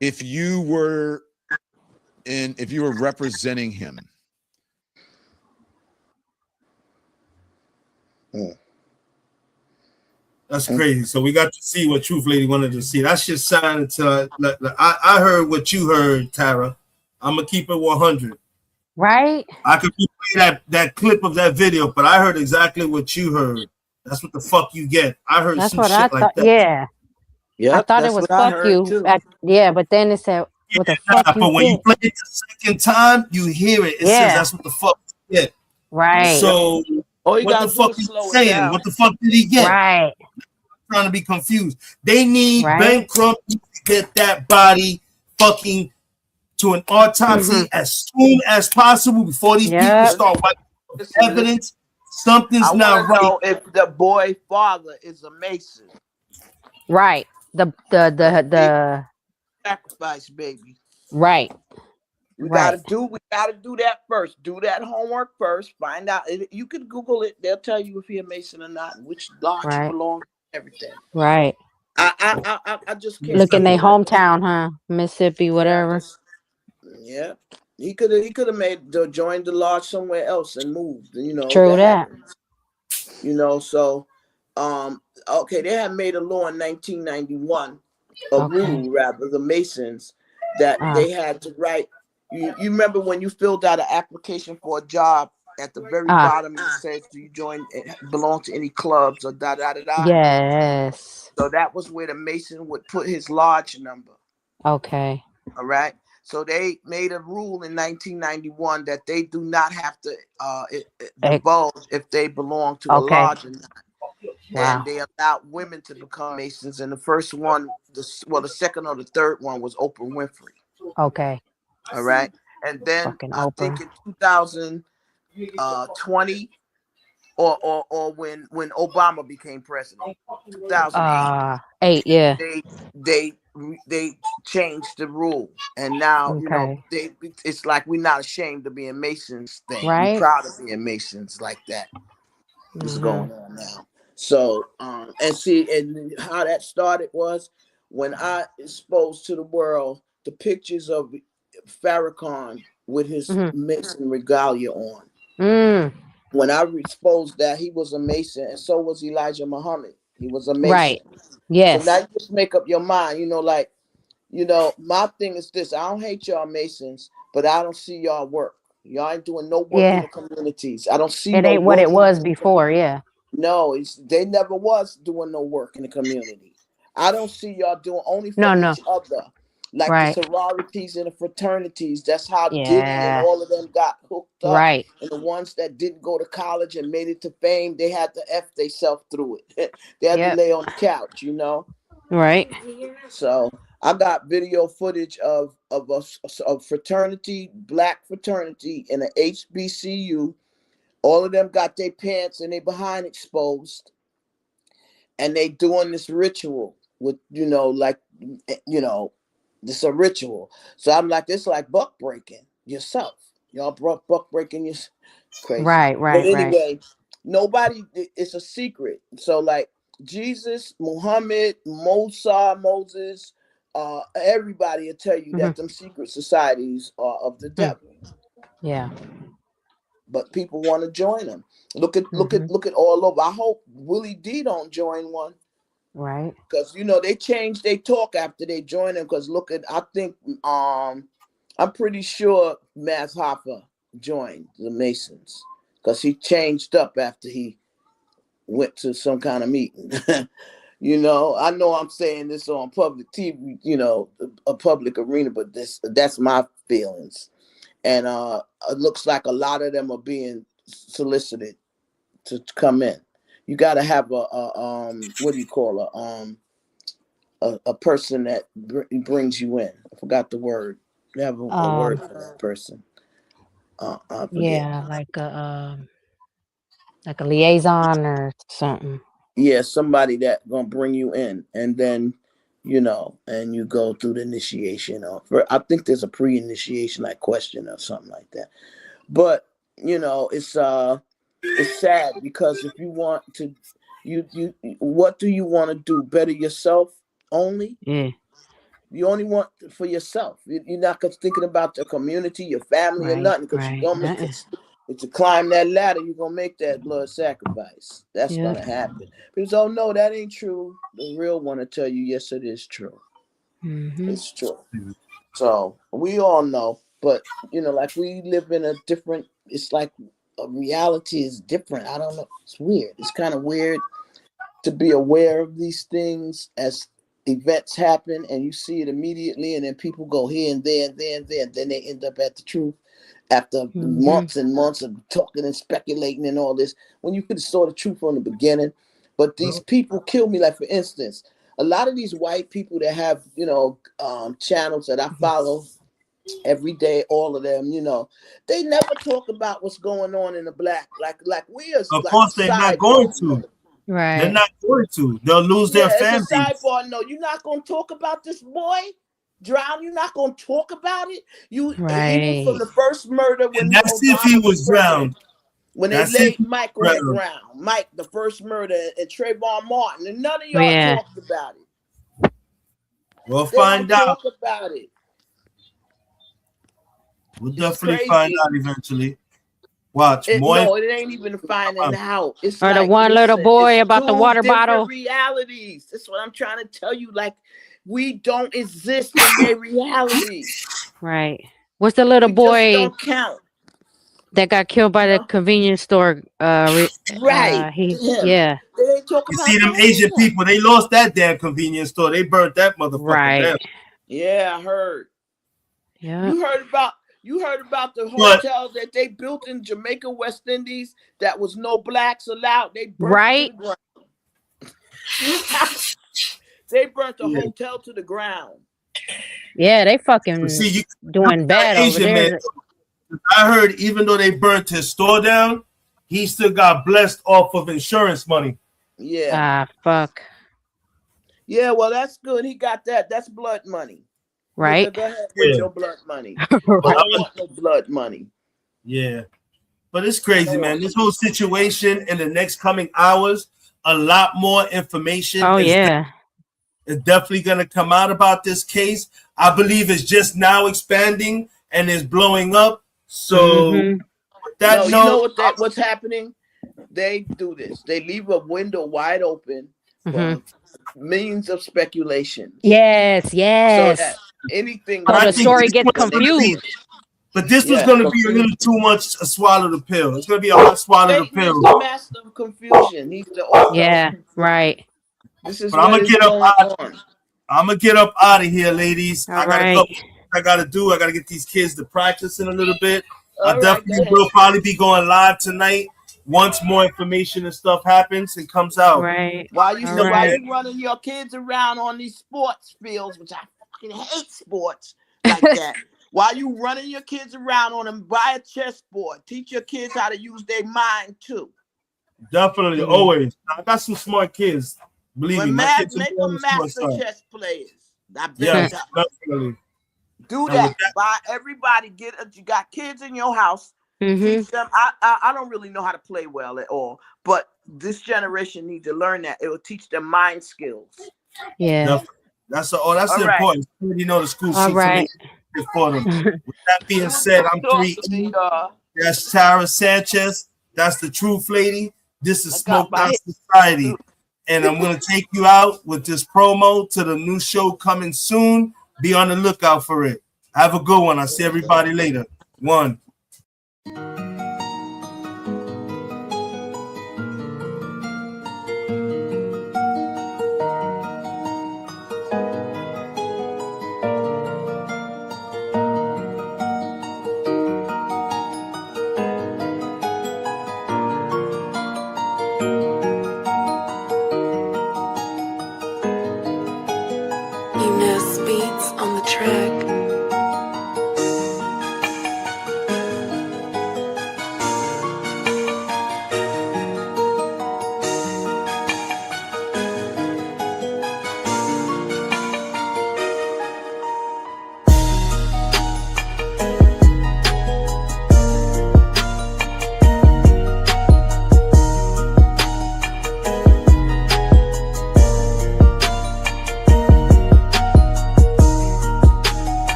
If you were representing him, That's crazy. So we got to see what Truth Lady wanted to see. That's just sounded to. I heard what you heard, Tara. I'm gonna keep it 100. Right? I could play that clip of that video, but I heard exactly what you heard. That's what the fuck you get. I heard That's some what shit I like thought. that. Yeah. Yeah, I thought it was fuck you. Yeah, but then it said, what the fuck you But when you get? play it the second time, you hear it. It says that's what the fuck you get. Right. So All you what gotta the do fuck is is slow he it saying? down. What the fuck did he get? Right. I'm trying to be confused. They need Right. Ben Crump to get that body fucking to an autopsy as soon as possible before these people start wiping evidence. Something's I not want to know right. if the boy father is a Mason. Right. The Sacrifice, baby. right. We Right. gotta do that first. Do that homework first. Find out. You can Google it. They'll tell you if he a Mason or not, and which lodge he Right. belongs to, everything. Right. I just can't Look in their speculate. hometown, huh? Mississippi, whatever. Yeah, he could have joined the lodge somewhere else and moved. You know, True that. happens. You know, so okay, they had made a law in 1991, rule rather, the Masons, that they had to write. You remember when you filled out an application for a job, at the very bottom it says, do you belong to any clubs or da da da da? Yes. So that was where the Mason would put his lodge number. Okay. All right. So they made a rule in 1991 that they do not have to divulge if they belong to a lodge or not. Wow. And they allowed women to become Masons. And the first one, the second or the third one was Oprah Winfrey. Okay. All right. And then Fucking I Oprah. think in 2020 or when Obama became president, 2008. 8, yeah. They changed the rule, and now Okay. it's like we're not ashamed of being Masons thing. We're Right. proud of being Masons like that. What's Mhm. going on now? So and see, and how that started was when I exposed to the world the pictures of Farrakhan with his Mhm. Mason regalia on. Mm. When I exposed that he was a Mason, and so was Elijah Muhammad. He was a Mason. Right. So Yes. now you just make up your mind, like, my thing is this: I don't hate y'all Masons, but I don't see y'all work. Y'all ain't doing no work in Yeah. the communities. I don't see It no ain't what it work. was before. Yeah. No, they never was doing no work in the community. I don't see y'all doing only for No. each other. Like Right. the sororities and the fraternities. That's how Diddy and Yeah. all of them got hooked up. Right. And the ones that didn't go to college and made it to fame, they had to F themselves through it. They had to Yep. lay on the couch, Right. So I got video footage of a fraternity, black fraternity in an HBCU. All of them got their pants and they behind exposed, and they doing this ritual with this a ritual. So I'm like, it's like buck breaking yourself. Y'all buck breaking your crazy. Right. But Right. Right. anyway, nobody. It's a secret. So like Jesus, Muhammad, Moses, everybody will tell you that them secret societies are of the devil. Yeah. But people want to join them. Look at all over. I hope Willie D don't join one. Right. Because they changed their talk after they joined them. Because I think I'm pretty sure Math Hoffa joined the Masons because he changed up after he went to some kind of meeting. I know I'm saying this on public TV, a public arena, but that's my feelings. And it looks like a lot of them are being solicited to come in. You got to have what do you call a person that brings you in. I forgot the word. You have a word for that person. I forget. Yeah, like a liaison or something. Yeah, somebody that gonna bring you in, and then and you go through the initiation. I think there's a pre-initiation like question or something like that. But it's sad because if you want to, what do you want to do? Better yourself only? Yeah. You only want for yourself. You're not thinking about the community, your family, or Right. nothing. Because you're gonna make it. To climb that ladder, you're gonna make that blood sacrifice. That's gonna happen. People don't know that ain't true. The real one to tell you, yes, it is true. Mm-hmm. It's true. So we all know, but like we live in a different. It's like a reality is different. I don't know. It's weird. It's kind of weird to be aware of these things as events happen, and you see it immediately, and then people go here and there and there and there, and then they end up at the truth after months and months of talking and speculating and all this. When you could have saw the truth from the beginning, but these people kill me. Like for instance, a lot of these white people that have channels that I follow every day, all of them, they never talk about what's going on in the black. Like we are. Of course, they're not going to. Right. They're not going to. They'll lose their family. It's a sidebar. No, you're not going to talk about this boy. Drown, you're not going to talk about it. Even from the first murder when that's if he was drowned. When they laid Mike on the ground, Mike, the first murder, and Trayvon Martin, and none of y'all talked about it. We'll find out. Talk about it. We'll definitely find out eventually. Watch more. No, it ain't even finding out. It's or like, the one little boy about the water bottle. Realities. That's what I'm trying to tell you. Like, we don't exist in their reality. Right. What's the little boy don't count. that got killed by the convenience store? Right. Yeah. They ain't talking you about see them Asian people, they lost that damn convenience store. They burnt that motherfucker down. Yeah, I heard. Yeah. You heard about the hotel that they built in Jamaica, West Indies, that was no blacks allowed. They burnt to the ground. They burnt the hotel to the ground. Yeah, they fucking doing bad over there. Man, I heard even though they burnt his store down, he still got blessed off of insurance money. Yeah. Fuck. Yeah, well, that's good. He got that. That's blood money. Right? Go ahead with Yeah. your blood money. I But don't I'm want no blood money. Yeah. But it's crazy, man. This whole situation in the next coming hours, a lot more information Oh is yeah. definitely going to come out about this case. I believe it's just now expanding and is blowing up. So Mhm. with that No, you know note, what's happening? They do this. They leave a window wide open for Mhm. millions of speculation. Yes, So yes. that anything So I the think story this gets was gonna be- confused. but this was Yeah, going to be a little too much to swallow the pill. It's going to be a hard swallow the Satan is pill. the master of confusion. He's the author. Yeah, right. This is But I'm what gonna is get up going out. on. I'm gonna get up out of here, ladies. All I gotta right. go. I gotta do. I gotta get these kids to practice in a little bit. I All right, definitely go will ahead. probably be going live tonight once more information and stuff happens and comes out. Right. While you All so while right. you running your kids around on these sports fields, which I fucking hate sports like that. While you running your kids around on them, buy a chessboard. Teach your kids how to use their mind too. Definitely, Mhm. always. I got some smart kids. Believe me, When my mad, kids are make doing them the smart master stuff. chess players. I bet Yes, you. definitely. Do And that. with that, Buy everybody. You got kids in your house. Mhm. Teach them. I don't really know how to play well at all, but this generation needs to learn that. It will teach them mind skills. Yeah. definitely. That's All right. important. You know the school All sheets right. for them. With that being said, I'm Talk 3E. to me, That's Tara Sanchez. That's the Truth Lady. This is I got Smoke my Out Society. And I'm going to take you out with this promo to the new show coming soon. Be on the lookout for it. Have a good one. I'll see everybody later. One.